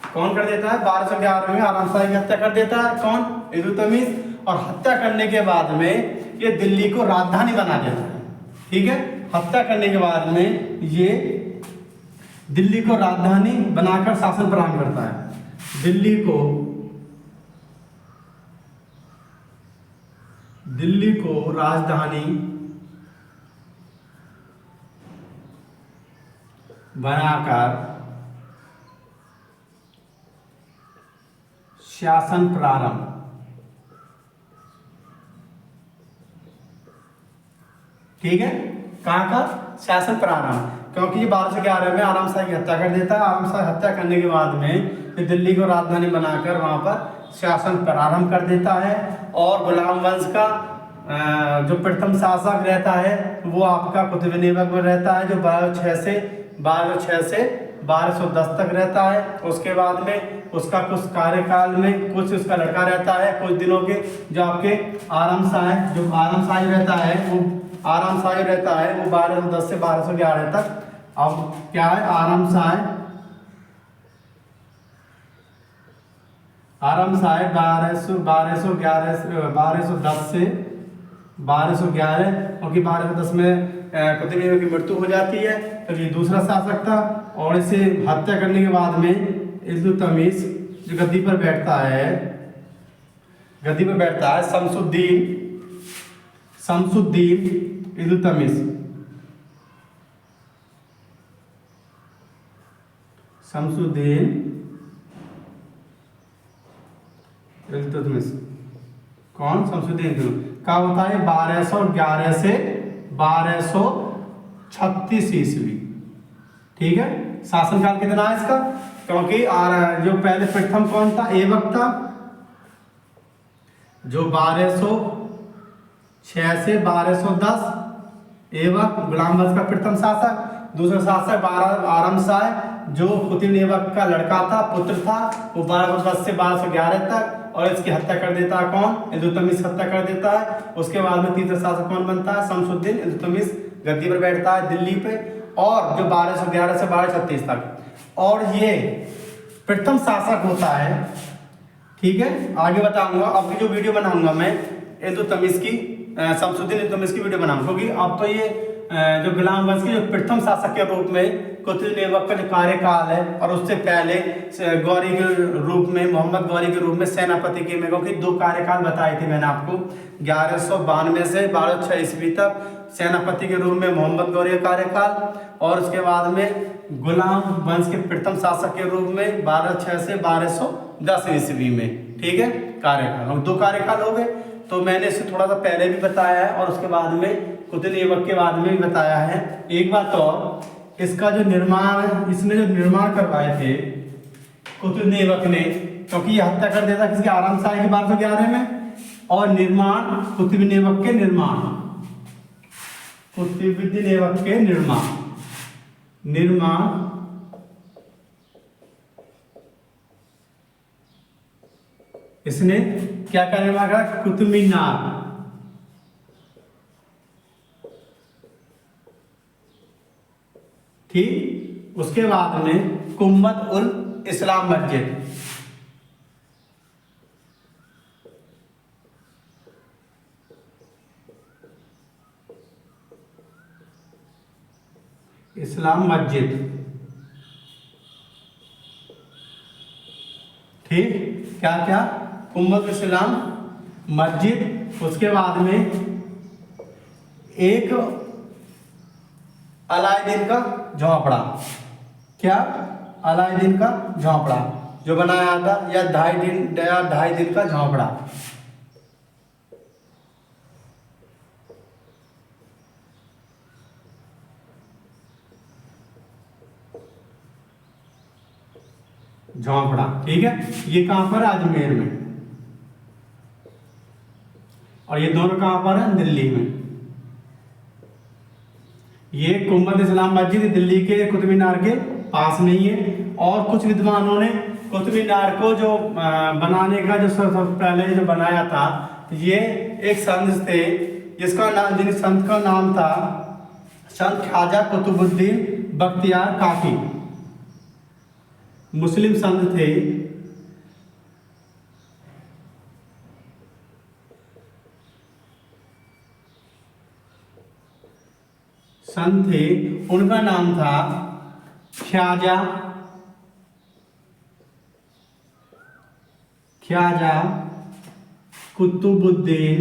कौन कर देता है? 1211 में आराम शाह की हत्या कर देता है। कौन? इल्तुतमिश। और हत्या करने के बाद में ये दिल्ली को राजधानी बना देता है। ठीक है, हत्या करने के बाद में ये दिल्ली को राजधानी बनाकर शासन प्रदान करता है। दिल्ली को राजधानी बनाकर शासन प्रारंभ। ठीक है, कहाँ का? शासन प्रारंभ, क्योंकि 1211 में आराम शाह की हत्या कर देता है। आराम शाह हत्या करने के बाद में दिल्ली को राजधानी बनाकर वहां पर शासन प्रारंभ कर देता है, और गुलाम वंश का जो प्रथम शासक रहता है वो आपका कुतुब ऐबक में रहता है, जो 1206 से 1210 तक रहता है। उसके बाद में उसका कुछ कार्यकाल में कुछ उसका लड़का रहता है कुछ दिनों के, जो आपके आराम शाह, जो आराम शाह रहता है वो आराम शाह रहता है वो 1210 से 1211 तक। अब क्या है, आराम शाह 1210 से 1211, क्योंकि 1210 में कुतुब ऐबक की मृत्यु हो जाती है, तो ये दूसरा शासक था। और इसे हत्या करने के बाद में इल्तुतमिश जो गद्दी पर बैठता है शमसुद्दीन इल्तुतमिश कौन, शमसुद्दीन का होता है 1211 से 1236 ईस्वी। ठीक है, शासनकाल कितना है इसका, क्योंकि जो पहले प्रथम कौन था, ऐबक था, जो 1206 से 1210 ऐबक गुलाम वंश का प्रथम शासक। दूसरा शासक आराम शाह जो कुतुब ऐबक का लड़का था, पुत्र था, वो 1210 से 1211 तक, और इसकी हत्या कर देता है कौन, इल्तुतमिश हत्या कर देता है। उसके बाद में तीसरा शासक कौन बनता है, शमसुद्दीन इल्तुतमिश गद्दी पर बैठता है दिल्ली पे, और जो 1211 से 1236 तक, और ये प्रथम शासक होता है। ठीक है, आगे बताऊंगा। अब की जो वीडियो बनाऊंगा मैं इल्तुतमिश की, शमसुद्दीन इल्तुतमिश की वीडियो बनाऊंगा, क्योंकि अब तो ये जो गुलाम वंश के जो प्रथम शासक के रूप में कुतुब ऐबक का जो कार्यकाल है, और उससे पहले गौरी के रूप में, मोहम्मद गौरी के रूप में सेनापति के में, क्योंकि 2 कार्यकाल बताए थे मैंने आपको, 1192 से 1206 ईस्वी तक सेनापति के रूप में मोहम्मद गौरी का कार्यकाल, और उसके बाद में गुलाम वंश के प्रथम शासक के रूप में 1206 से 1210 ईस्वी में। ठीक है, कार्यकाल 2 कार्यकाल हो गए। तो मैंने इसे थोड़ा सा पहले भी बताया है, और उसके बाद में कुतुब ऐबक के बाद में भी बताया है। एक बात और, इसका जो निर्माण, इसने जो निर्माण करवाए थे कुतुब ऐबक ने, क्योंकि ये हत्या कर देता किसके, आराम शाह के 1211 में, और निर्माण कुतुब ऐबक के निर्माण इसने क्या करने लगा, कुतुब मीनार, ठीक। उसके बाद में कुम्मत उल इस्लाम मस्जिद, इस्लाम मस्जिद, ठीक। क्या क्या, कुम्मत इस्लाम मस्जिद। उसके बाद में एक अलाउद्दीन का झोंपड़ा, क्या, अलाउद्दीन का झोंपड़ा जो बनाया था, या 2.5 दिन का झोंपड़ा। ठीक है, ये कहां पर, अजमेर में, और ये दोनों कहां पर है, दिल्ली में। ये कुम्मत इस्लाम मस्जिद दिल्ली के कुतुब मीनार के पास में ही है। और कुछ विद्वानों ने कुतुब मीनार को जो बनाने का जो पहले जो बनाया था, ये एक संत थे जिसका नाम, जिन संत का नाम था संत ख्वाजा कुतुबुद्दीन बख्तियार काकी, मुस्लिम संत थे। उनका नाम था ख्वाजा कुतुबुद्दीन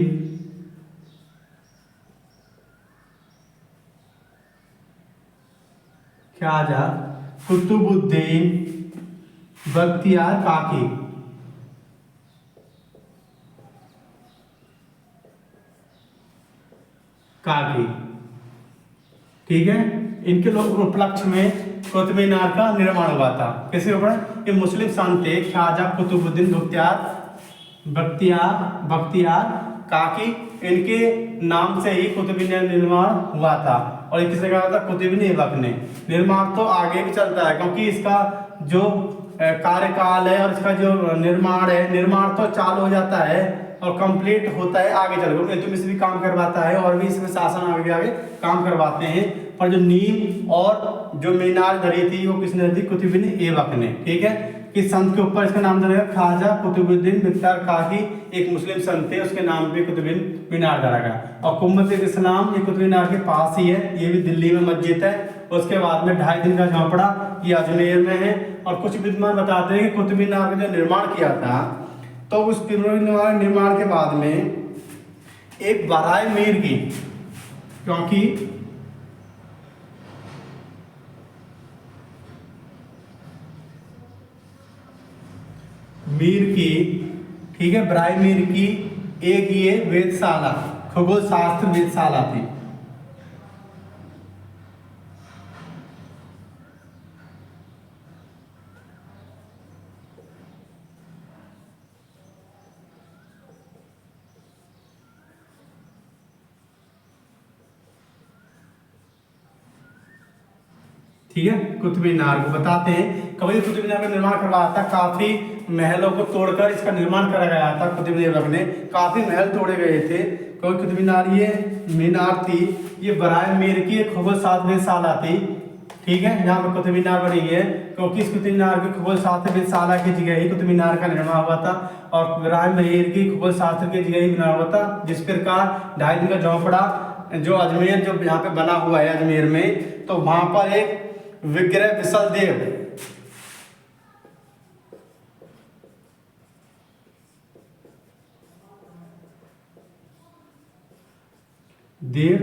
बख्तियार काकी। ठीक है, इनके लोग उपलक्ष्य में कुतुब मीनार का निर्माण हुआ था। किसके ऊपर, ये मुस्लिम संत थे ख्वाजा कुतुबुद्दीन बख्तियार कहा कि इनके नाम से ही कुतुब मीनार निर्माण हुआ था। और ये किसने कहा था? कुतुब ऐबक ने। निर्माण तो आगे भी चलता है क्योंकि इसका जो कार्यकाल है और इसका जो निर्माण है, निर्माण तो चालू हो जाता है और कंप्लीट होता है आगे चलकर। इल्तुतमिश भी काम करवाता है और भी इसमें शासन आगे आगे काम करवाते हैं, पर जो नींव और जो मीनार धरी थी वो किसने दी? कुतुबुद्दीन ऐबक ने। ठीक है, किस संत के ऊपर इसका नाम धरा? ख्वाजा कुतुबुद्दीन बख्तियार काकी, एक मुस्लिम संत थे, उसके नाम पे कुतुबुद्दीन मीनार धरा गया। और कुम्मत इस्लाम ये कुतुब मीनार के पास ही है, ये भी दिल्ली में मस्जिद है। उसके बाद में 2.5 दिन का झोंपड़ा ये अजमेर में है। और कुछ विद्वान बताते हैं कि कुतुब मीनार का जो निर्माण किया था तो उस निर्माण के बाद में एक बराए मीर की, क्योंकि मीर की, ठीक है, बराए मीर की एक ये वेधशाला, खगोल शास्त्र वेधशाला थी। ठीक है, कुतुब मीनार को बताते हैं कभी कुतुब मीनार का निर्माण करवाया था। काफी महलों को तोड़कर इसका निर्माण करा गया था। कुतुब ऐबक ने काफी महल तोड़े गए थे क्योंकि कुतुब मीनार ये मीनार थी, ये बराए मीर की एक खगोल शास्त्र वेधशाला थी। ठीक है, यहाँ पे कुतुब मीनार बनी है क्योंकि इस कुतुब मीनार की खगोल शास्त्र वेधशाला की जगह ही कुतुब मीनार का निर्माण हुआ था और बराए मीर की खगोल शास्त्र की जगह ही निर्माण हुआ था। जिस प्रकार 2.5 दिन का झोंपड़ा जो अजमेर जो यहाँ पे बना हुआ है अजमेर में, तो वहां पर एक विग्रह विसल देव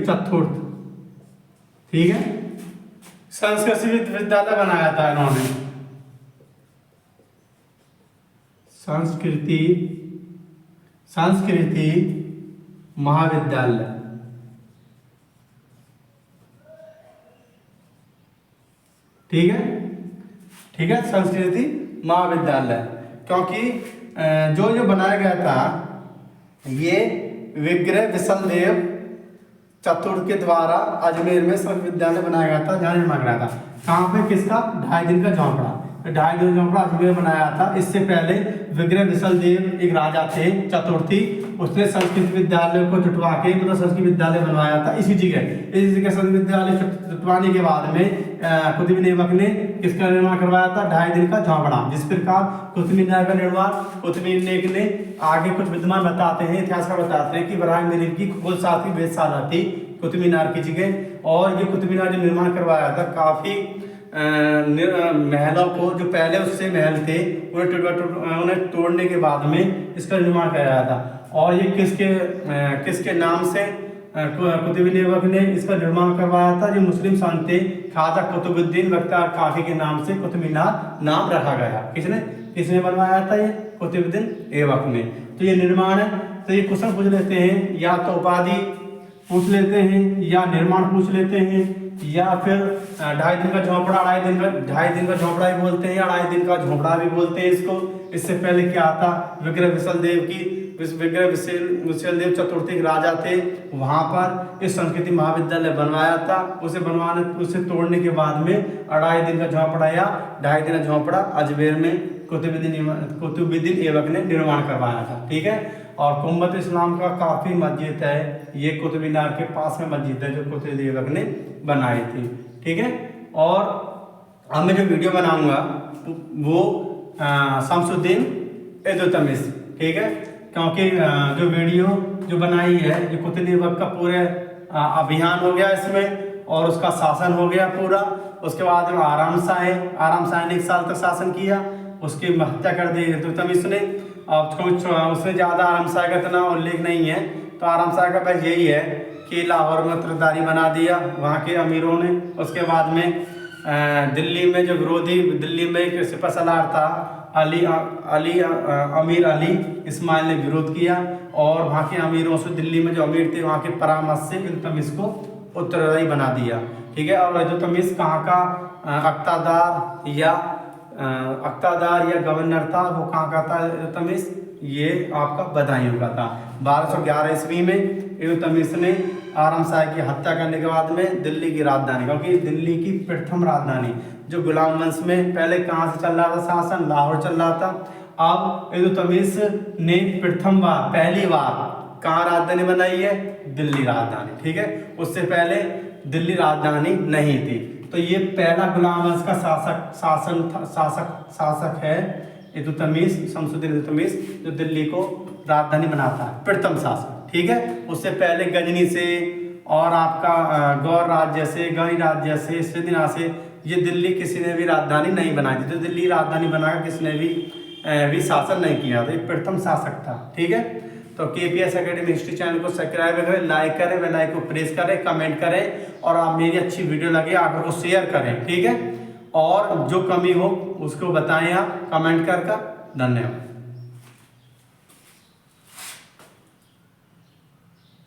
चतुर्थ, ठीक है, संस्कृत विश्वविद्यालय बनाया था इन्होंने। संस्कृति महाविद्यालय, ठीक है, ठीक है, संस्कृति महाविद्यालय। क्योंकि जो बनाया गया था ये विग्रह विसल चतुर्थ के द्वारा अजमेर में संस्कृत विद्यालय बनाया गया था, जहाँ निर्माण कराया था। कहाँ पे? किसका? 2.5 दिन का झोंपड़ा। 2.5 दिन का झोंपड़ा अजमेर बनाया था। इससे पहले विग्रह विसल देव एक राजा थे चतुर्थी, उसने संस्कृत विद्यालय को जुटवा के मतलब संस्कृत विद्यालय बनवाया था इसी जगह संस्कृत विद्यालय जुटवाने के बाद में कुतुब ऐबक ने किसका निर्माण करवाया था? 2.5 दिन का झोंपड़ा। जिस प्रकार कुतुब मीनार का निर्माण कुतुब ऐबक ने, आगे कुछ विद्वान बताते हैं, इतिहासकार बताते हैं कि बराए मीर की खगोल शास्त्र वेधशाला थी कुतुब मीनार की जगह। और ये कुतुब मीनार जो निर्माण करवाया था काफी महलों को, जो पहले उससे महल थे उन्हें तोड़ने के बाद में इसका निर्माण किया गया था। और ये किसके नाम से कुतुब ऐबक ने इसका निर्माण करवाया था? जो मुस्लिम संत थे ख्वाजा कुतुबुद्दीन बख्तियार काकी के नाम से कुतुब मीनार नाम रखा गया। किसने बनवाया था? ये कुतुबुद्दीन ऐबक ने। तो ये निर्माण है। तो ये क्वेश्चन पूछ लेते हैं, या तो उपाधि पूछ लेते हैं या निर्माण पूछ लेते हैं, या फिर 2.5 दिन का झोंपड़ा, 2.5 दिन का झोंपड़ा भी बोलते हैं या 2.5 दिन का झोंपड़ा भी बोलते हैं इसको। इससे पहले क्या था? विग्रह विसल देव चतुर्थी राजा थे, वहां पर इस संस्कृति महाविद्यालय बनवाया था। उसे तोड़ने के बाद में 2.5 दिन का झोंपड़ा या 2.5 दिन का झोंपड़ा अजमेर में कुतुबुद्दीन ऐबक ने निर्माण करवाया था। ठीक है, और कुम्मत इस्लाम का काफी मस्जिद है, ये कुतुब मीनार के पास में मस्जिद है जो कुतुब ऐबक ने बनाई थी। ठीक है, और अब मैं जो वीडियो बनाऊंगा वो शमसुद्दीन इल्तुतमिश, ठीक है, क्योंकि जो वीडियो जो बनाई है ये कुतुब ऐबक का पूरे अभियान हो गया इसमें और उसका शासन हो गया पूरा। उसके बाद आराम शाह ने 1 साल तक शासन किया, उसकी हत्या कर दी इल्तुतमिश ने। अब उससे ज़्यादा आराम शाह का इतना उल्लेख नहीं है, तो आराम शाह का बस यही है कि लाहौर में तुर्कदारी बना दिया वहाँ के अमीरों ने। उसके बाद में दिल्ली में जो विरोधी, दिल्ली में एक सिपहसालार था अमीर अली इस्माइल ने विरोध किया और वहाँ के अमीरों से, दिल्ली में जो अमीर थे वहाँ के परामर्श से इल्तुतमिश को उत्तराधिकारी बना दिया। ठीक है, और इल्तुतमिश कहाँ का अक्तादार या गवर्नर था? वो कहाँ का था इल्तुतमिश? ये आपका बदायूं का था। 1211 ईस्वी में इल्तुतमिश ने आरम शाह की हत्या करने के बाद में दिल्ली की राजधानी, क्योंकि दिल्ली की प्रथम राजधानी जो गुलाम वंश में पहले कहाँ से चल रहा था शासन, लाहौर चल रहा था। अब इल्तुतमिश ने प्रथम बार, पहली बार कहाँ राजधानी बनाई है, दिल्ली राजधानी, ठीक है। उससे पहले दिल्ली राजधानी नहीं थी। तो ये पहला गुलाम वंश का शासक है इल्तुतमिश, शमसुद्दीन इल्तुतमिश, जो दिल्ली को राजधानी बनाता है, प्रथम शासक, ठीक है। उससे पहले गजनी से और आपका गौर राज्य से, गणी राज्य से, सिद्धिना से ये दिल्ली किसी ने भी राजधानी नहीं बनाई थी। तो दिल्ली राजधानी बनाकर किसी ने भी शासन नहीं किया था, ये प्रथम शासक था, ठीक है। तो KPS एकेडमी हिस्ट्री चैनल को सब्सक्राइब करें, लाइक करें, बेल आइकन को प्रेस करें, कमेंट करें और आप मेरी अच्छी वीडियो लगे आकर को शेयर करें, ठीक है। और जो कमी हो उसको बताएं आप कमेंट कर। धन्यवाद।